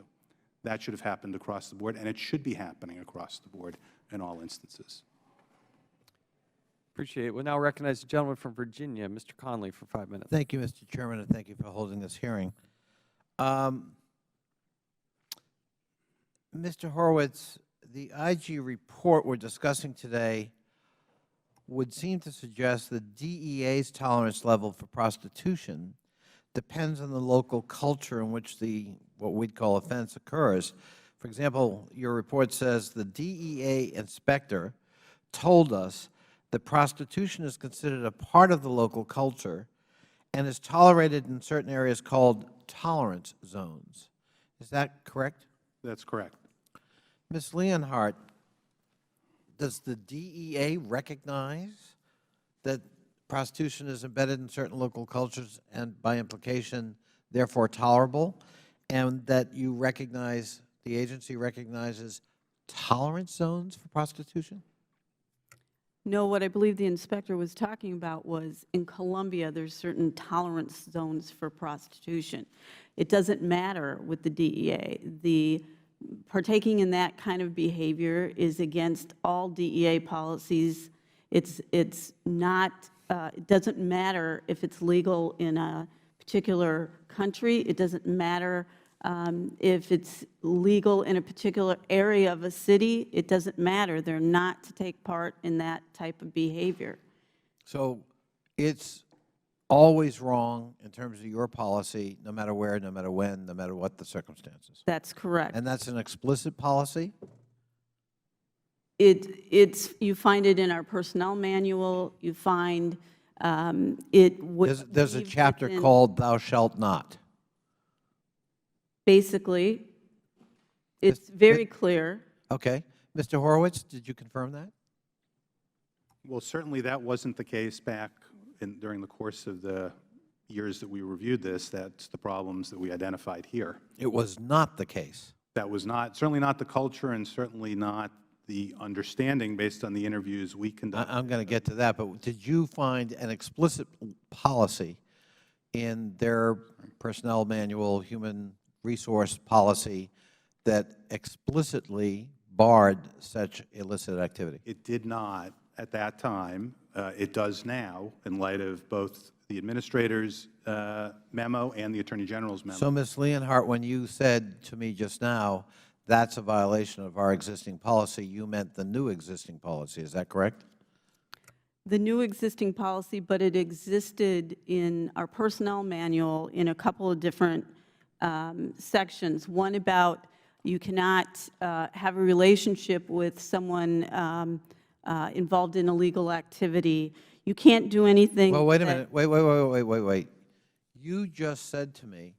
That should have happened across the board, and it should be happening across the board in all instances. Appreciate it. We'll now recognize the gentleman from Virginia, Mr. Conley, for 5 minutes. Thank you, Mr. Chairman, and thank you for holding this hearing. Mr. Horowitz, the IG report we're discussing today would seem to suggest that DEA's tolerance level for prostitution depends on the local culture in which what we'd call offense occurs. For example, your report says the DEA inspector told us that prostitution is considered a part of the local culture and is tolerated in certain areas called tolerance zones. Is that correct? That's correct. Ms. Leonhardt, does the DEA recognize that prostitution is embedded in certain local cultures and by implication therefore tolerable, and that you recognize, the agency recognizes tolerance zones for prostitution? No, what I believe the inspector was talking about was in Colombia, there's certain tolerance zones for prostitution. It doesn't matter with the DEA. The partaking in that kind of behavior is against all DEA policies. It's not, it doesn't matter if it's legal in a particular country. It doesn't matter if it's legal in a particular area of a city. It doesn't matter. They're not to take part in that type of behavior. So it's always wrong in terms of your policy, no matter where, no matter when, no matter what the circumstances. That's correct. And that's an explicit policy? You find it in our personnel manual. You find it. There's a chapter called "Thou shalt not." Basically, it's very clear. Okay. Mr. Horowitz, did you confirm that? Well, certainly that wasn't the case back during the course of the years that we reviewed this. That's the problems that we identified here. It was not the case. That was not, certainly not the culture and certainly not the understanding based on the interviews we conducted. I'm going to get to that, but did you find an explicit policy in their personnel manual, human resource policy, that explicitly barred such illicit activity? It did not at that time. It does now in light of both the Administrator's memo and the Attorney General's memo. So, Ms. Leonhardt, when you said to me just now, that's a violation of our existing policy, you meant the new existing policy. Is that correct? The new existing policy, but it existed in our personnel manual in a couple of different sections. One about you cannot have a relationship with someone involved in illegal activity. You can't do anything. Well, wait a minute. Wait. You just said to me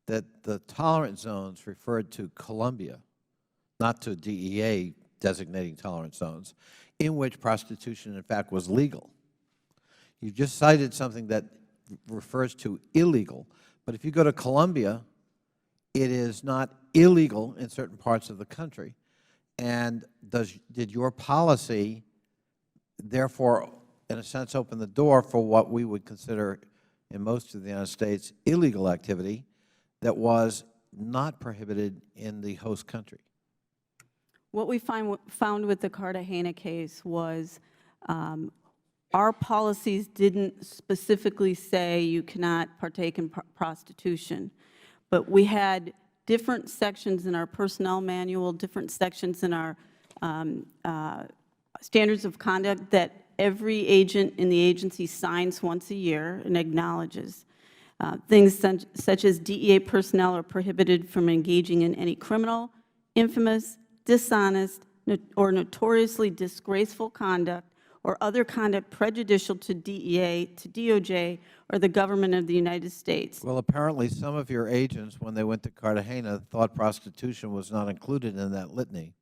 that the tolerance zones referred to Colombia, not to DEA designating tolerance zones, in which prostitution, in fact, was legal. You just cited something that refers to illegal. But if you go to Colombia, it is not illegal in certain parts of the country. And did your policy, therefore, in a sense, open the door for what we would consider in most of the United States illegal activity that was not prohibited in the host country? What we found with the Cartagena case was our policies didn't specifically say you cannot partake in prostitution, but we had different sections in our personnel manual, different sections in our standards of conduct that every agent in the agency signs once a year and acknowledges. Things such as DEA personnel are prohibited from engaging in any criminal, infamous, dishonest, or notoriously disgraceful conduct or other conduct prejudicial to DEA, to DOJ, or the government of the United States. Well, apparently some of your agents, when they went to Cartagena, thought prostitution was not included in that litany.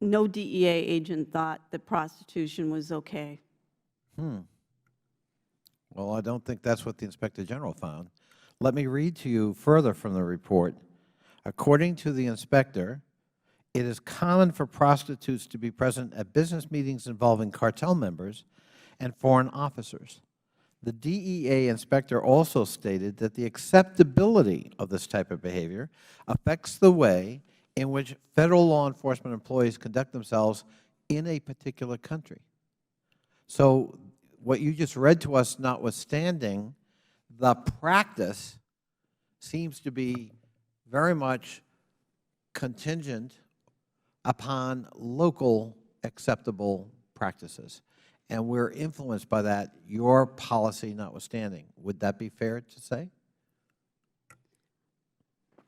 No DEA agent thought that prostitution was okay. Well, I don't think that's what the Inspector General found. Let me read to you further from the report. According to the inspector, it is common for prostitutes to be present at business meetings involving cartel members and foreign officers. The DEA inspector also stated that the acceptability of this type of behavior affects the way in which Federal law enforcement employees conduct themselves in a particular country. So what you just read to us notwithstanding, the practice seems to be very much contingent upon local acceptable practices. And we're influenced by that, your policy notwithstanding. Would that be fair to say?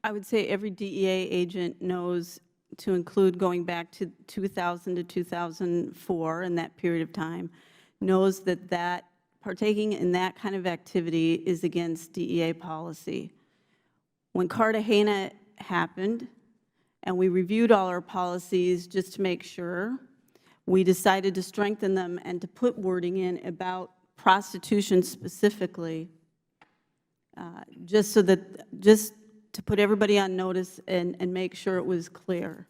I would say every DEA agent knows to include going back to 2000 to 2004 in that period of time, knows that partaking in that kind of activity is against DEA policy. When Cartagena happened, and we reviewed all our policies just to make sure, we decided to strengthen them and to put wording in about prostitution specifically, just to put everybody on notice and make sure it was clear.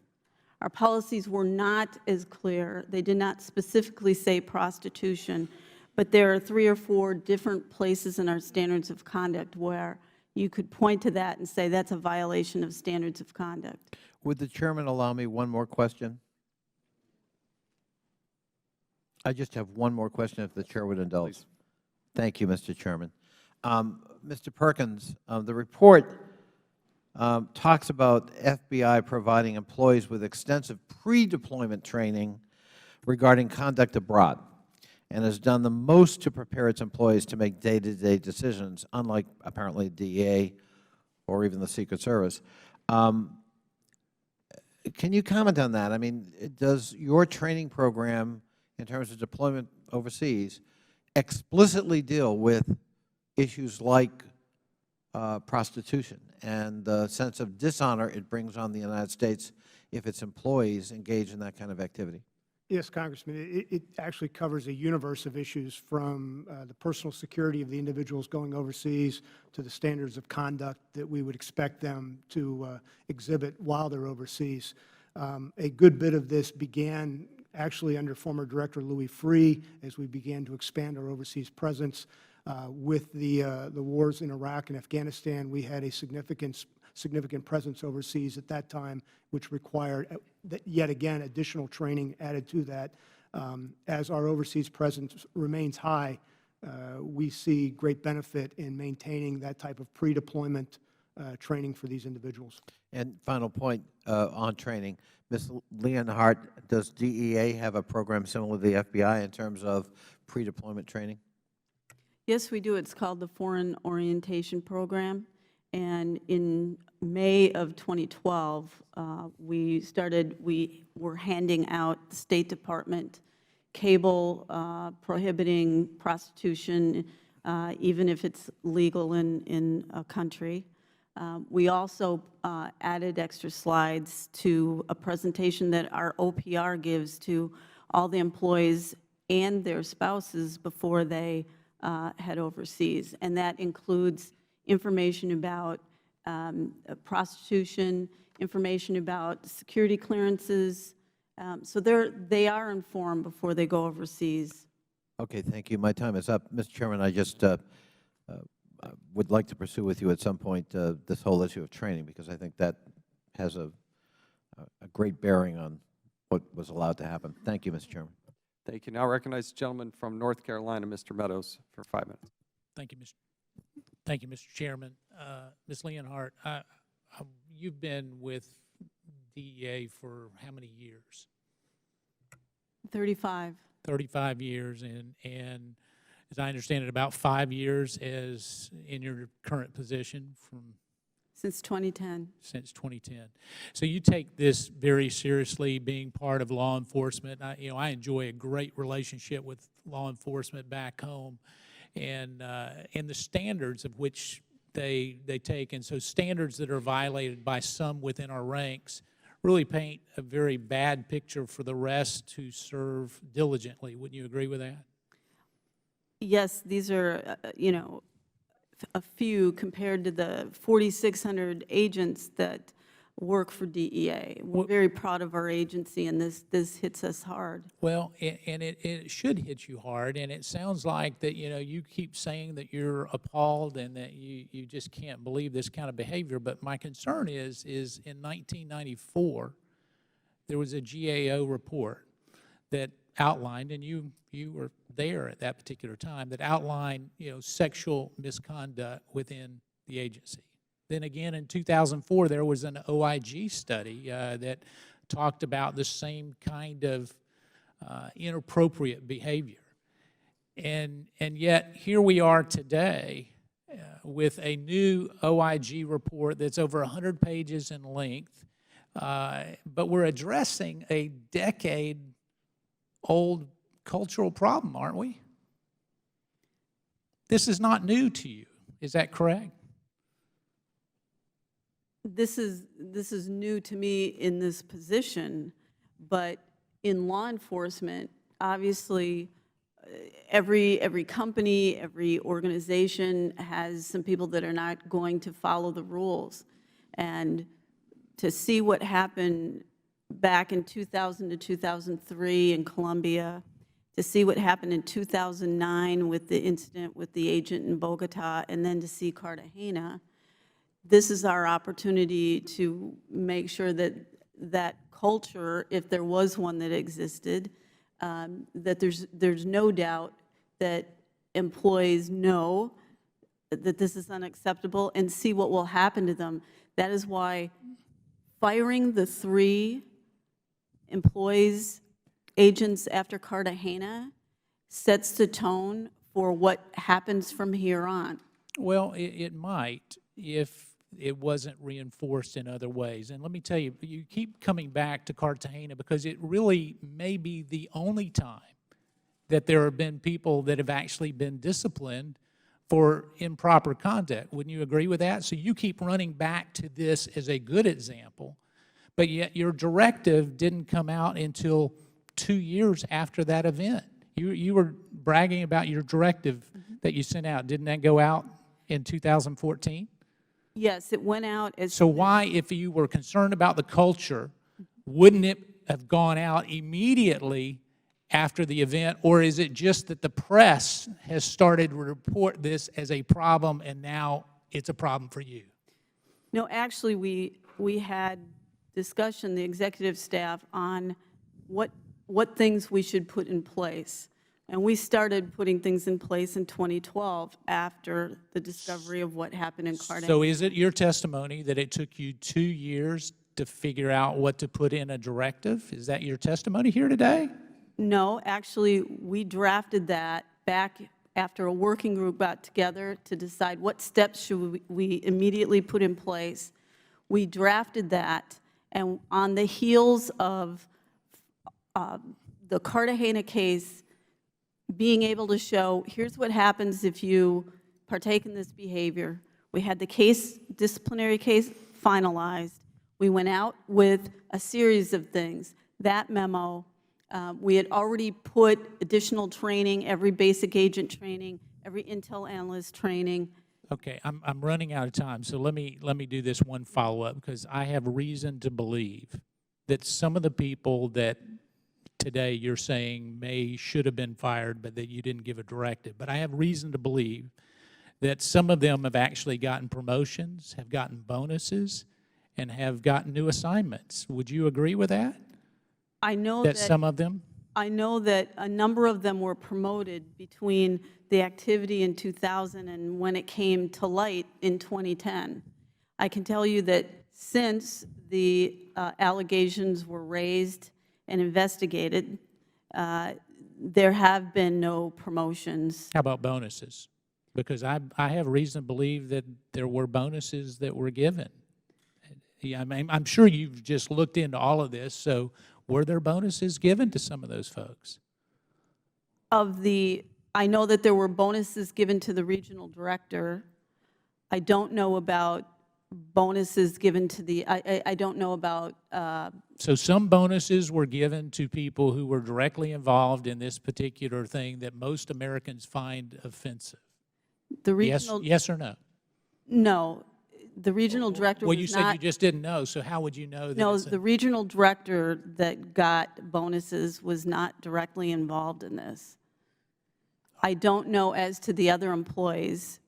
Our policies were not as clear. They did not specifically say prostitution, but there are 3 or 4 different places in our standards of conduct where you could point to that and say that's a violation of standards of conduct. Would the Chairman allow me one more question? I just have one more question, if the Chair would indulge. Please. Thank you, Mr. Chairman. Mr. Perkins, the report talks about FBI providing employees with extensive pre-deployment training regarding conduct abroad, and has done the most to prepare its employees to make day-to-day decisions, unlike apparently DEA or even the Secret Service. Can you comment on that? I mean, does your training program, in terms of deployment overseas, explicitly deal with issues like prostitution and the sense of dishonor it brings on the United States if its employees engage in that kind of activity? Yes, Congressman. It actually covers a universe of issues, from the personal security of the individuals going overseas to the standards of conduct that we would expect them to exhibit while they're overseas. A good bit of this began actually under former Director Louis Freeh as we began to expand our overseas presence. With the wars in Iraq and Afghanistan, we had a significant presence overseas at that time, which required, yet again, additional training added to that. As our overseas presence remains high, we see great benefit in maintaining that type of pre-deployment training for these individuals. And final point on training, Ms. Leonard, does DEA have a program similar to the FBI in terms of pre-deployment training? Yes, we do. It's called the Foreign Orientation Program. And in May of 2012, we were handing out the State Department cable prohibiting prostitution, even if it's legal in a country. We also added extra slides to a presentation that our OPR gives to all the employees and their spouses before they head overseas. And that includes information about prostitution, information about security clearances. So they are informed before they go overseas. Okay, thank you. My time is up. Mr. Chairman, I just would like to pursue with you at some point this whole issue of training, because I think that has a great bearing on what was allowed to happen. Thank you, Mr. Chairman. Thank you. Now recognize the gentleman from North Carolina, Mr. Meadows, for 5 minutes. Thank you, Mr. Chairman. Ms. Leonhardt, you've been with DEA for how many years? 35. 35 years, and as I understand it, about 5 years as in your current position Since 2010. Since 2010. So you take this very seriously, being part of law enforcement. I enjoy a great relationship with law enforcement back home, and the standards of which they take. And so standards that are violated by some within our ranks really paint a very bad picture for the rest who serve diligently. Wouldn't you agree with that? Yes, these are, a few compared to the 4,600 agents that work for DEA. We're very proud of our agency, and this hits us hard. Well, and it should hit you hard, and it sounds like that, you keep saying that you're appalled and that you just can't believe this kind of behavior. But my concern is in 1994, there was a GAO report that outlined, and you were there at that particular time, that outlined, sexual misconduct within the agency. Then again, in 2004, there was an OIG study that talked about the same kind of inappropriate behavior. And yet, here we are today with a new OIG report that's over 100 pages in length, but we're addressing a decade-old cultural problem, aren't we? This is not new to you. Is that correct? This is new to me in this position, but in law enforcement, obviously, every company, every organization has some people that are not going to follow the rules. And to see what happened back in 2000 to 2003 in Colombia, to see what happened in 2009 with the incident with the agent in Bogota, and then to see Cartagena, this is our opportunity to make sure that that culture, if there was one that existed, that there's no doubt that employees know that this is unacceptable and see what will happen to them. That is why firing the 3 employees, agents after Cartagena sets the tone for what happens from here on. Well, it might if it wasn't reinforced in other ways. And let me tell you, you keep coming back to Cartagena because it really may be the only time that there have been people that have actually been disciplined for improper conduct. Wouldn't you agree with that? So you keep running back to this as a good example, but yet your directive didn't come out until 2 years after that event. You were bragging about your directive that you sent out. Didn't that go out in 2014? Yes, it went out as... So why, if you were concerned about the culture, wouldn't it have gone out immediately after the event, or is it just that the press has started to report this as a problem and now it's a problem for you? No, actually, we had discussion, the executive staff, on what things we should put in place. And we started putting things in place in 2012 after the discovery of what happened in Cartagena. So is it your testimony that it took you 2 years to figure out what to put in a directive? Is that your testimony here today? No, actually, we drafted that back after a working group got together to decide what steps should we immediately put in place. We drafted that, and on the heels of the Cartagena case, being able to show, here's what happens if you partake in this behavior. We had the disciplinary case finalized. We went out with a series of things. That memo, we had already put additional training, every basic agent training, every intel analyst training. Okay, I'm running out of time, so let me do this one follow-up, because I have reason to believe that some of the people that today you're saying should have been fired, but that you didn't give a directive. But I have reason to believe that some of them have actually gotten promotions, have gotten bonuses, and have gotten new assignments. Would you agree with that? I know that some of them? I know that a number of them were promoted between the activity in 2000 and when it came to light in 2010. I can tell you that since the allegations were raised and investigated, there have been no promotions. How about bonuses? Because I have reason to believe that there were bonuses that were given. Yeah, I mean, I'm sure you've just looked into all of this, so were there bonuses given to some of those folks? I know that there were bonuses given to the regional director. I don't know about bonuses given to the, I don't know about... So some bonuses were given to people who were directly involved in this particular thing that most Americans find offensive. The regional... Yes or no? No. The regional director was not... Well, you said you just didn't know, so how would you know that? No, the regional director that got bonuses was not directly involved in this. I don't know as to the other employees.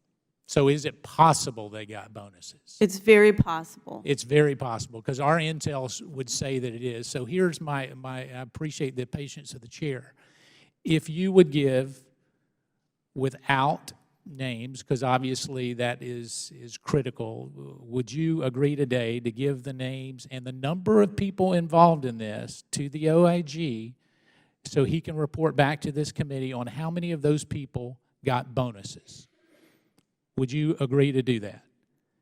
So is it possible they got bonuses? It's very possible. It's very possible, because our intel would say that it is. So here's I appreciate the patience of the chair. If you would give without names, because obviously that is critical, would you agree today to give the names and the number of people involved in this to the OIG so he can report back to this committee on how many of those people got bonuses? Would you agree to do that?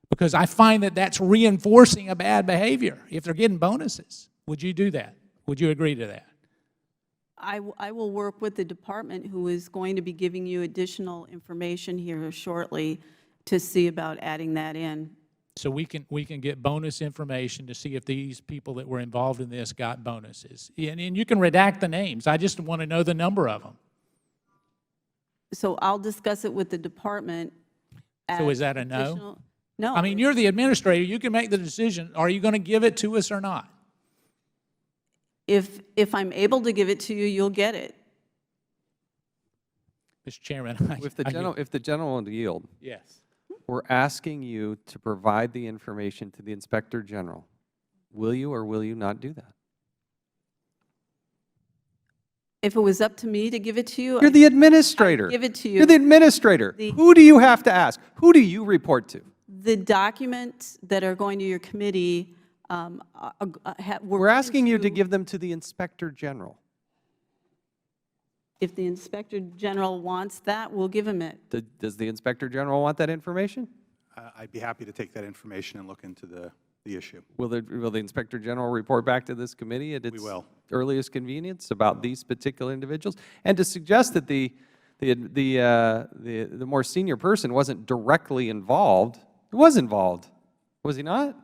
Because I find that that's reinforcing a bad behavior if they're getting bonuses. Would you do that? Would you agree to that? I will work with the department who is going to be giving you additional information here shortly to see about adding that in. So we can get bonus information to see if these people that were involved in this got bonuses. And you can redact the names. I just want to know the number of them. So I'll discuss it with the department. So is that a no? No. I mean, you're the administrator. You can make the decision. Are you going to give it to us or not? If I'm able to give it to you, you'll get it. Mr. Chairman. If the gentleman will yield. Yes. We're asking you to provide the information to the Inspector General. Will you or will you not do that? If it was up to me to give it to you, You're the administrator. I'd give it to you. You're the administrator. Who do you have to ask? Who do you report to? The documents that are going to your committee We're asking you to give them to the Inspector General. If the Inspector General wants that, we'll give him it. Does the Inspector General want that information? I'd be happy to take that information and look into the issue. Will the Inspector General report back to this committee at its earliest convenience about these particular individuals? And to suggest that the more senior person wasn't directly involved, he was involved, was he not?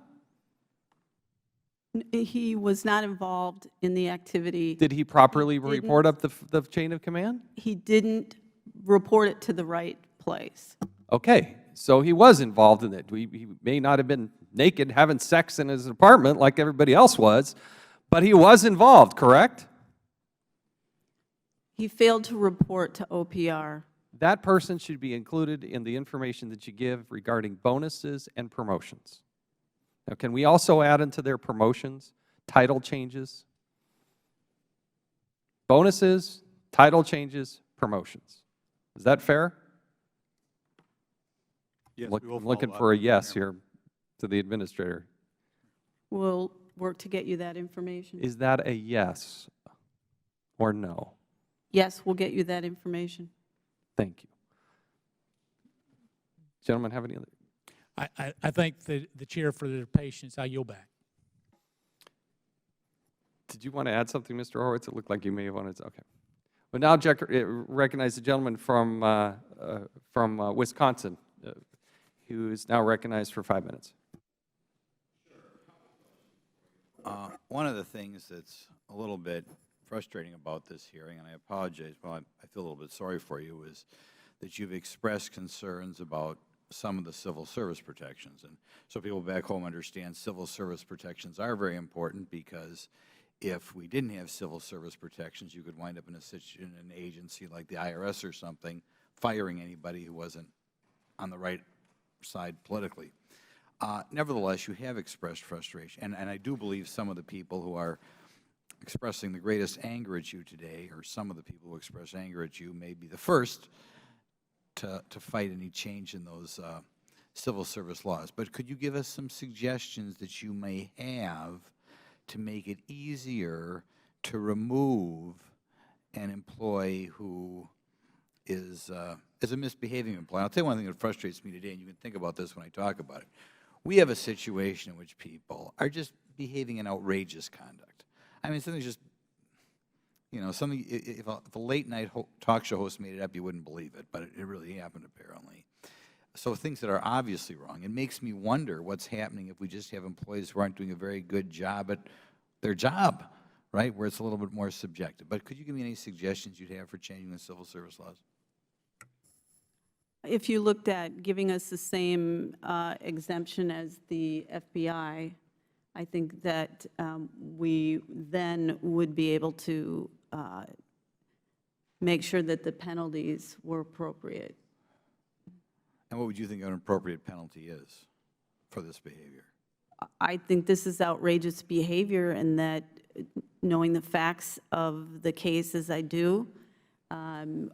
He was not involved in the activity. Did he properly report up the chain of command? He didn't report it to the right place. Okay, so he was involved in it. He may not have been naked having sex in his apartment like everybody else was, but he was involved, correct? He failed to report to OPR. That person should be included in the information that you give regarding bonuses and promotions. Now, can we also add into their promotions title changes? Bonuses, title changes, promotions. Is that fair? Yes, I'm looking for a yes here to the administrator. We'll work to get you that information. Is that a yes or no? Yes, we'll get you that information. Thank you. Gentlemen, have any other? I thank the chair for their patience. I yield back. Did you want to add something, Mr. Horowitz? It looked like you may have wanted to. Okay. Well, now recognize the gentleman from Wisconsin, who is now recognized for 5 minutes. One of the things that's a little bit frustrating about this hearing, and I apologize, well, I feel a little bit sorry for you, is that you've expressed concerns about some of the civil service protections. And so people back home understand civil service protections are very important, because if we didn't have civil service protections, you could wind up in an agency like the IRS or something, firing anybody who wasn't on the right side politically. Nevertheless, you have expressed frustration, and I do believe some of the people who are expressing the greatest anger at you today, or some of the people who express anger at you, may be the first to fight any change in those civil service laws. But could you give us some suggestions that you may have to make it easier to remove an employee who is a misbehaving employee? I'll tell you one thing that frustrates me today, and you can think about this when I talk about it. We have a situation in which people are just behaving in outrageous conduct. I mean, something's just, you know, something, if a late-night talk show host made it up, you wouldn't believe it, but it really happened, apparently. So things that are obviously wrong. It makes me wonder what's happening if we just have employees who aren't doing a very good job at their job, right, where it's a little bit more subjective. But could you give me any suggestions you'd have for changing the civil service laws? If you looked at giving us the same exemption as the FBI, I think that we then would be able to make sure that the penalties were appropriate. And what would you think an appropriate penalty is for this behavior? I think this is outrageous behavior, and that, knowing the facts of the case as I do,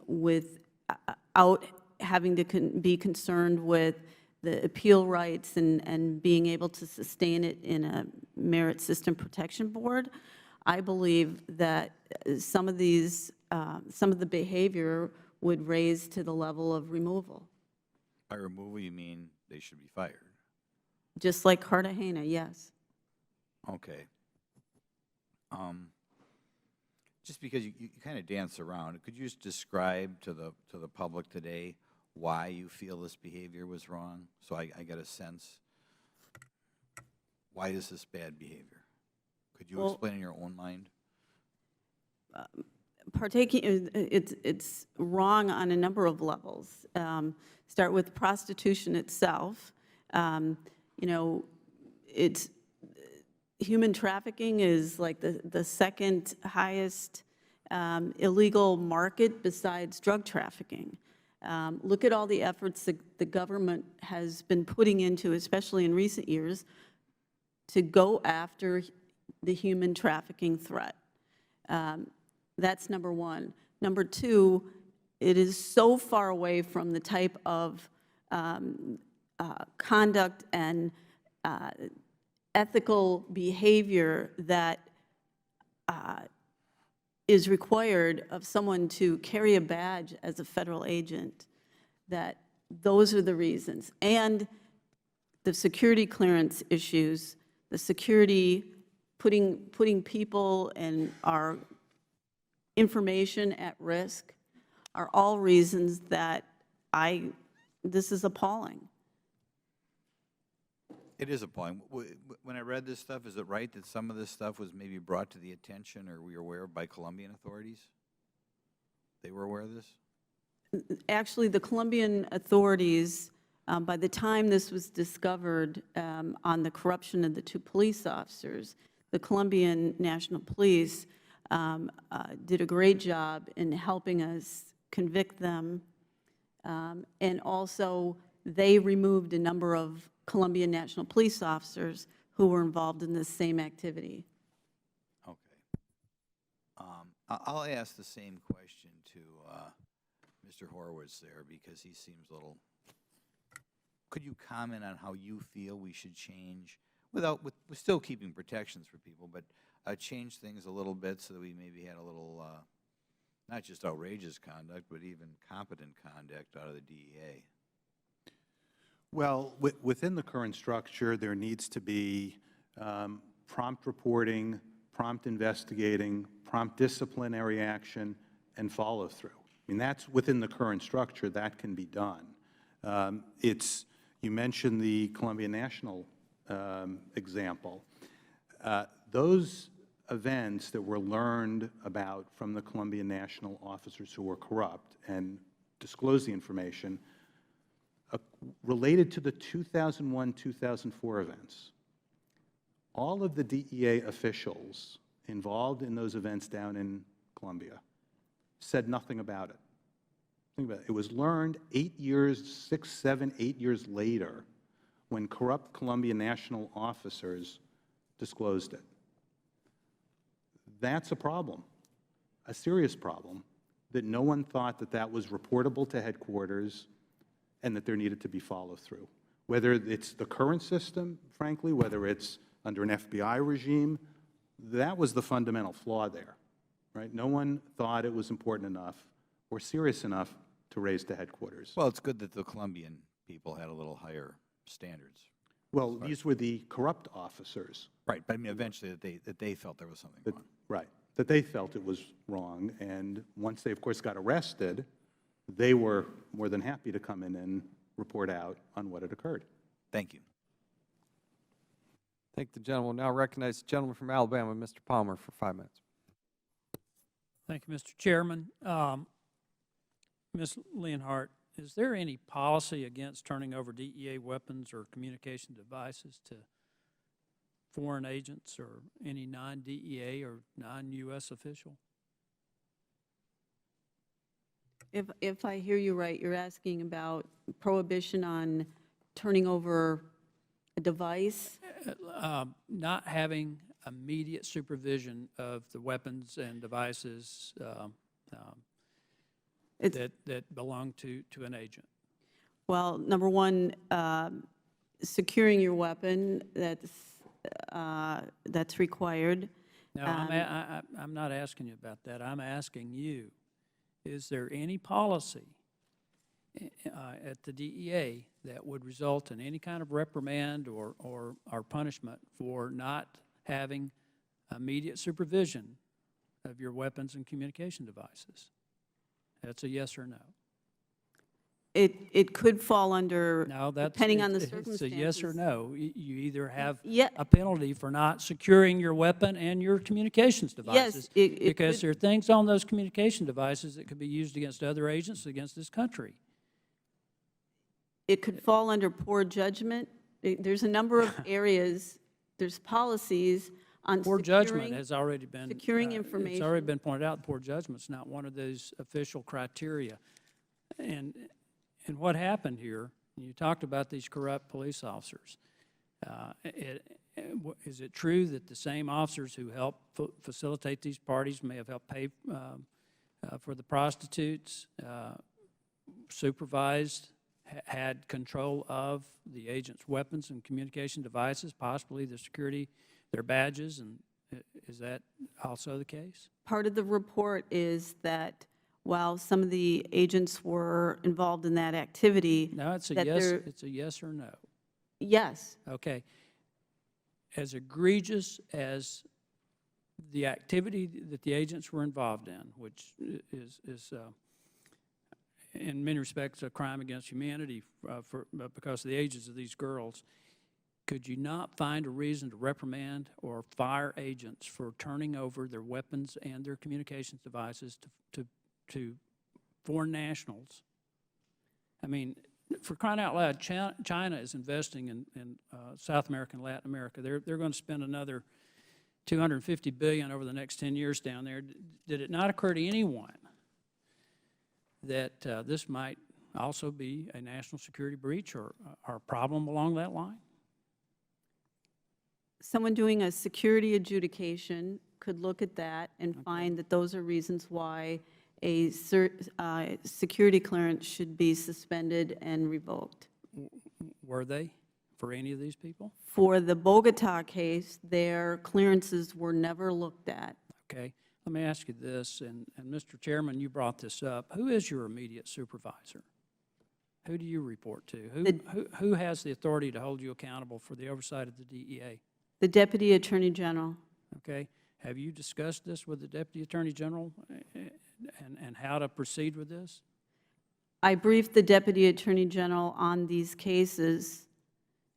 without having to be concerned with the appeal rights and being able to sustain it in a merit system protection board, I believe that some of the behavior would raise to the level of removal. By removal, you mean they should be fired? Just like Cartagena, yes. Okay. Just because you kind of dance around, could you just describe to the public today why you feel this behavior was wrong? So I get a sense. Why is this bad behavior? Could you explain in your own mind? It's wrong on a number of levels. Start with prostitution itself. You know, it's human trafficking is like the second highest illegal market besides drug trafficking. Look at all the efforts the government has been putting into, especially in recent years, to go after the human trafficking threat. That's number one. Number two, it is so far away from the type of conduct and ethical behavior that is required of someone to carry a badge as a federal agent, that those are the reasons. And the security clearance issues, the security, putting people and our information at risk are all reasons that this is appalling. It is appalling. When I read this stuff, is it right that some of this stuff was maybe brought to the attention or we were aware of by Colombian authorities? They were aware of this? Actually, the Colombian authorities, by the time this was discovered on the corruption of the 2 police officers, the Colombian National Police did a great job in helping us convict them. And also, they removed a number of Colombian National Police officers who were involved in this same activity. Okay. I'll ask the same question to Mr. Horowitz there because he seems a little. Could you comment on how you feel we should change, with still keeping protections for people, but change things a little bit so that we maybe had a little, not just outrageous conduct, but even competent conduct out of the DEA? Well, within the current structure, there needs to be prompt reporting, prompt investigating, prompt disciplinary action, and follow-through. I mean, that's within the current structure. That can be done. You mentioned the Colombian National example. Those events that were learned about from the Colombian National officers who were corrupt and disclosed the information related to the 2001-2004 events. All of the DEA officials involved in those events down in Colombia said nothing about it. Think about it. It was learned 8 years, 6, 7, 8 years later when corrupt Colombian National officers disclosed it. That's a problem, a serious problem, that no one thought that that was reportable to headquarters and that there needed to be follow-through. Whether it's the current system, frankly, whether it's under an FBI regime, that was the fundamental flaw there, right? No one thought it was important enough or serious enough to raise to headquarters. Well, it's good that the Colombian people had a little higher standards. Well, these were the corrupt officers. Right, but I mean, eventually that they felt there was something wrong. Right, that they felt it was wrong, and once they, of course, got arrested, they were more than happy to come in and report out on what had occurred. Thank you. Thank the gentleman. Now recognize the gentleman from Alabama, Mr. Palmer, for 5 minutes. Thank you, Mr. Chairman. Ms. Leonhardt, is there any policy against turning over DEA weapons or communication devices to foreign agents or any non-DEA or non-U.S. official? If I hear you right, you're asking about prohibition on turning over a device? Not having immediate supervision of the weapons and devices that belong to an agent. Well, number one, securing your weapon, that's required. Now, I'm not asking you about that. I'm asking you, is there any policy at the DEA that would result in any kind of reprimand or punishment for not having immediate supervision of your weapons and communication devices? That's a yes or no. It could fall under, No, that's, depending on the it's circumstances. a yes or no. You either have Yeah. a penalty for not securing your weapon and your communications devices. it because could- there are things on those communication devices that could be used against other agents, against this country. It could fall under poor judgment. There's a number of areas, there's policies on Poor securing. judgment has already been. securing It's information. already been pointed out, poor judgment's not one of those official criteria. And what happened here, you talked about these corrupt police officers. Is it true that the same officers who helped facilitate these parties may have helped pay for the prostitutes, supervised, had control of the agents' weapons and communication devices, possibly the security, their badges, and is that also the case? Part of the report is that while some of the agents were involved in that activity. No, it's a that yes. they're- It's a yes or no. Yes. Okay. As egregious as the activity that the agents were involved in, which is in many respects a crime against humanity because of the ages of these girls, could you not find a reason to reprimand or fire agents for turning over their weapons and their communications devices to foreign nationals? I mean, for crying out loud, China is investing in South America and Latin America. They're going to spend another $250 billion over the next 10 years down there. Did it not occur to anyone that this might also be a national security breach or a problem along that line? Someone doing a security adjudication could look at that and find that those are reasons why a security clearance should be suspended and revoked. Were they for any of these people? For the Bogota case, their clearances were never looked at. Okay. Let me ask you this, and Mr. Chairman, you brought this up. Who is your immediate supervisor? Who do you report to? Who has the authority to hold you accountable for the oversight of the DEA? The Deputy Attorney General. Okay. Have you discussed this with the Deputy Attorney General and how to proceed with this? I briefed the Deputy Attorney General on these cases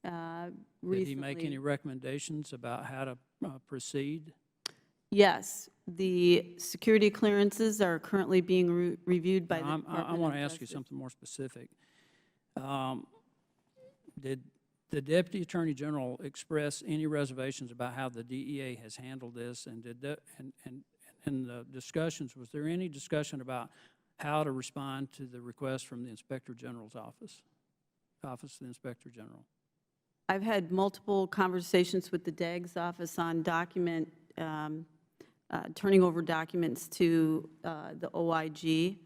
recently. Did he make any recommendations about how to proceed? Yes. The security clearances are currently being reviewed by the Department I want to of ask you Justice. something more specific. Did the Deputy Attorney General express any reservations about how the DEA has handled this? And did that, and in the discussions, was there any discussion about how to respond to the request from the Inspector General's office, Office of the Inspector General? I've had multiple conversations with the DAG's office on turning over documents to the OIG,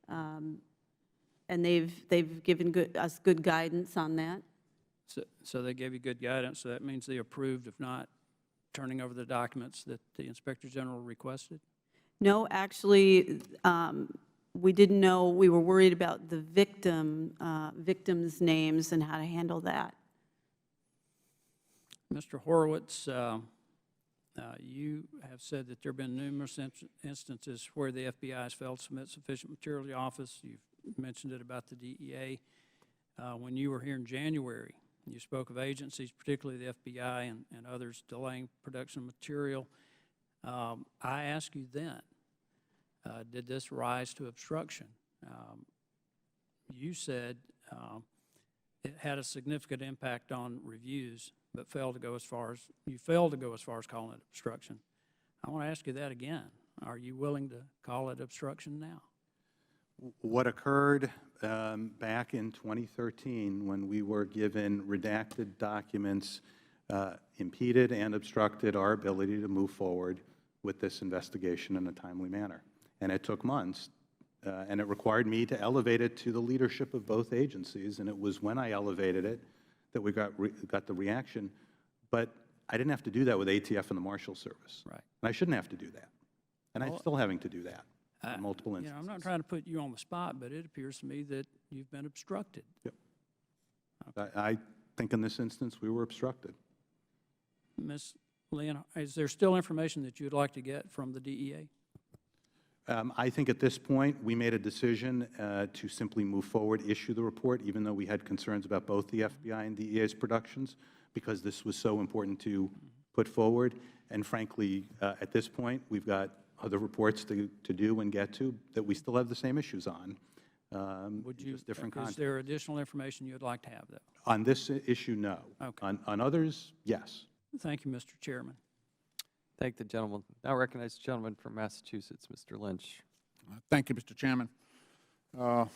and they've given us good guidance on that. So they gave you good guidance, so that means they approved of not turning over the documents that the Inspector General requested? No, actually, we didn't know. We were worried about the victims' names and how to handle that. Mr. Horowitz, you have said that there have been numerous instances where the FBI has failed to submit sufficient material to the office. You've mentioned it about the DEA. When you were here in January, you spoke of agencies, particularly the FBI and others, delaying production of material. I asked you then, did this rise to obstruction? You said it had a significant impact on reviews, but failed to go as far as calling it obstruction. I want to ask you that again. Are you willing to call it obstruction now? What occurred back in 2013 when we were given redacted documents impeded and obstructed our ability to move forward with this investigation in a timely manner. And it took months, and it required me to elevate it to the leadership of both agencies, and it was when I elevated it that we got the reaction. But I didn't have to do that with ATF and the Marshal Service. Right. And I shouldn't have to do that. And I'm still having to do that on multiple instances. I'm not trying to put you on the spot, but it appears to me that you've been obstructed. Yep. I think in this instance we were obstructed. Ms. Leonard, is there still information that you'd like to get from the DEA? I think at this point, we made a decision to simply move forward, issue the report, even though we had concerns about both the FBI and DEA's productions, because this was so important to put forward. And frankly, at this point, we've got other reports to do and get to that we still have the same issues on. Just different content. Is there additional information you'd like to have, though? On this issue, no. Okay. On others, yes. Thank you, Mr. Chairman. Thank the gentleman. Now recognize the gentleman from Massachusetts, Mr. Lynch. Thank you, Mr. Chairman. Mr.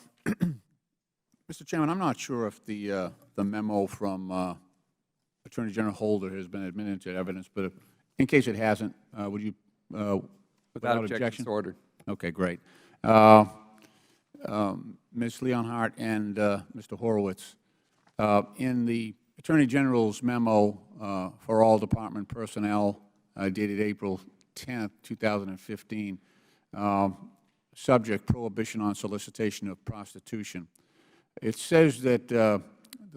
Chairman, I'm not sure if the memo from Attorney General Holder has been admitted to evidence, but in case it hasn't, would you, Without objection, so ordered. Okay, great. Ms. Leonhardt and Mr. Horowitz, in the Attorney General's memo for all department personnel dated April 10th, 2015, subject prohibition on solicitation of prostitution. It says that the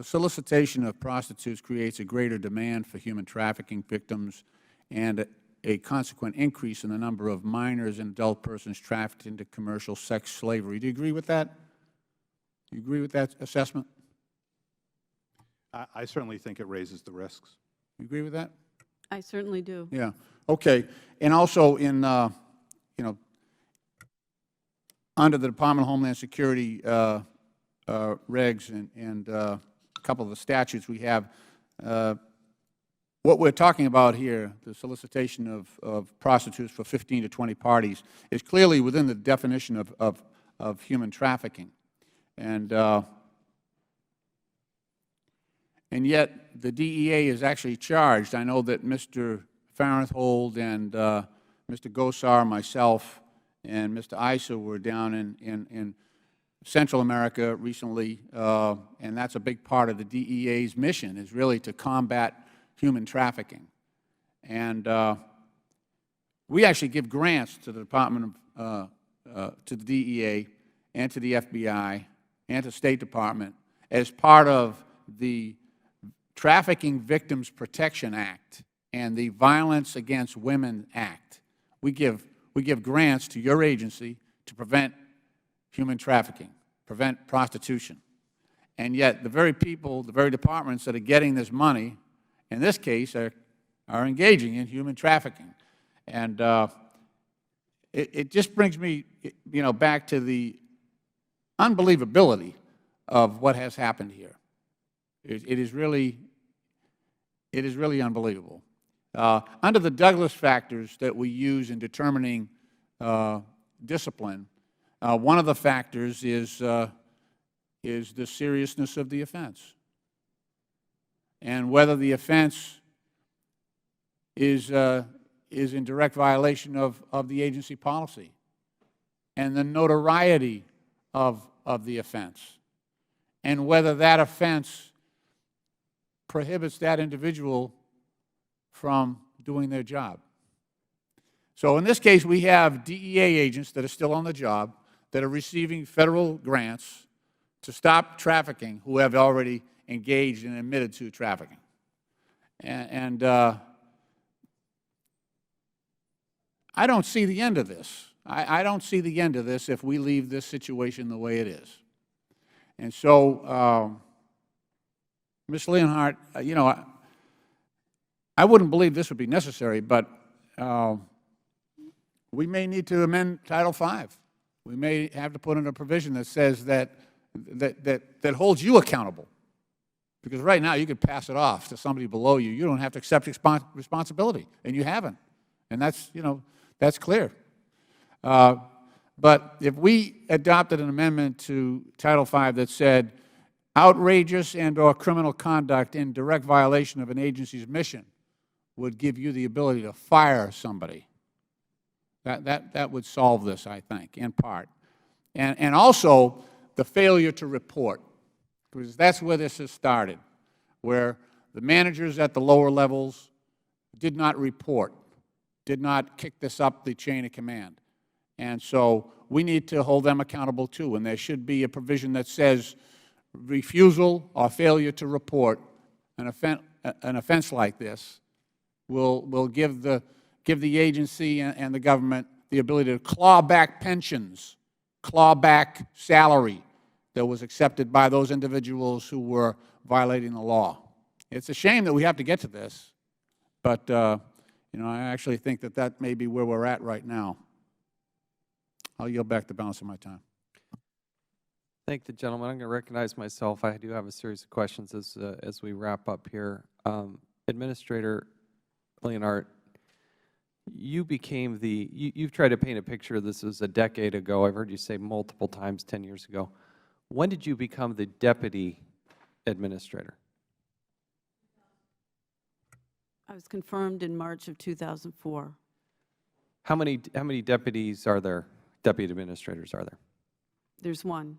solicitation of prostitutes creates a greater demand for human trafficking victims and a consequent increase in the number of minors and adult persons trafficked into commercial sex slavery. Do you agree with that? Do you agree with that assessment? I certainly think it raises the risks. You agree with that? I certainly do. Yeah. Okay. And also in, you know, under the Department of Homeland Security regs and a couple of the statutes we have, what we're talking about here, the solicitation of prostitutes for 15 to 20 parties, is clearly within the definition of human trafficking. And yet the DEA is actually charged. I know that Mr. Farenthold and Mr. Gosar, myself, and Mr. Issa were down in Central America recently, and that's a big part of the DEA's mission, is really to combat human trafficking. And we actually give grants to the Department of, to the DEA and to the FBI and to the State Department as part of the Trafficking Victims Protection Act and the Violence Against Women Act. We give grants to your agency to prevent human trafficking, prevent prostitution. And yet the very people, the very departments that are getting this money, in this case, are engaging in human trafficking. And it just brings me, you know, back to the unbelievability of what has happened here. It is really unbelievable. Under the Douglas factors that we use in determining discipline, one of the factors is the seriousness of the offense and whether the offense is in direct violation of the agency policy and the notoriety of the offense and whether that offense prohibits that individual from doing their job. So in this case, we have DEA agents that are still on the job that are receiving federal grants to stop trafficking who have already engaged and admitted to trafficking. And I don't see the end of this. I don't see the end of this if we leave this situation the way it is. And so, Ms. Leonhardt, you know, I wouldn't believe this would be necessary, but we may need to amend Title V. We may have to put in a provision that says that holds you accountable. Because right now you could pass it off to somebody below you. You don't have to accept responsibility, and you haven't. And that's, you know, that's clear. But if we adopted an amendment to Title V that said outrageous and/or criminal conduct in direct violation of an agency's mission would give you the ability to fire somebody, that would solve this, I think, in part. And also the failure to report, because that's where this has started, where the managers at the lower levels did not report, did not kick this up the chain of command. And so we need to hold them accountable too, and there should be a provision that says refusal or failure to report an offense like this will give the agency and the government the ability to claw back pensions, claw back salary that was accepted by those individuals who were violating the law. It's a shame that we have to get to this, but you know, I actually think that that may be where we're at right now. I'll yield back the balance of my time. Thank the gentleman. I'm going to recognize myself. I do have a series of questions as we wrap up here. Administrator Leonard, you became you've tried to paint a picture. This was a decade ago. I've heard you say multiple times 10 years ago. When did you become the deputy administrator? I was confirmed in March of 2004. How many deputies are there, deputy administrators are there? There's one.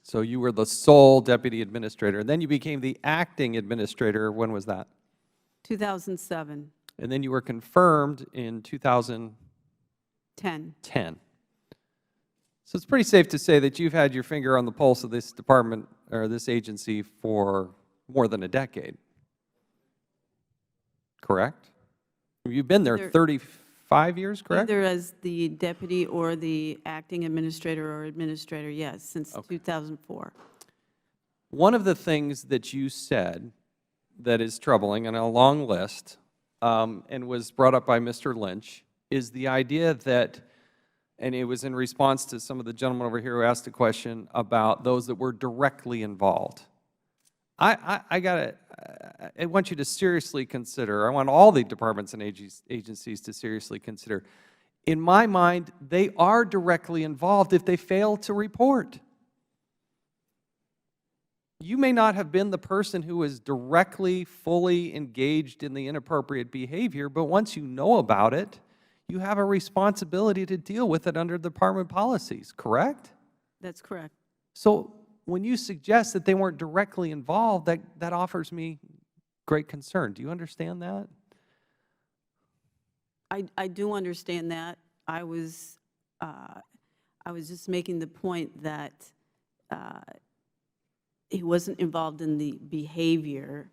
So you were the sole deputy administrator, and then you became the acting administrator. When was that? 2007. And then you were confirmed in 2010. 10. So it's pretty safe to say that you've had your finger on the pulse of this department or this agency for more than a decade. Correct? You've been there 35 years, correct? Either as the deputy or the acting administrator or administrator, yes, since 2004. One of the things that you said that is troubling, and a long list, and was brought up by Mr. Lynch, is the idea that, and it was in response to some of the gentlemen over here who asked a question about those that were directly involved. I want you to seriously consider, I want all the departments and agencies to seriously consider, in my mind, they are directly involved if they fail to report. You may not have been the person who was directly, fully engaged in the inappropriate behavior, but once you know about it, you have a responsibility to deal with it under department policies, correct? That's correct. So when you suggest that they weren't directly involved, that offers me great concern. Do you understand that? I do understand that. I was just making the point that he wasn't involved in the behavior.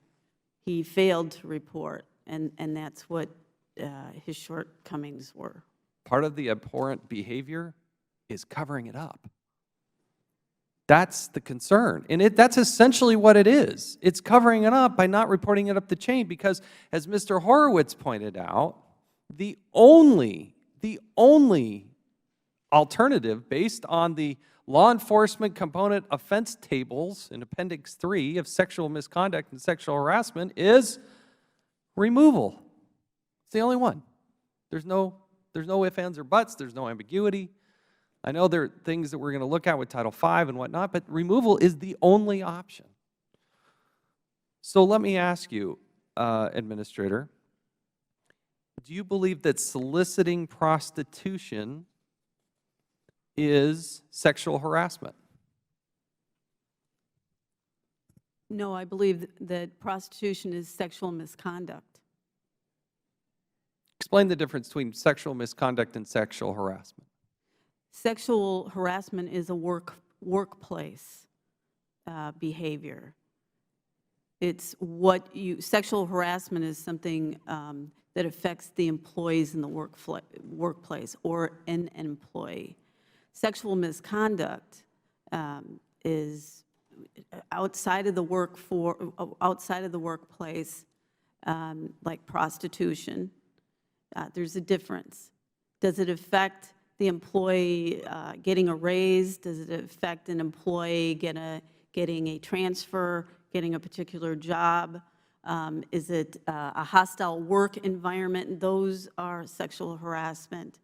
He failed to report, and that's what his shortcomings were. Part of the abhorrent behavior is covering it up. That's the concern, and that's essentially what it is. It's covering it up by not reporting it up the chain because, as Mr. Horowitz pointed out, the only alternative based on the law enforcement component offense tables in Appendix 3 of sexual misconduct and sexual harassment is removal. It's the only one. There's no ifs, ands, or buts. There's no ambiguity. I know there are things that we're going to look at with Title V and whatnot, but removal is the only option. So let me ask you, Administrator, do you believe that soliciting prostitution is sexual harassment? No, I believe that prostitution is sexual misconduct. Explain the difference between sexual misconduct and sexual harassment. Sexual harassment is a workplace behavior. It's sexual harassment is something that affects the employees in the workplace or an employee. Sexual misconduct is outside of the workplace, like prostitution. There's a difference. Does it affect the employee getting a raise? Does it affect an employee getting a transfer, getting a particular job? Is it a hostile work environment? Those are sexual harassment.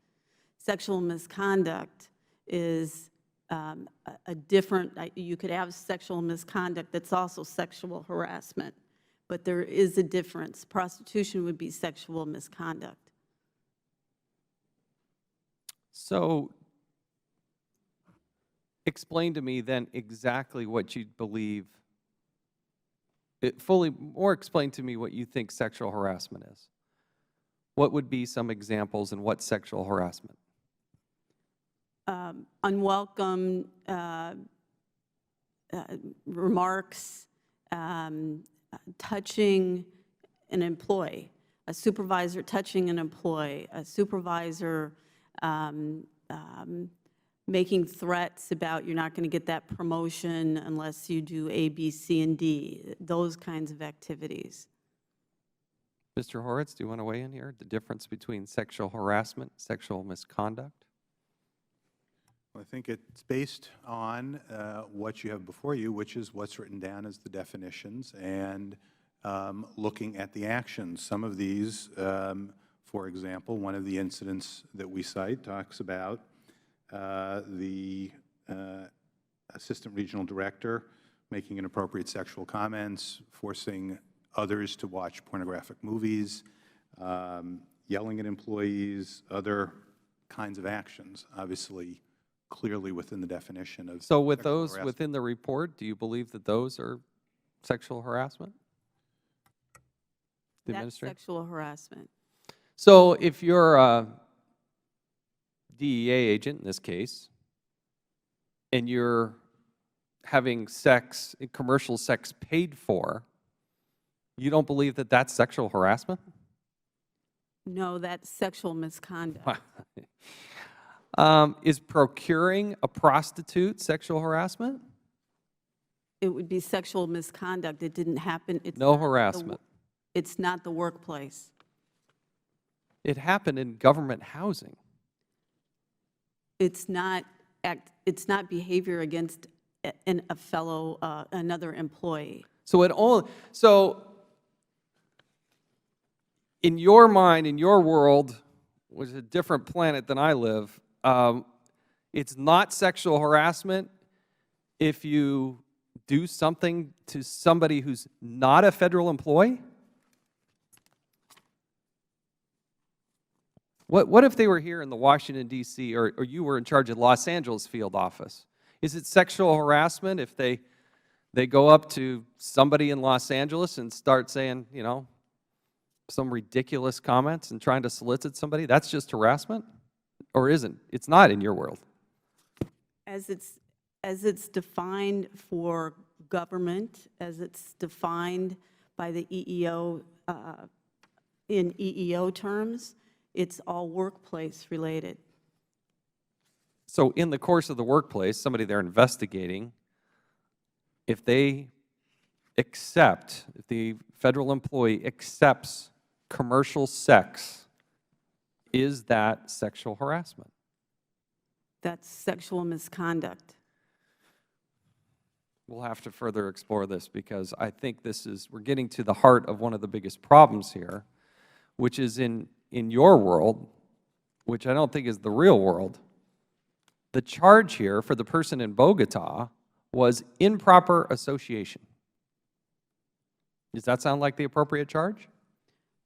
Sexual misconduct is a different, you could have sexual misconduct that's also sexual harassment, but there is a difference. Prostitution would be sexual misconduct. So explain to me then exactly what you believe, or explain to me what you think sexual harassment is. What would be some examples and what's sexual harassment? unwelcome remarks, touching an employee, a supervisor touching an employee, a supervisor making threats about you're not going to get that promotion unless you do A, B, C, and D, those kinds of activities. Mr. Horowitz, do you want to weigh in here? The difference between sexual harassment, sexual misconduct? Well, I think it's based on what you have before you, which is what's written down as the definitions, and looking at the actions. Some of these, for example, one of the incidents that we cite talks about the assistant regional director making inappropriate sexual comments, forcing others to watch pornographic movies, yelling at employees, other kinds of actions, obviously clearly within the definition of So with sexual those harassment. within the report, do you believe that those are sexual harassment? The That's administrator? sexual harassment. So if you're a DEA agent in this case, and you're having sex, commercial sex paid for, you don't believe that that's sexual harassment? No, that's sexual misconduct. Is procuring a prostitute sexual harassment? It would be sexual misconduct. It didn't happen. It's No not the harassment. It's not the workplace. It happened in government housing. It's not behavior against a fellow, another employee. So in your mind, in your world, which is a different planet than I live, it's not sexual harassment if you do something to somebody who's not a federal employee? What if they were here in the Washington, D.C., or you were in charge of Los Angeles field office? Is it sexual harassment if they go up to somebody in Los Angeles and start saying, you know, some ridiculous comments and trying to solicit somebody? That's just harassment? Or isn't? It's not in your world. As it's defined for government, as it's defined by the EEO, in EEO terms, it's all workplace related. So in the course of the workplace, somebody they're investigating, if they accept, if the federal employee accepts commercial sex, is that sexual harassment? That's sexual misconduct. We'll have to further explore this because I think we're getting to the heart of one of the biggest problems here, which is in your world, which I don't think is the real world. The charge here for the person in Bogota was improper association. Does that sound like the appropriate charge?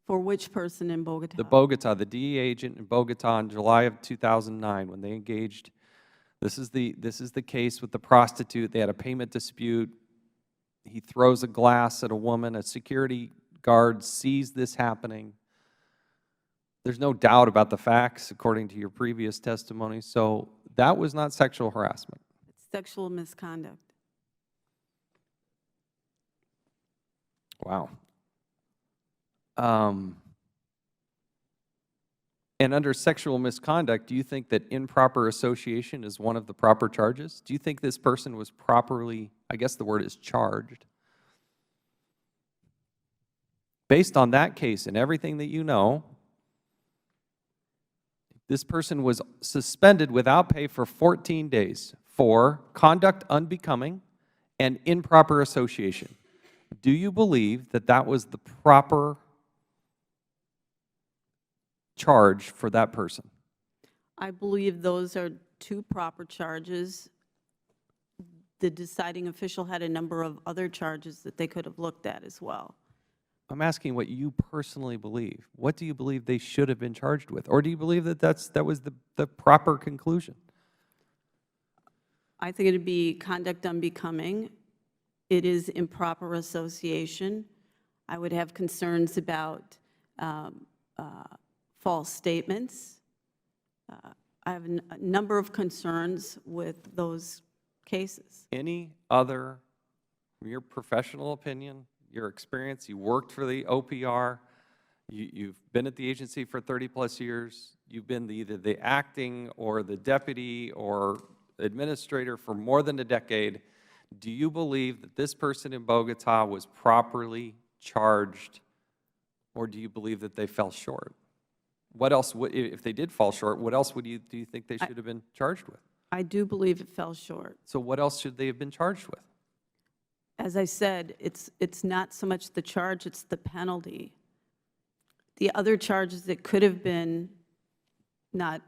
For which person in Bogota? The DEA agent in Bogota in July of 2009 when they engaged. This is the case with the prostitute. They had a payment dispute. He throws a glass at a woman. A security guard sees this happening. There's no doubt about the facts, according to your previous testimony. So that was not sexual harassment. It's sexual misconduct. Wow. And under sexual misconduct, do you think that improper association is one of the proper charges? Do you think this person was properly, I guess the word is charged? Based on that case and everything that you know, this person was suspended without pay for 14 days for conduct unbecoming and improper association. Do you believe that that was the proper charge for that person? I believe those are two proper charges. The deciding official had a number of other charges that they could have looked at as well. I'm asking what you personally believe. What do you believe they should have been charged with? Or do you believe that that was the proper conclusion? I think it would be conduct unbecoming. It is improper association. I would have concerns about false statements, I have a number of concerns with those cases. Any other, your professional opinion, your experience, you worked for the OPR, you've been at the agency for 30-plus years, you've been either the acting or the deputy or administrator for more than a decade. Do you believe that this person in Bogota was properly charged, or do you believe that they fell short? What else, if they did fall short, what else do you think they should have been charged with? I do believe it fell short. So what else should they have been charged with? As I said, it's not so much the charge, it's the penalty. The other charges that could have been not.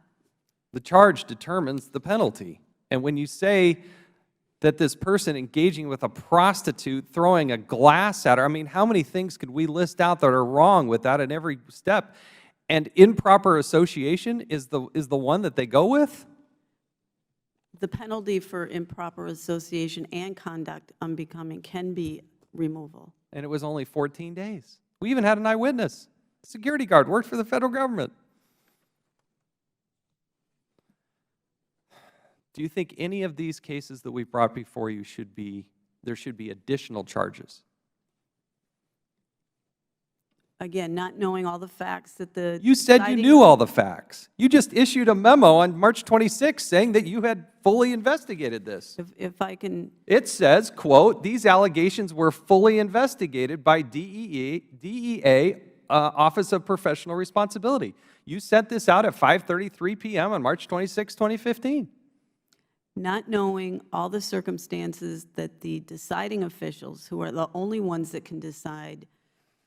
The charge determines the penalty. And when you say that this person engaging with a prostitute, throwing a glass at her, I mean, how many things could we list out that are wrong with that in every step? And improper association is the one that they go with? The penalty for improper association and conduct unbecoming can be removal. And it was only 14 days. We even had an eyewitness. A security guard worked for the federal government. Do you think any of these cases that we brought before you there should be additional charges? Again, not knowing all the facts that the You said you knew all the facts. You just issued a memo on March 26 saying that you had fully investigated this. If I can. It says, quote, these allegations were fully investigated by DEA Office of Professional Responsibility. You sent this out at 5:33 p.m. on March 26, 2015. Not knowing all the circumstances that the deciding officials, who are the only ones that can decide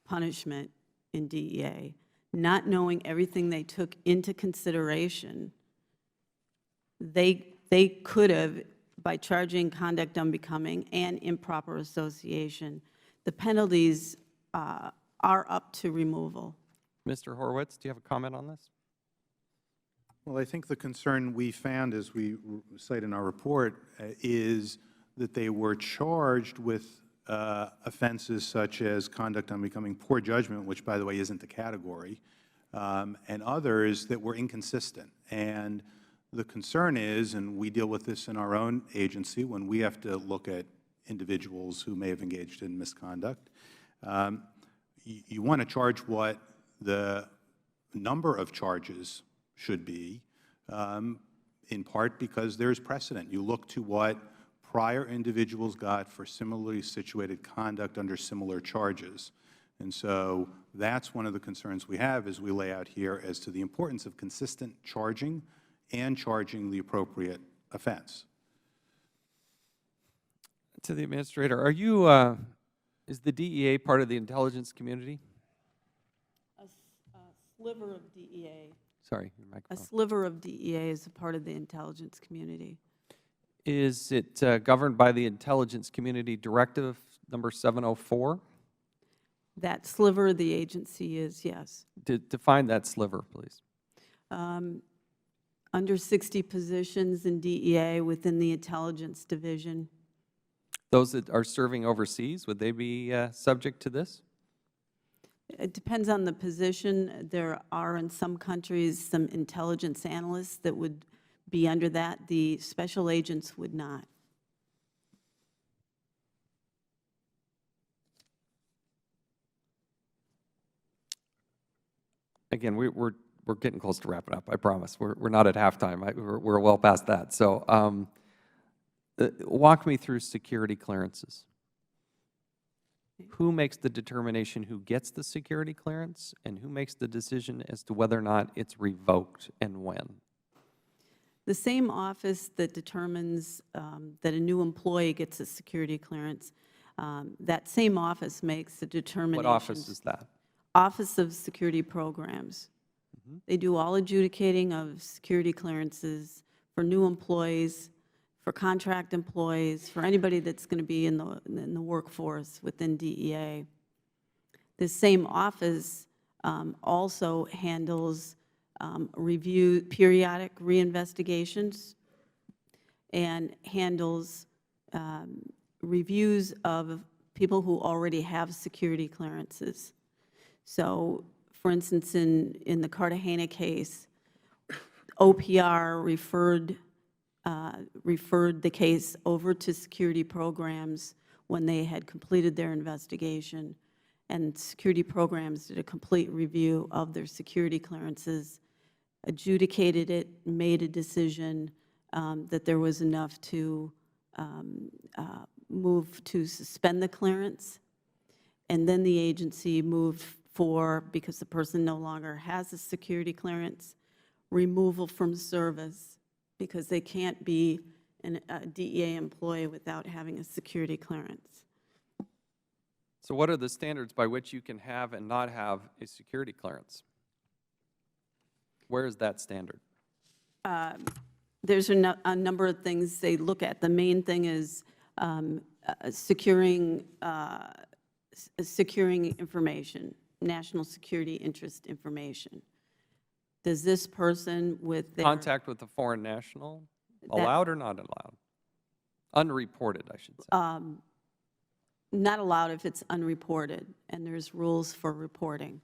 punishment in DEA, not knowing everything they took into consideration, they could have, by charging conduct unbecoming and improper association, the penalties are up to removal. Mr. Horowitz, do you have a comment on this? Well, I think the concern we found, as we cite in our report, is that they were charged with offenses such as conduct unbecoming, poor judgment, which, by the way, isn't the category, and others that were inconsistent. And the concern is, and we deal with this in our own agency when we have to look at individuals who may have engaged in misconduct, you want to charge what the number of charges should be, in part because there's precedent. You look to what prior individuals got for similarly situated conduct under similar charges. And so that's one of the concerns we have as we lay out here as to the importance of consistent charging and charging the appropriate offense. To the Administrator, are you, is the DEA part of the intelligence community? A sliver of DEA. Sorry, your microphone. A sliver of DEA is a part of the intelligence community. Is it governed by the Intelligence Community Directive number 704? That sliver of the agency is, yes. Define that sliver, please. Under 60 positions in DEA within the intelligence division. Those that are serving overseas, would they be subject to this? It depends on the position. There are in some countries some intelligence analysts that would be under that. The special agents would not. Again, we're getting close to wrapping up, I promise. We're not at halftime. We're well past that. So walk me through security clearances. Who makes the determination who gets the security clearance, and who makes the decision as to whether or not it's revoked and when? The same office that determines that a new employee gets a security clearance, that same office makes the determination. What office is that? Office of Security Programs. They do all adjudicating of security clearances for new employees, for contract employees, for anybody that's going to be in the workforce within DEA. This same office also handles periodic reinvestigations and handles reviews of people who already have security clearances. So, for instance, in the Cartagena case, OPR referred the case over to security programs when they had completed their investigation, and security programs did a complete review of their security clearances, adjudicated it, made a decision that there was enough to move to suspend the clearance, and then the agency moved for, because the person no longer has a security clearance, removal from service, because they can't be a DEA employee without having a security clearance. So what are the standards by which you can have and not have a security clearance? Where is that standard? There's a number of things they look at. The main thing is securing information, national security interest information. Does this person with their Contact with a foreign national, allowed or not allowed? Unreported, I should say. Not allowed if it's unreported, and there's rules for reporting.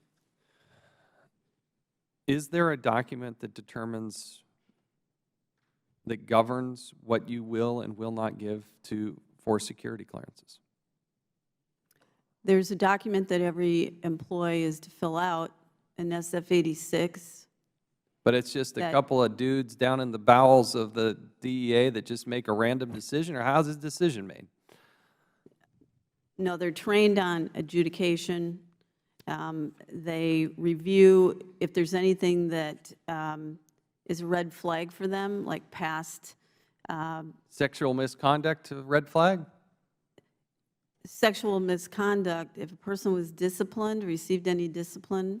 Is there a document that determines, that governs what you will and will not give for security clearances? There's a document that every employee is to fill out, an SF-86. But it's just a couple of dudes down in the bowels of the DEA that just make a random decision, or how's this decision made? No, they're trained on adjudication. They review if there's anything that is a red flag for them, like past Sexual misconduct, red flag? sexual misconduct. If a person was disciplined, received any discipline,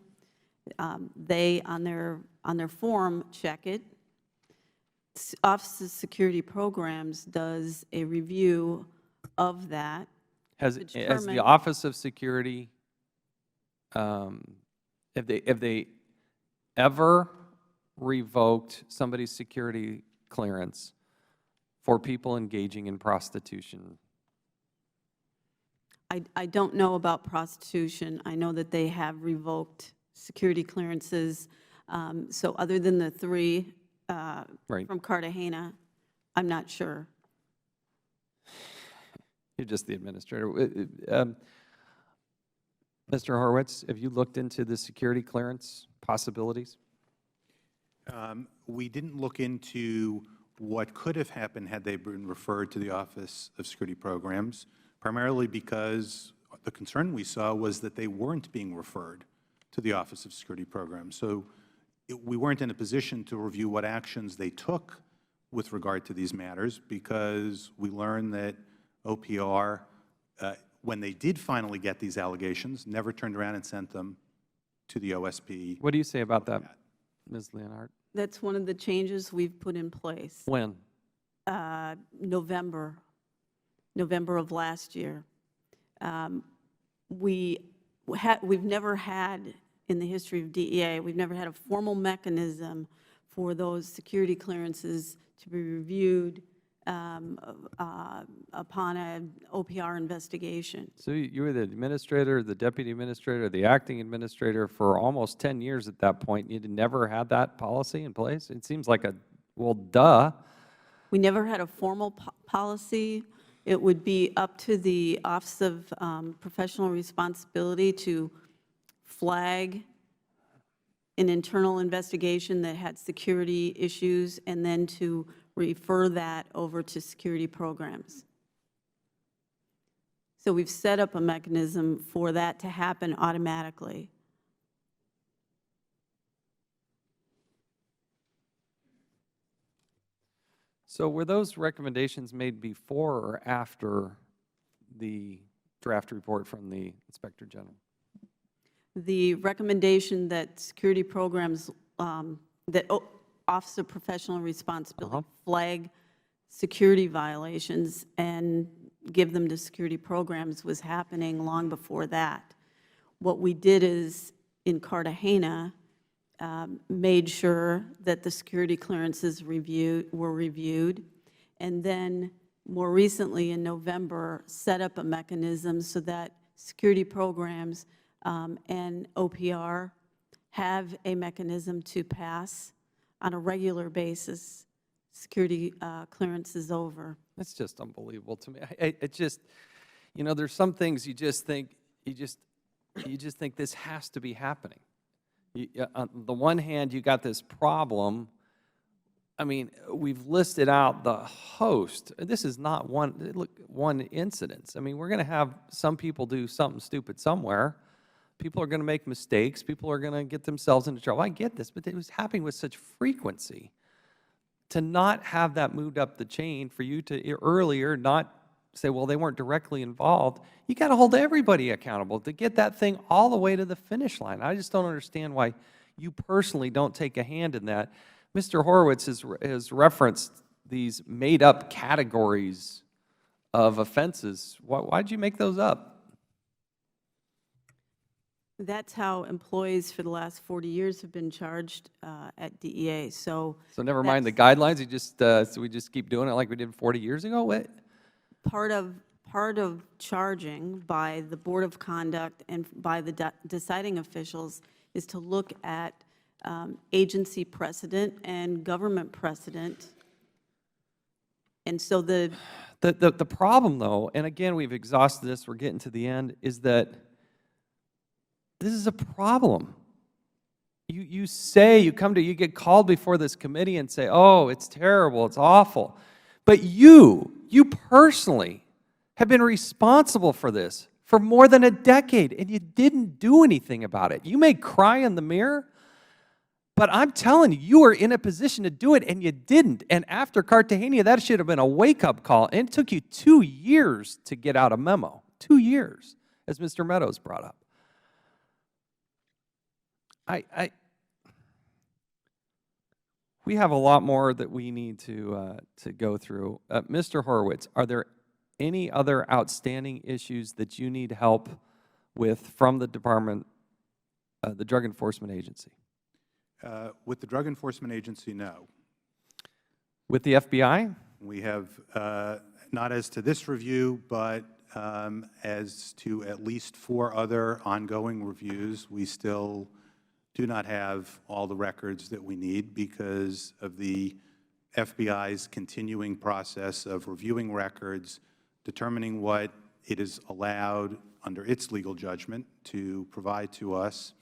they, on their form, check it. Office of Security Programs does a review of that. Has the Office of Security, have they ever revoked somebody's security clearance for people engaging in prostitution? I don't know about prostitution. I know that they have revoked security clearances. So other than the three from Cartagena, I'm not sure. You're just the administrator. Mr. Horowitz, have you looked into the security clearance possibilities? We didn't look into what could have happened had they been referred to the Office of Security Programs, primarily because the concern we saw was that they weren't being referred to the Office of Security Programs. So we weren't in a position to review what actions they took with regard to these matters, because we learned that OPR, when they did finally get these allegations, never turned around and sent them to the OSP. What do you say about that, Ms. Leonard? That's one of the changes we've put in place. When? November of last year. We've never had, in the history of DEA, we've never had a formal mechanism for those security clearances to be reviewed upon an OPR investigation. So you were the administrator, the deputy administrator, the acting administrator for almost 10 years at that point. You'd never had that policy in place? It seems like well, duh. We never had a formal policy. It would be up to the Office of Professional Responsibility to flag an internal investigation that had security issues and then to refer that over to security programs. So we've set up a mechanism for that to happen automatically. So were those recommendations made before or after the draft report from the Inspector General? The recommendation that security programs, that Office of Professional Responsibility flag security violations and give them to security programs was happening long before that. What we did is, in Cartagena, made sure that the security clearances were reviewed, and then more recently in November set up a mechanism so that security programs and OPR have a mechanism to pass on a regular basis, security clearance is over. That's just unbelievable to me. It just, you know, there's some things you just think, you just think this has to be happening. On the one hand, you got this problem. I mean, we've listed out the host. This is not one incident. I mean, we're going to have some people do something stupid somewhere. People are going to make mistakes. People are going to get themselves into trouble. I get this, but it was happening with such frequency. To not have that moved up the chain, for you to earlier not say, well, they weren't directly involved, you got to hold everybody accountable to get that thing all the way to the finish line. I just don't understand why you personally don't take a hand in that. Mr. Horowitz has referenced these made-up categories of offenses. Why did you make those up? That's how employees for the last 40 years have been charged at DEA. So never mind the guidelines. You just so we just keep doing it like we did 40 years ago. What? part of charging by the Board of Conduct and by the deciding officials is to look at agency precedent and government precedent. And so the problem, though, and again, we've exhausted this, we're getting to the end, is that this is a problem. You say, you get called before this committee and say, oh, it's terrible, it's awful. But you personally have been responsible for this for more than a decade, and you didn't do anything about it. You may cry in the mirror, but I'm telling you, you were in a position to do it, and you didn't. And after Cartagena, that should have been a wake-up call, and it took you 2 years to get out a memo. 2 years, as Mr. Meadows brought up. We have a lot more that we need to go through. Mr. Horowitz, are there any other outstanding issues that you need help with from the department, the Drug Enforcement Agency? With the Drug Enforcement Agency, no. With the FBI? We have, not as to this review, but as to at least 4 other ongoing reviews, we still do not have all the records that we need because of the FBI's continuing process of reviewing records, determining what it is allowed under its legal judgment to provide to us,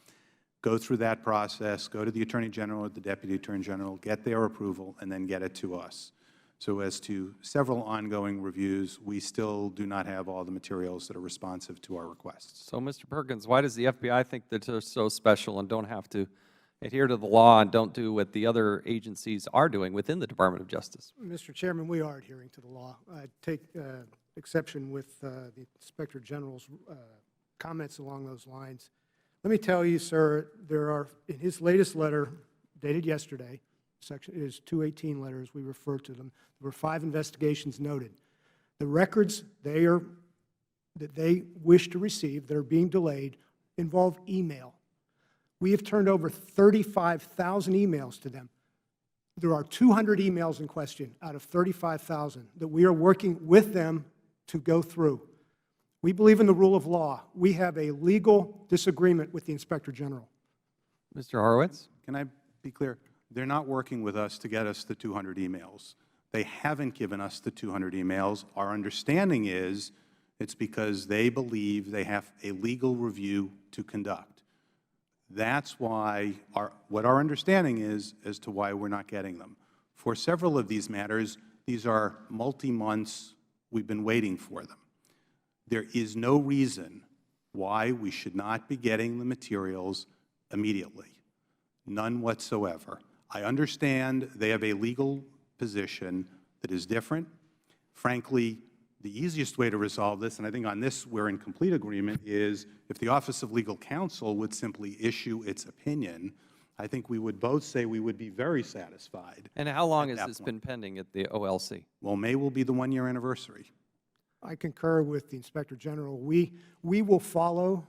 go through that process, go to the Attorney General or the Deputy Attorney General, get their approval, and then get it to us. So as to several ongoing reviews, we still do not have all the materials that are responsive to our requests. So, Mr. Perkins, why does the FBI think that they're so special and don't have to adhere to the law and don't do what the other agencies are doing within the Department of Justice? Mr. Chairman, we are adhering to the law. I take exception with the Inspector General's comments along those lines. Let me tell you, sir, there are, in his latest letter dated yesterday, section is 218 letters, we refer to them, there were 5 investigations noted. The records that they wish to receive that are being delayed involve email. We have turned over 35,000 emails to them. There are 200 emails in question out of 35,000 that we are working with them to go through. We believe in the rule of law. We have a legal disagreement with the Inspector General. Mr. Horowitz? Can I be clear? They're not working with us to get us the 200 emails. They haven't given us the 200 emails. Our understanding is it's because they believe they have a legal review to conduct. That's why what our understanding is as to why we're not getting them. For several of these matters, these are multi-months. We've been waiting for them. There is no reason why we should not be getting the materials immediately. None whatsoever. I understand they have a legal position that is different. Frankly, the easiest way to resolve this, and I think on this we're in complete agreement, is if the Office of Legal Counsel would simply issue its opinion, I think we would both say we would be very satisfied. And how long has this been pending at the OLC? Well, May will be the 1-year anniversary. I concur with the Inspector General. We will follow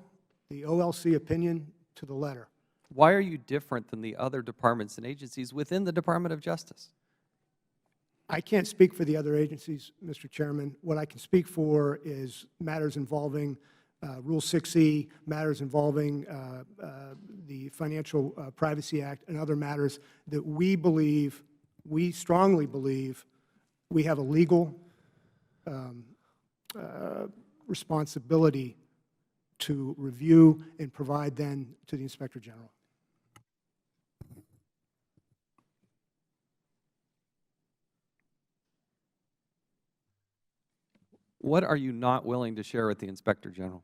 the OLC opinion to the letter. Why are you different than the other departments and agencies within the Department of Justice? I can't speak for the other agencies, Mr. Chairman. What I can speak for is matters involving Rule 6E, matters involving the Financial Privacy Act, and other matters that we strongly believe we have a legal responsibility to review and provide then to the Inspector General. What are you not willing to share with the Inspector General?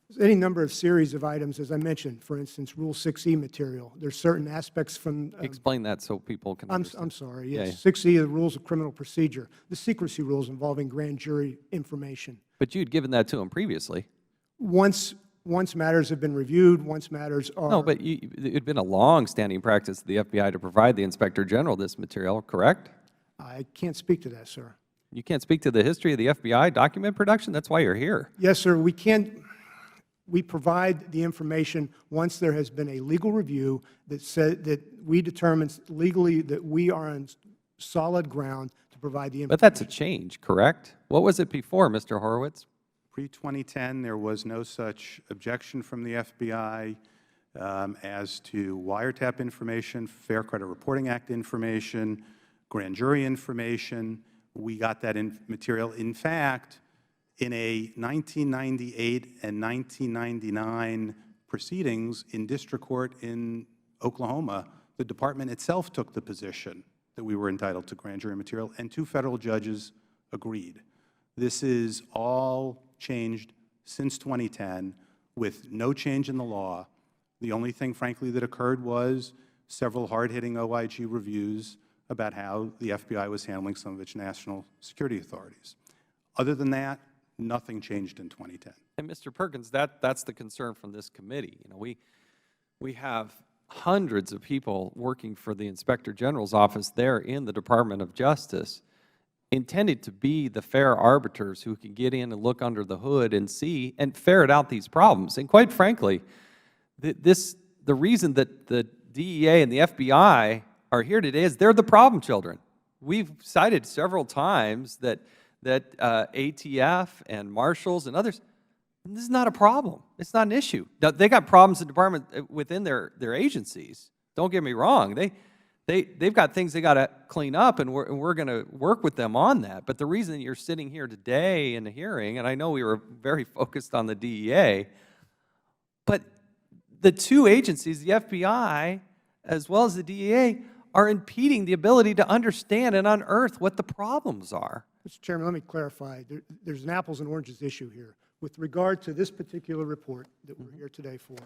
There's any number of series of items, as I mentioned, for instance, Rule 6E material. There's certain aspects from... Explain that so people can understand. I'm sorry, Yeah, yes. 6E of the Rules of Criminal Procedure, the secrecy rules involving grand jury information. But you'd given that to him previously. Once matters have been reviewed, once matters are... No, but it had been a long-standing practice of the FBI to provide the Inspector General this material, correct? I can't speak to that, sir. You can't speak to the history of the FBI document production? That's why you're here. Yes, sir. We provide the information once there has been a legal review that we determine legally that we are on solid ground to provide the information. But that's a change, correct? What was it before, Mr. Horowitz? Pre-2010, there was no such objection from the FBI as to wiretap information, Fair Credit Reporting Act information, grand jury information. We got that material. In fact, in a 1998 and 1999 proceedings in district court in Oklahoma, the department itself took the position that we were entitled to grand jury material, and 2 federal judges agreed. This is all changed since 2010 with no change in the law. The only thing, frankly, that occurred was several hard-hitting OIG reviews about how the FBI was handling some of its national security authorities. Other than that, nothing changed in 2010. And Mr. Perkins, that's the concern from this committee. You know, we have hundreds of people working for the Inspector General's office there in the Department of Justice, intended to be the fair arbiters who can get in and look under the hood and see and ferret out these problems. And quite frankly, the reason that the DEA and the FBI are here today is they're the problem children. We've cited several times that ATF and marshals and others, this is not a problem. It's not an issue. Now, they got problems in the department within their agencies. Don't get me wrong. They've got things they got to clean up, and we're going to work with them on that. But the reason you're sitting here today in the hearing, and I know we were very focused on the DEA, but the 2 agencies, the FBI as well as the DEA, are impeding the ability to understand and unearth what the problems are. Mr. Chairman, let me clarify. There's an apples and oranges issue here. With regard to this particular report that we're here today for,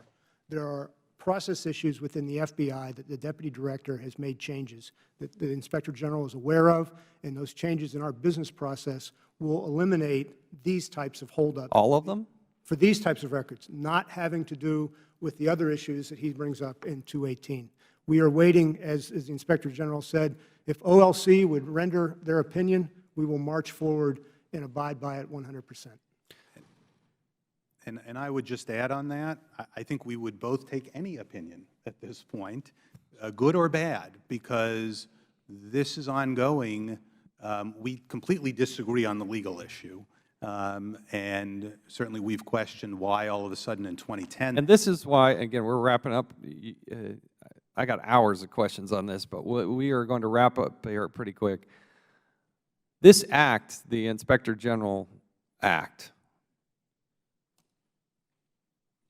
there are process issues within the FBI that the Deputy Director has made changes that the Inspector General is aware of, and those changes in our business process will eliminate these types of holdups. All of them? For these types of records, not having to do with the other issues that he brings up in 218. We are waiting, as the Inspector General said, if OLC would render their opinion, we will march forward and abide by it 100%. And I would just add on that, I think we would both take any opinion at this point, good or bad, because this is ongoing. We completely disagree on the legal issue, and certainly we've questioned why all of a sudden in 2010. And this is why, again, we're wrapping up. I got hours of questions on this, but we are going to wrap up here pretty quick. This act, the Inspector General Act,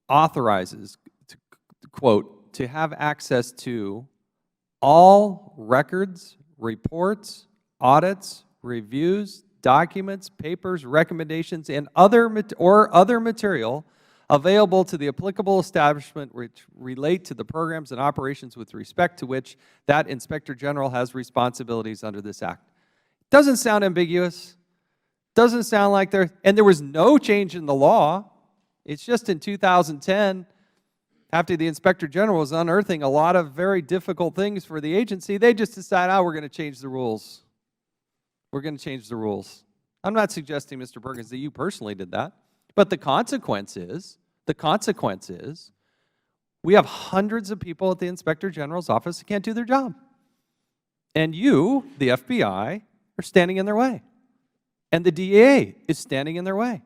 authorizes, quote, to have access to all records, reports, audits, reviews, documents, papers, recommendations, and other material available to the applicable establishment which relate to the programs and operations with respect to which that Inspector General has responsibilities under this Act. Doesn't sound ambiguous. Doesn't sound like and there was no change in the law. It's just in 2010, after the Inspector General was unearthing a lot of very difficult things for the agency, they just decided, we're going to change the rules. We're going to change the rules. I'm not suggesting, Mr. Perkins, that you personally did that. But the consequence is, we have hundreds of people at the Inspector General's office who can't do their job. And you, the FBI, are standing in their way. and the DEA is standing in their way.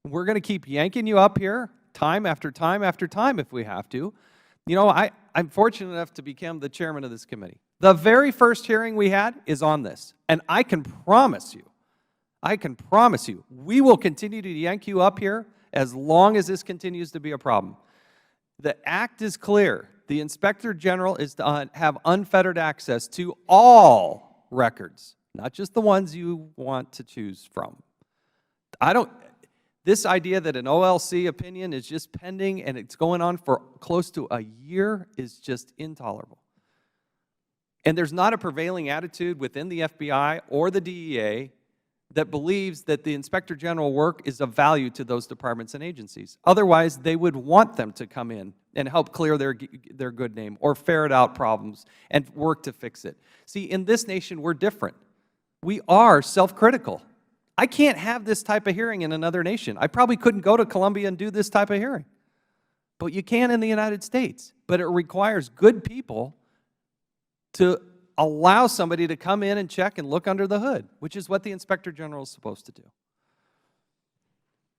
We're going to keep yanking you up here time after time after time if we have to. You know, I'm fortunate enough to become the chairman of this committee. The very first hearing we had is on this, and I can promise you, we will continue to yank you up here as long as this continues to be a problem. The act is clear. The Inspector General is to have unfettered access to all records, not just the ones you want to choose from. This idea that an OLC opinion is just pending and it's going on for close to a year is just intolerable. And there's not a prevailing attitude within the FBI or the DEA that believes that the Inspector General work is of value to those departments and agencies. Otherwise, they would want them to come in and help clear their good name or ferret out problems and work to fix it. See, in this nation, we're different. We are self-critical. I can't have this type of hearing in another nation. I probably couldn't go to Colombia and do this type of hearing. But you can in the United States. But it requires good people to allow somebody to come in and check and look under the hood, which is what the Inspector General is supposed to do.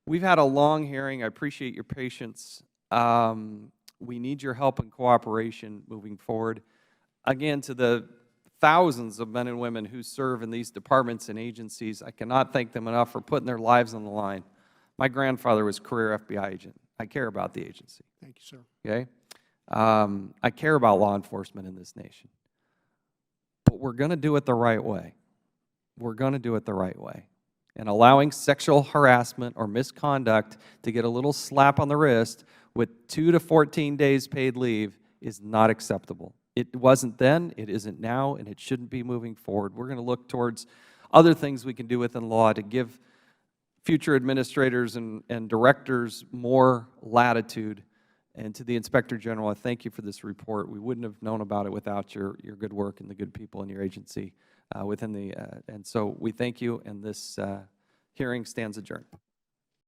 We've had a long hearing. I appreciate your patience. We need your help and cooperation moving forward. Again, to the thousands of men and women who serve in these departments and agencies, I cannot thank them enough for putting their lives on the line. My grandfather was a career FBI agent. I care about the agency. Thank you, sir. Okay? I care about law enforcement in this nation. But we're going to do it the right way. We're going to do it the right way. And allowing sexual harassment or misconduct to get a little slap on the wrist with 2 to 14 days paid leave is not acceptable. It wasn't then, it isn't now, and it shouldn't be moving forward. We're going to look towards other things we can do within law to give future administrators and directors more latitude. And to the Inspector General, I thank you for this report. We wouldn't have known about it without your good work and the good people in your agency and so we thank you, and this hearing stands adjourned.